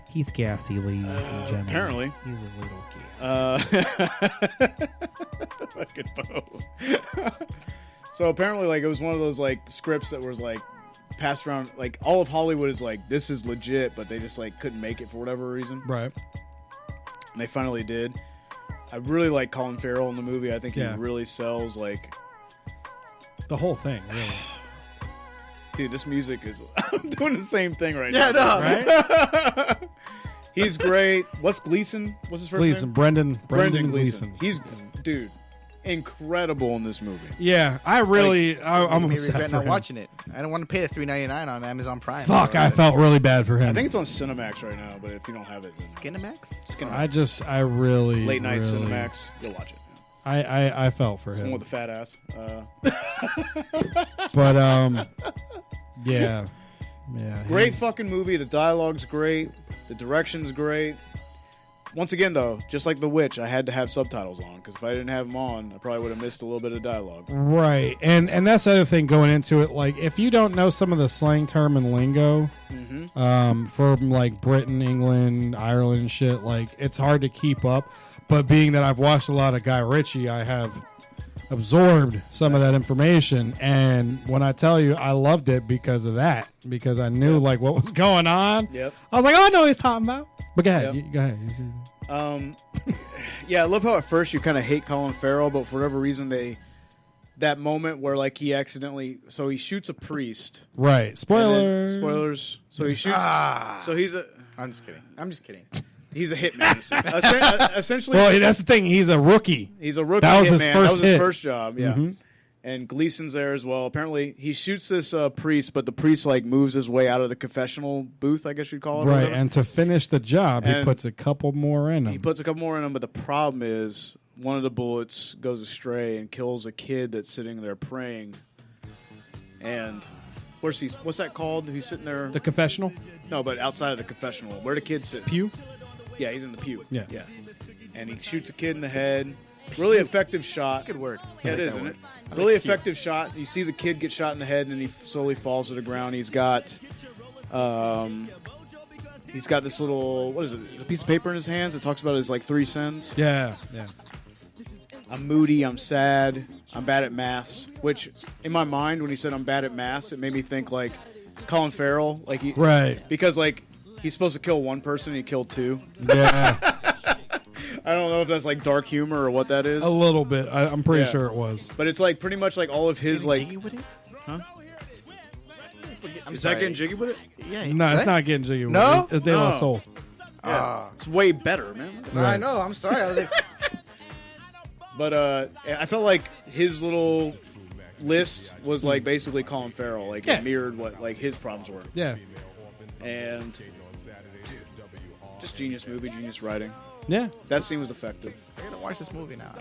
He's gassy, ladies and gentlemen. Apparently. He's a little gassy. Fucking Bo. So apparently, like, it was one of those like scripts that was like passed around. Like all of Hollywood is like, this is legit, but they just like couldn't make it for whatever reason. Right. And they finally did. I really like Colin Farrell in the movie. I think Yeah. he really sells like. The whole thing, really. Dude, this music is. I'm doing the same thing right Yeah, now. no. Right? He's great. What's Gleason? What's his first Gleason. name? Brendan Brendan Gleason. He's, dude, incredible in this movie. Yeah, I really, I'm Made me upset regret for not him. watching it. I don't want to pay the $3.99 on Amazon Prime. Fuck, So, I felt really bad for him. I think it's on Cinemax right now, but if you don't have it, then Skinamax? I really late night really, Cinemax, go watch it. I felt for It's the one him. with the fat ass. But yeah. Yeah. Great fucking movie. The dialogue's great. The direction's great. Once again, though, just like The Witch, I had to have subtitles on because if I didn't have them on, I probably would have missed a little bit of dialogue. Right. And that's the other thing going into it. Like, if you don't know some of the slang term and lingo from like Britain, England, Ireland and shit, like it's hard to keep up. But being that I've watched a lot of Guy Ritchie, I have absorbed some of that information. And when I tell you I loved it because of that, because I knew like what was going on. Yep. I was like, oh, I know what he's talking about. But go ahead. Yep. Go ahead. Yeah, I love how at first you kind of hate Colin Farrell, but for whatever reason that moment where like he accidentally he shoots a priest. Right. Spoilers. So he shoots. So he's a. I'm just kidding. He's a hitman. Essentially. Well, that's the thing. He's a rookie. He's a rookie. That was hitman. his first That was his hit. first job. Yeah. Mm-hmm. And Gleason's there as well. Apparently, he shoots this priest, but the priest like moves his way out of the confessional booth, I guess you'd call it. Right. And to finish the job, he puts a couple more in him. He puts a couple more in him, but the problem is one of the bullets goes astray and kills a kid that's sitting there praying. And what's that called? He's sitting there. The confessional? No, but outside of the confessional. Where the kid sit? Pew? Yeah, he's in the pew. Yeah. And he shoots a kid in the head. Really effective shot. That's a good word. Yeah, it is, isn't it? Really effective shot. You see the kid get shot in the head, and then he slowly falls to the ground. He's got this little, what is it? It's a piece of paper in his hands. It talks about his like 3 sins. Yeah. I'm moody. I'm sad. I'm bad at maths. Which, in my mind, when he said I'm bad at maths, it made me think like Colin Farrell, right? Because like he's supposed to kill one person, and he killed 2. Yeah. I don't know if that's like dark humor or what that is. A little bit. I'm pretty sure it was. But it's like pretty much like all of his like. Jiggy with it? Huh? Is that getting jiggy with it? Yeah. No, it's not getting jiggy. No? It's De La No. Soul. Yeah. It's way better, man. I know. I'm sorry. I was like, But I felt like his little list was like basically Colin Farrell. Like it mirrored what like his problems were. Yeah. And just genius movie, genius writing. Yeah. That scene was effective. I gotta watch this movie now.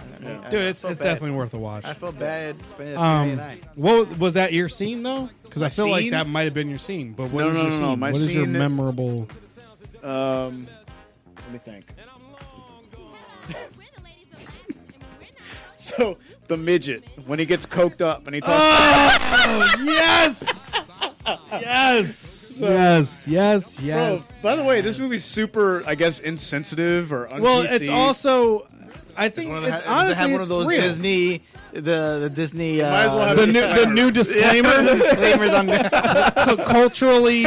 Dude, it's definitely worth a watch. I feel bad spending that night. What was that your scene though? Because I feel like scene? that might have been your scene. But what No, is no, your no, scene? no. My What is your scene- memorable? Let me think. So the midget when he gets coked up and he talks. Oh yes, yes. Bro, by the way, this movie's super, I guess, insensitive or un-PC. Well, it's also, I think Does it's it honestly have one of those real. Disney, the Disney, might as well have the a new disclaimer. disclaimers, disclaimers on culturally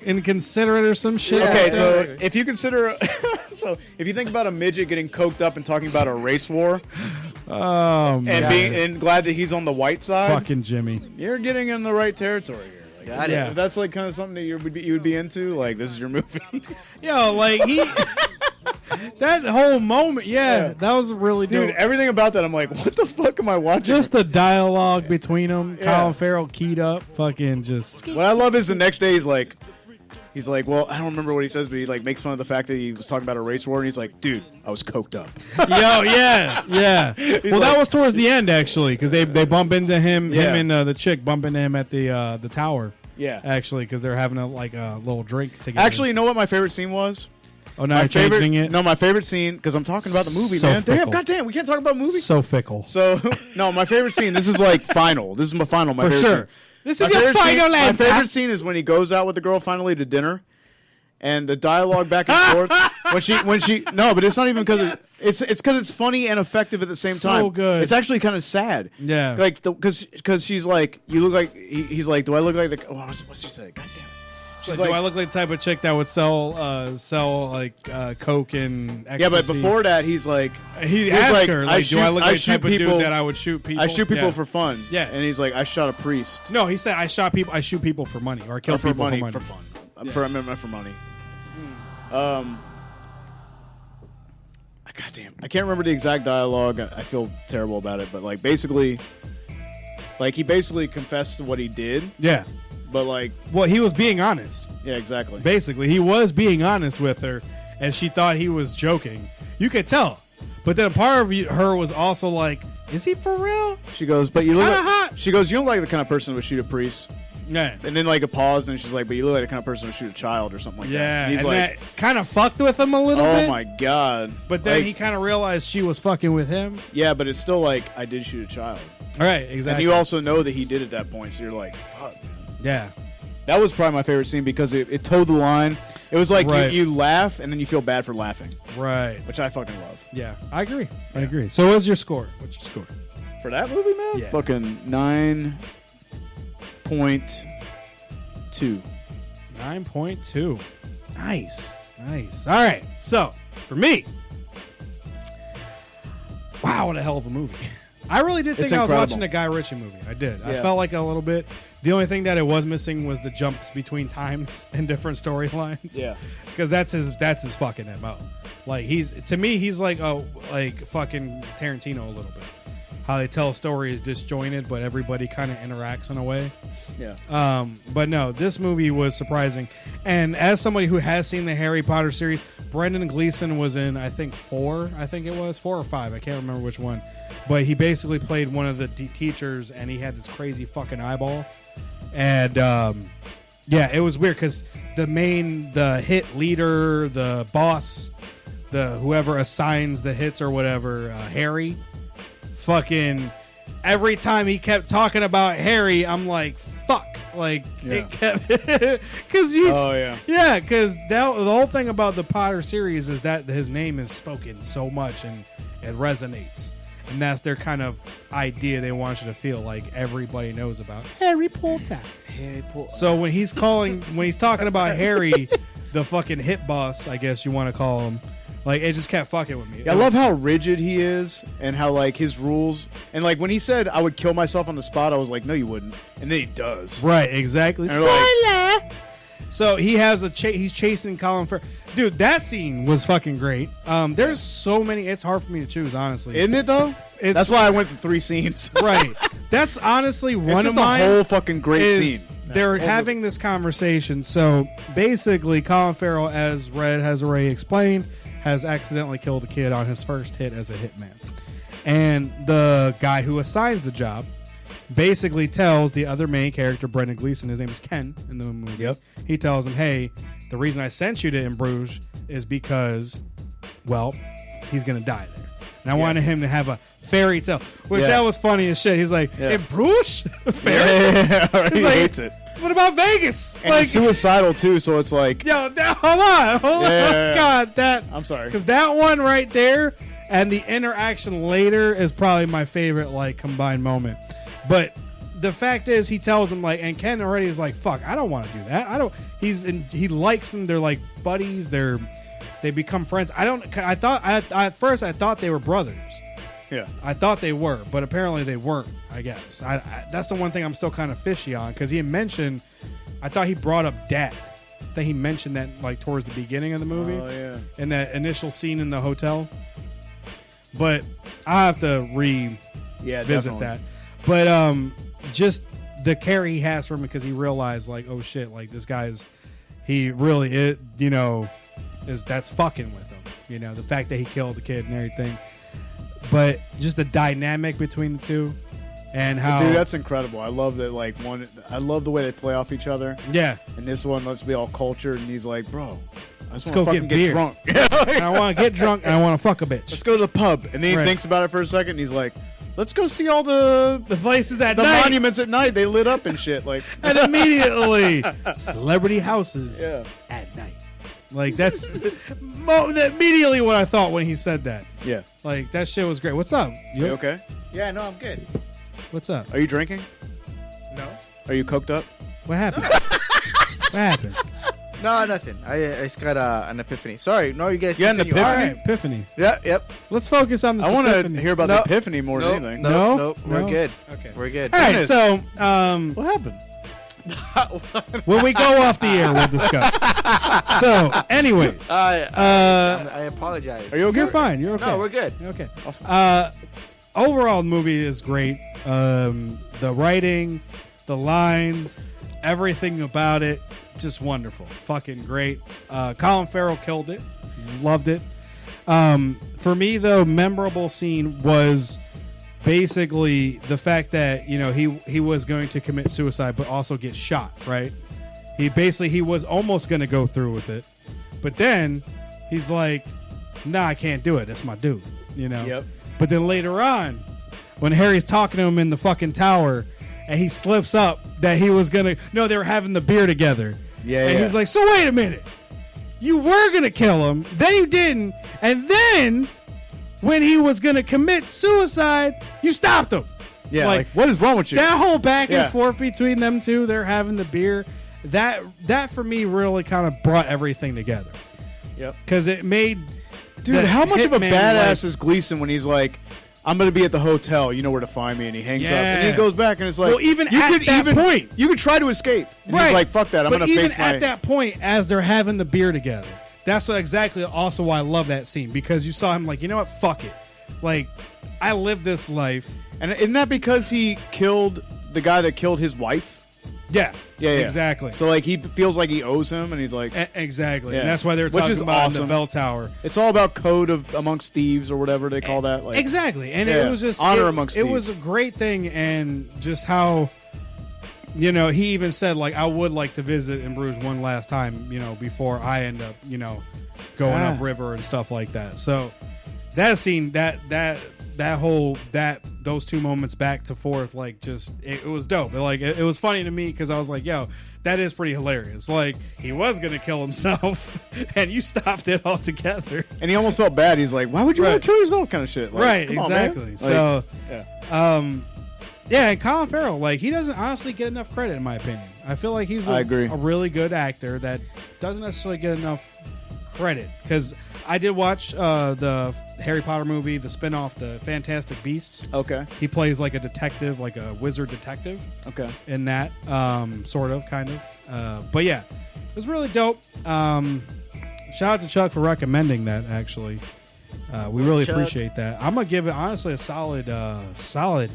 inconsiderate or some shit. Okay, so if you consider, if you think about a midget getting coked up and talking about a race war, oh man, and glad that he's on the white side, fucking Jimmy. you're getting in the right territory here. Like, Got it. Yeah. If that's like kind of something that you would be into, like this is your movie. Yo, like he, that whole moment, that was really dope. Dude, everything about that, I'm like, what the fuck am I watching? Just the dialogue between them, Yeah. Colin Farrell keyed up, fucking just. What I love is the next day he's like, well, I don't remember what he says, but he like makes fun of the fact that he was talking about a race war, and he's like, dude, I was coked up. Yo, yeah. Well, that like- was towards the end actually, because they bump into him, Yeah. him and the chick bump into him at the tower. Yeah. Actually, because they're having a little drink together. Actually, you know what my favorite scene was? oh, now My you're changing favorite, it. No, my favorite scene, because I'm talking about the movie, So man. Damn, fickle. goddamn, we can't talk about movies. So fickle. So, no, my favorite scene. This is like final. This is my final. My For favorite sure. Scene. This My is your favorite scene- final My answer. favorite scene is when he goes out with the girl finally to dinner, and the dialogue back and forth. when she no, but it's not even because it's because it's funny and effective at the same So time. good. It's actually kind of sad. Yeah. Like because she's like, you look like he's like, do I look like the? Oh, what's she say? God damn it. She's Do I look like the type of chick that would sell like coke and ecstasy? Yeah, but before that, he's like, he he's asked like, her, I like, shoot- do I look I like the shoot type of people- dude that I would shoot people? I shoot people Yeah. for fun. Yeah. And he's like, I shot a priest. No, he said I shoot people for money or kill Or for people money, for money. for fun. Yeah. I meant for money. Goddamn, I can't remember the exact dialogue. I feel terrible about it, but like basically, like he basically confessed to what he did, Yeah. but like, Well, he was being honest. yeah, exactly. Basically, he was being honest with her, and she thought he was joking. You could tell. But then a part of her was also like, is he for real? She goes, but It's you look. kinda Like, hot. She goes, you don't like the kind of person who would shoot a priest. Yeah. And then like a pause, and she's like, but you look like the kind of person who would shoot a child or something like that. Yeah. And he's and like, that kind of fucked with him a little oh bit. my god. But then Like, he kind of realized she was fucking with him. yeah, but it's still like I did shoot a child, Right, exactly. and you also know that he did at that point, so you're like, fuck. Yeah. That was probably my favorite scene because it toed the line. It was like Right. you laugh and then you feel bad for laughing, Right. which I fucking love. Yeah. I agree. I agree. So what's your score? What's your score? For that movie, man, Yeah. fucking 9.2. 9.2. Nice. Nice. All right. So, for me, wow, what a hell of a movie. I really did think It's I was incredible. watching a Guy Ritchie movie. I did. I Yeah. felt like a little bit. The only thing that it was missing was the jumps between times and different storylines. Yeah. Because that's his fucking MO. Like he's like fucking Tarantino a little bit. How they tell a story is disjointed, but everybody kind of interacts in a way. Yeah. But no, this movie was surprising. And as somebody who has seen the Harry Potter series, Brendan Gleeson was in, I think, 4 or 5. I can't remember which one. But he basically played one of the teachers, and he had this crazy fucking eyeball. And, yeah, it was weird because the hit leader, the boss, whoever assigns the hits or whatever, Harry, fucking every time he kept talking about Harry, I'm like, fuck. Like, it kept, because he's, because the whole thing about the Potter series is that his name is spoken so much and it resonates. And that's their kind of idea. They want you to feel like everybody knows about Harry Potter. So when he's talking about Harry, the fucking hit boss, I guess you want to call him, like, it just kept fucking with me. I love how rigid he is and how, like, his rules. And, like, when he said I would kill myself on the spot, I was like, no, you wouldn't. And then he does. Right, exactly. And like, So he has he's chasing Colin Farrell. Dude, that scene was fucking great. There's so many. It's hard for me to choose, honestly. isn't it, though? That's why I went to 3 scenes. Right. That's honestly one of It's mine. a whole fucking great scene. They're having this conversation. So basically, Colin Farrell, as Red has already explained, has accidentally killed a kid on his first hit as a hitman. And the guy who assigns the job basically tells the other main character, Brendan Gleeson, his name is Ken in the movie. Yep. He tells him, hey, the reason I sent you to in Bruges is because, well, he's going to die there. And I wanted him to have a fairy tale, which that was funny as shit. He's like, in Bruges? Fairy? He He's like, hates it. What about Vegas? And he's suicidal, too, so it's like... Hold on. Yeah. God, I'm sorry. because that one right there and the interaction later is probably my favorite, like, combined moment. But the fact is, he tells him, like, and Ken already is like, fuck, I don't want to do that. He likes them. They're like buddies. They become friends. At first I thought they were brothers. Yeah. I thought they were, but apparently they weren't, I guess. That's the one thing I'm still kind of fishy on, because he had mentioned, I thought he brought up dad. I think he mentioned that, like, towards the beginning of the movie. Oh, yeah. In that initial scene in the hotel. But I have to revisit that. But just the care he has for him, because he realized, like, oh shit, like, this guy's, he really is, that's fucking with him. The fact that he killed the kid and everything. But just the dynamic between the two, and how, Dude, that's incredible. I love that. I love the way they play off each other. yeah. And this one, let's be all cultured, and he's like, bro, Let's wanna go fucking get beer. drunk. I want to get drunk and I want to fuck a bitch. Let's go to the pub. And then he Right. thinks about it for a second, and he's like, let's go see all the places at night. monuments at night. They lit up and shit. Like, And immediately, celebrity houses Yeah. at night. Like, that's immediately what I thought when he said that. yeah. Like, that shit was great. What's up? You okay? Yeah, no, I'm good. What's up? Are you drinking? No. Are you coked up? What happened? What happened? No, nothing. I just got an epiphany. Sorry, no, you guys. You got an continue. All epiphany? right, epiphany. Yeah, yep. Let's focus on this. I want to epiphany. hear about No. the epiphany more than anything. No? Nope, we're No? good. Okay. We're good. All right, Dennis. so What happened? when we go off the air, we'll discuss. So, anyways, I apologize. Are you okay? you're fine. You're okay. No, we're good. You're okay. Awesome. Overall, the movie is great. The writing, the lines, everything about it, just wonderful. Fucking great. Colin Farrell killed it. Loved it. For me, though, memorable scene was basically the fact that, he was going to commit suicide but also get shot, right? He was almost going to go through with it. But then he's like, nah, I can't do it. That's my dude, Yep. But then later on, when Harry's talking to him in the fucking tower, and he slips up that he was gonna. No, they were having the beer together. Yeah, and yeah. he's like, "So wait a minute, you were gonna kill him, then you didn't, and then when he was gonna commit suicide, you stopped him." Yeah, like, what is wrong with you? That whole back Yeah. and forth between them two, they're having the beer. That for me really kind of brought everything together. Yep. Because it made. Dude, the how much of a hitman, badass like- is Gleason when he's like, I'm going to be at the hotel. You know where to find me. And he hangs up. And he goes back and it's like, well, even at that point, you could try to escape. And he's like, fuck that. I'm going to face my. But even at that point, as they're having the beer together, that's exactly also why I love that scene, because you saw him like, you know what? Fuck it. Like, I live this life. And isn't that because he killed the guy that killed his wife? Yeah. Yeah. Exactly. So like he feels like he owes him, and he's like, exactly. Yeah. And that's why they're Which talking is about awesome. in the bell tower. It's all about code of amongst thieves or whatever they call that. Like, exactly. And yeah, it was just honor amongst it thieves. was a great thing, and just how, you know, he even said like, I would like to visit in Bruges one last time, you know, before I end up, you know, going upriver and stuff like that. So that scene, those two moments back to forth, like, just it was dope. It was funny to me because I was like, yo, that is pretty hilarious. Like, he was gonna kill himself and you stopped it altogether. And he almost felt bad. He's like, why would you want to kill yourself? Kind of shit. Like, Right, come on, exactly. man. So Like, yeah, and Colin Farrell, like, he doesn't honestly get enough credit in my opinion. I feel like he's I agree. a really good actor that doesn't necessarily get enough credit, because I did watch the Harry Potter movie, the spinoff, The Fantastic Beasts. Okay. He plays like a detective, like a wizard detective. Okay. In that, sort of, kind of. But yeah, it was really dope. Shout out to Chuck for recommending that. Actually, we really Chuck. appreciate that. I'm gonna give it honestly a solid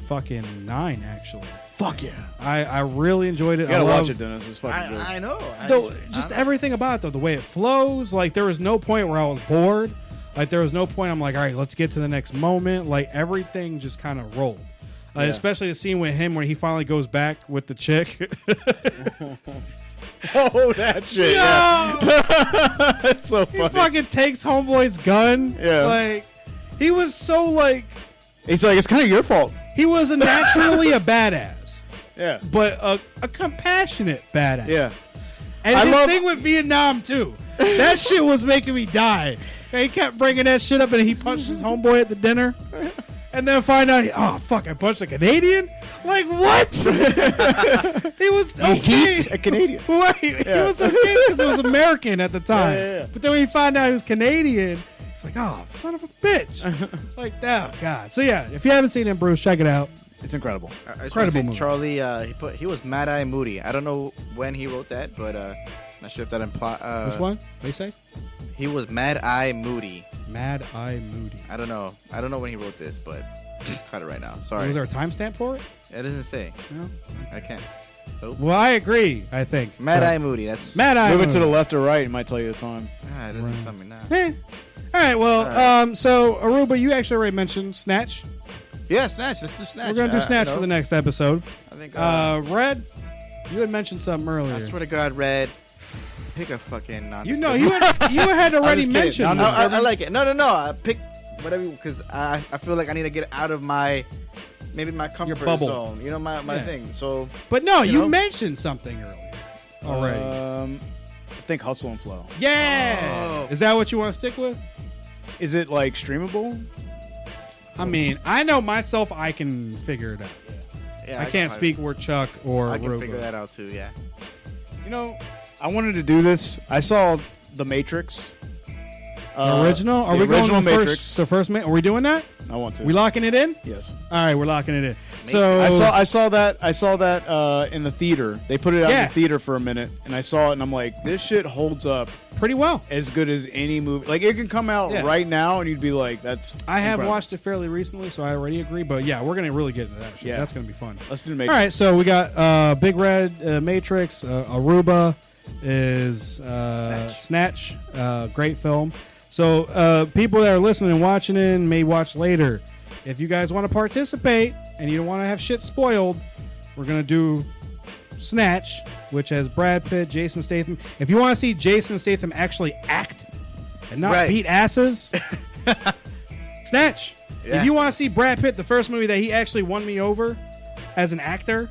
fucking 9. Actually, Fuck yeah. I really enjoyed it. You gotta I love, watch it, Dennis. It's fucking good. I know. just everything about it, though, the way it flows. Like, there was no point where I was bored. Like, there was no point I'm like, all right, let's get to the next moment. Like, everything just kind of rolled. Especially the scene with him where he finally goes back with the chick. Oh, that shit. Yo! Yeah. It's so He funny. fucking takes homeboy's gun. Yeah. Like, he was so, like, He's like, it's kind of your fault. he was naturally a badass, Yeah. but a compassionate badass. Yeah. And I his love- thing with Vietnam, too. That shit was making me die. And he kept bringing that shit up, and he punched his homeboy at the dinner. And then find out, oh, fuck, I punched a Canadian? Like, what? He was okay. A Canadian. Right. He was okay because he was American at the time. Yeah. But then when he found out he was Canadian, it's like, oh, son of a bitch. Like, oh, God. So, yeah, if you haven't seen it, Bruce, check it out. It's incredible. I just Incredible want to movie. say, Charlie, he was Mad Eye Moody. I don't know when he wrote that, but not sure if that implies. Which one? They say? He was Mad Eye Moody. Mad Eye Moody. I don't know when he wrote this, but cut it right now. Sorry. Was there a timestamp for it? It doesn't say. No. I can't. Well, I agree, I think. Mad So- Eye Moody. That's Mad Eye Move it Moody. to the left or right. It might tell you the time. it doesn't tell me now. All right, well, so Aruba, you actually already mentioned Snatch. Yeah, Snatch. Let's do Snatch. We're going to do Snatch for the next episode. I think. Red, you had mentioned something earlier. I swear to God, Red. Pick a fucking. You know, you had already just kidding. mentioned. No, I like it. No. I pick whatever because I feel like I need to get out of my comfort bubble. zone. You know my Yeah. thing. So But no, you know? mentioned something earlier already. I think Hustle and Flow. Yeah. Is that what you want to stick with? Is it like streamable? I mean, I know myself. I can figure it out. yeah, I can't speak for Chuck or I can Aruba. figure that out too. Yeah. You know, I wanted to do this. I saw The Matrix. Original? Are the we going original to Matrix. the first? Are we doing that? I want to. We locking it in? Yes. All right, we're locking it in. So I saw that in the theater. They put it out in Yeah. the theater for a minute, and I saw it, and I'm like, this shit holds up pretty well. as good as any movie. Like, it can come out Yeah. right now, and you'd be like, that's. I have incredible. watched it fairly recently, so I already agree. But yeah, we're gonna really get into that shit. Yeah. That's gonna be fun. Let's do All Matrix. right, so we got Big Red, Matrix, Aruba is Snatch. Great film. So people that are listening and watching it and may watch later, if you guys want to participate and you don't want to have shit spoiled, we're gonna do Snatch, which has Brad Pitt, Jason Statham. If you want to see Jason Statham actually act and not Right. beat asses, Snatch. Yeah. If you want to see Brad Pitt, the first movie that he actually won me over as an actor,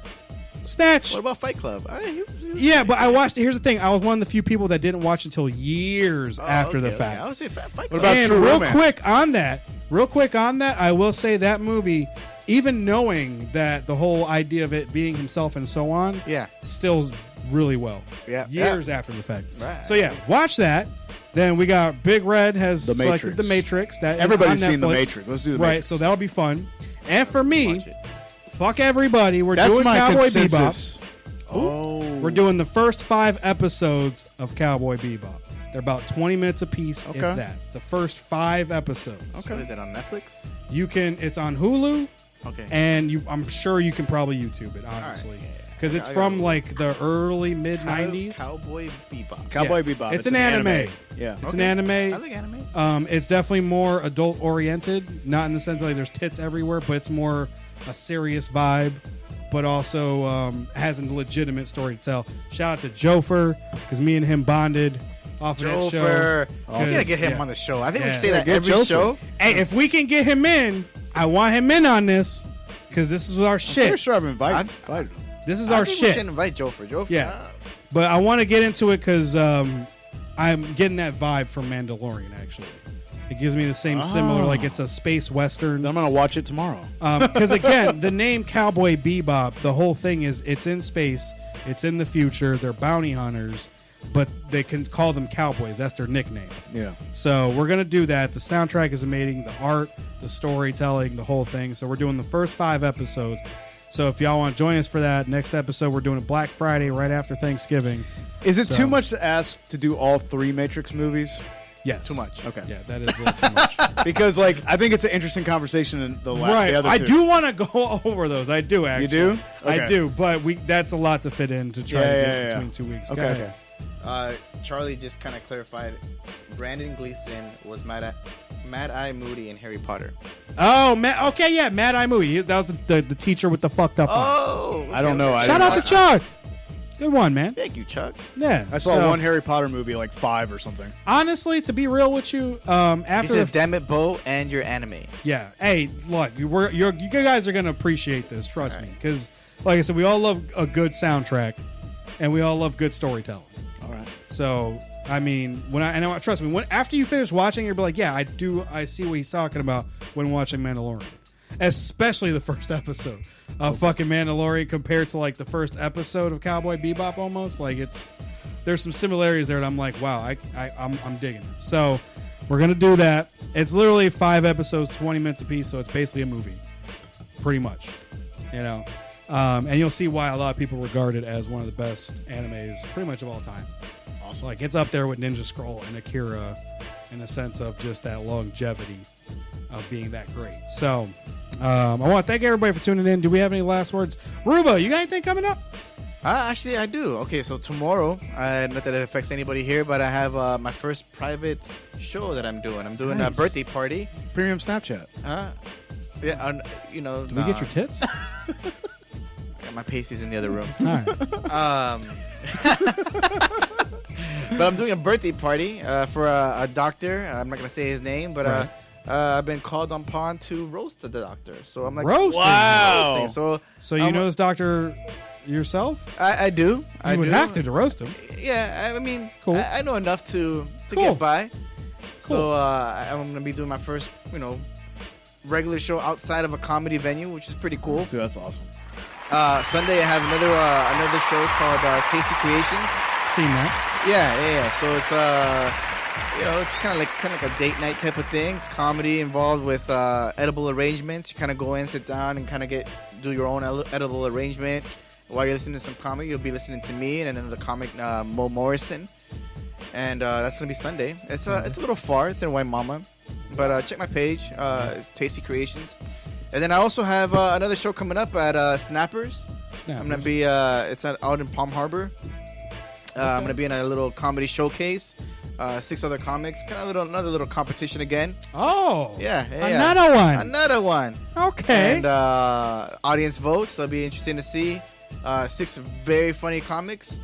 Snatch. What about Fight Club? Yeah, but I watched it. Here's the thing. I was one of the few people that didn't watch until years after the fact. I would say Fight Club. What about And True real Romance? quick on that, I will say that movie, even knowing that the whole idea of it being himself and so on, Yeah. still really well. Yeah. Years after the fact. Right. So yeah, watch that. Then we got Big Red has The selected Matrix. The Matrix. That is Everybody's on seen The Netflix. Matrix. Let's do The Right, Matrix. so that'll be fun. And for me, Watch it. fuck everybody. We're That's doing my Cowboy consensus. Bebop. Oh, We're doing the first 5 episodes of Cowboy Bebop. They're about 20 minutes apiece, if Okay. that. The first 5 episodes. What is it on Netflix? You can. It's on Hulu, Okay. and I'm sure you can probably YouTube it, honestly, because it's from like the early mid 90s. Cowboy Bebop. Cowboy Yeah. Bebop. It's an anime. Yeah. It's Okay. an anime. I like anime. It's definitely more adult oriented, not in the sense like there's tits everywhere, but it's more a serious vibe, but also has a legitimate story to tell. Shout out to Jofer, because me and him bonded off of that show. Jofer. We Because- gotta get him yeah. on the show. I think we Yeah. can say Yeah, that get every Jofer. show. Hey, if we can get him in, I want him in on this, because this is our I'm shit. pretty sure I've invited. This is I our think we shit. should invite Jofer. Jofer. Yeah. But I want to get into it because I'm getting that vibe from Mandalorian, actually. It gives me the same similar, like it's a space western. Then I'm gonna watch it tomorrow. Because again, the name Cowboy Bebop, the whole thing is it's in space, it's in the future, they're bounty hunters, but they can call them cowboys. That's their nickname. Yeah. So we're going to do that. The soundtrack is amazing, the art, the storytelling, the whole thing. So we're doing the first 5 episodes. So if y'all want to join us for that, next episode we're doing a Black Friday right after Thanksgiving. Is it So- too much to ask to do all 3 Matrix movies? Yes. Too much. Okay. Yeah, that is a little too much. Because like I think it's an interesting conversation in the Right. the other I two. do want to go over those. I do actually. do? I Okay. do, but that's a lot to fit in to try to Yeah, get yeah, yeah. between 2 weeks. Go Okay. ahead. Okay. Charlie just kind of clarified. Brandon Gleeson was Mad Eye Moody in Harry Potter. Oh, okay, yeah, Mad Eye Movie. That was the teacher with the fucked up eye. Oh, I don't know. I Shout didn't- out to Chuck. Good one, man. Thank you, Chuck. Yeah. I saw so, one Harry Potter movie like 5 or something. Honestly, to be real with you, He after says, "Damn it, Bo, and your anime." yeah, hey, look, you guys are gonna appreciate this. Trust me, because like I said, we all love a good soundtrack, and we all love good storytelling. All right. So I mean, trust me, after you finish watching, you'll be like, yeah, I see what he's talking about when watching Mandalorian, especially the first episode of fucking Mandalorian compared to like the first episode of Cowboy Bebop. Almost like there's some similarities there, and I'm like, wow, I'm digging it. So we're gonna do that. It's literally 5 episodes, 20 minutes apiece, so it's basically a movie, pretty much, you know. And you'll see why a lot of people regard it as one of the best animes, pretty much of all time. Awesome. Like it's up there with Ninja Scroll and Akira, in a sense of just that longevity of being that great. So I want to thank everybody for tuning in. Do we have any last words, Ruba? You got anything coming up? Actually, I do. Okay, so tomorrow, not that it affects anybody here, but I have my first private show that I'm doing. I'm doing a Nice. birthday party. Premium Snapchat. Yeah, you know. Do we get your tits? My pasties in the other room. All right. But I'm doing a birthday party for a doctor. I'm not gonna say his name, but Right. I've been called upon to roast the doctor. So I'm like, Roasting? Wow. roasting. So you know this doctor yourself? I do. I You would do. have to roast him. Yeah, I mean, Cool. I know enough to Cool. get by. Cool. So I'm gonna be doing my first, regular show outside of a comedy venue, which is pretty cool. Dude, that's awesome. Sunday I have another show called Tasty Creations. Seen that? Yeah. So it's it's kind of like a date night type of thing. It's comedy involved with edible arrangements. You kind of go in, sit down, and kind of do your own edible arrangement. While you're listening to some comedy, you'll be listening to me and another comic, Mo Morrison, and that's gonna be Sunday. It's a little far. It's in Waimama, but check my page, Tasty Creations. And then I also have another show coming up at Snappers. I'm gonna be it's out in Palm Harbor. I'm gonna be in a little comedy showcase. 6 other comics, kind of another little competition again. Oh, Yeah. another one. Okay. And audience votes. So it'll be interesting to see 6 very funny comics,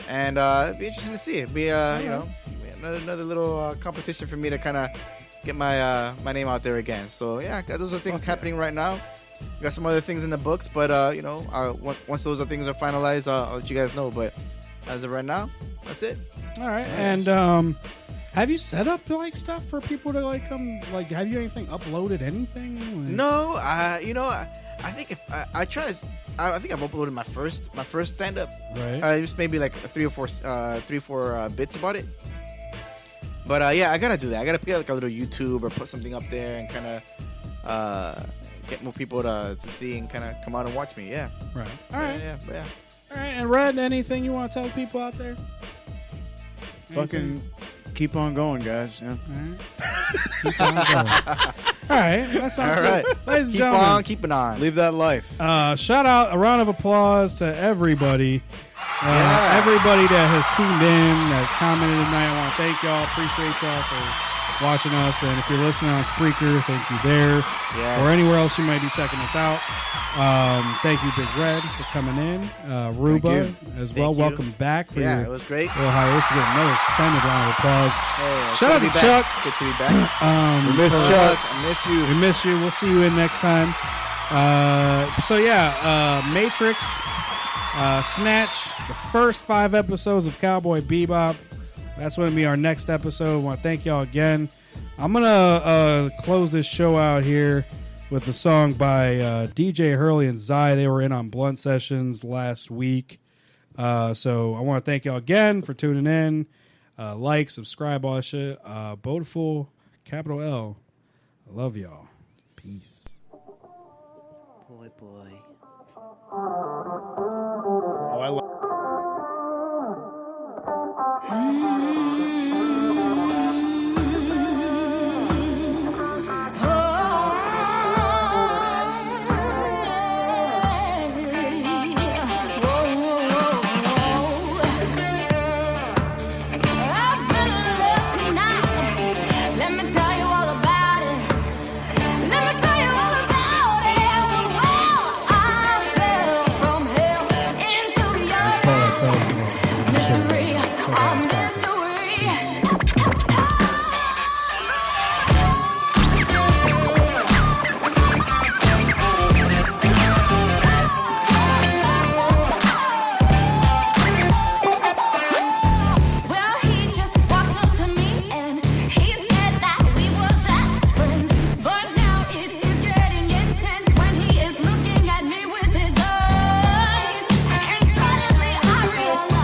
and it'll be interesting to see. It'll be another little competition for me to kind of get my name out there again. So yeah, those are things happening right now. We got some other things in the books, but once those things are finalized, I'll let you guys know. But as of right now, that's it. All right. And have you set up like stuff for people to like come? Like, have you anything uploaded? Anything? No, I think if I try to, I think I've uploaded my first stand up. Right. Just maybe like three or four bits about it. But yeah, I gotta do that. I gotta get like a little YouTube or put something up there and kind of get more people to see and kind of come out and watch me. Yeah. Right. All right. Yeah. All right. And Red, anything you want to tell people out there? Fucking keep on going, guys. Yeah. All right. Keep on going. All right. That sounds All right. good. Ladies and Keep gentlemen. on keeping on. Live that life. Shout out, a round of applause to everybody. Everybody that has tuned in, that commented tonight. I want to thank y'all. Appreciate y'all for watching us. And if you're listening on Spreaker, thank you there. Yes. Or anywhere else you might be checking us out. Thank you, Big Red, for coming in. Ruba as well. Thank you. Welcome back for Yeah, your it was great. little hiatus. Get another extended round of applause. Hey, Shout out to Chuck. Good to be back. We miss Chuck. I miss you. We miss you. We'll see you in next time. Matrix, Snatch, the first 5 episodes of Cowboy Bebop. That's going to be our next episode. I want to thank y'all again. I'm going to close this show out here with a song by DJ Hurley and Zai. They were in on Blunt Sessions last week. So I want to thank y'all again for tuning in. Like, subscribe, all that shit. Beautiful, capital L. I love y'all. Peace. Boy. Oh, I love Realize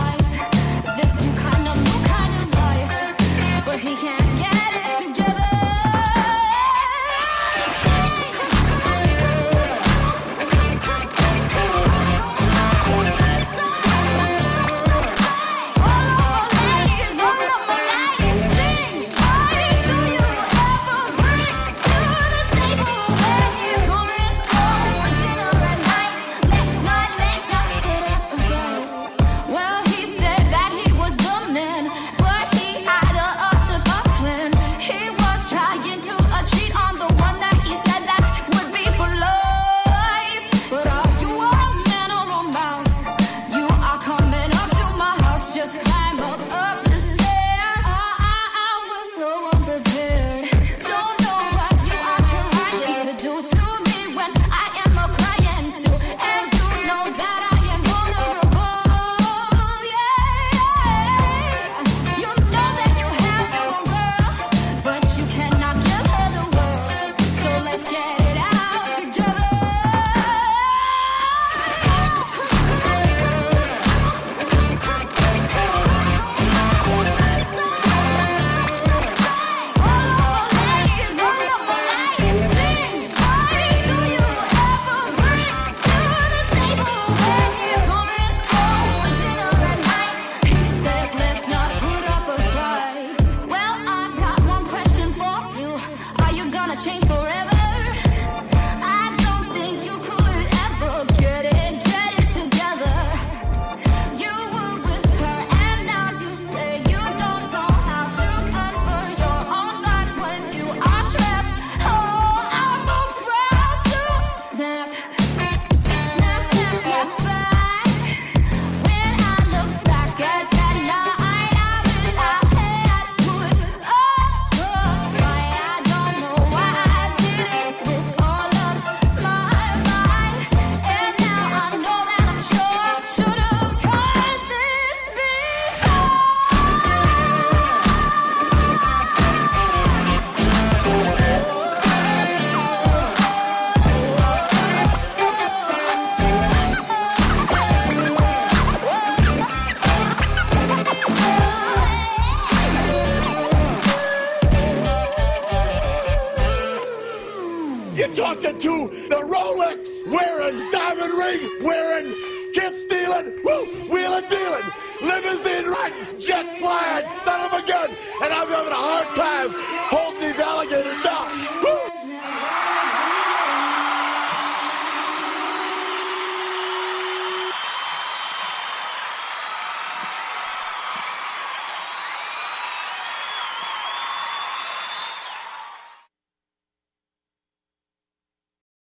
stealing, diamond ring wearing, kiss stealing, woo, wheeling dealing, limousine riding, jet flying, son of a gun, and I'm having a hard time holding these alligators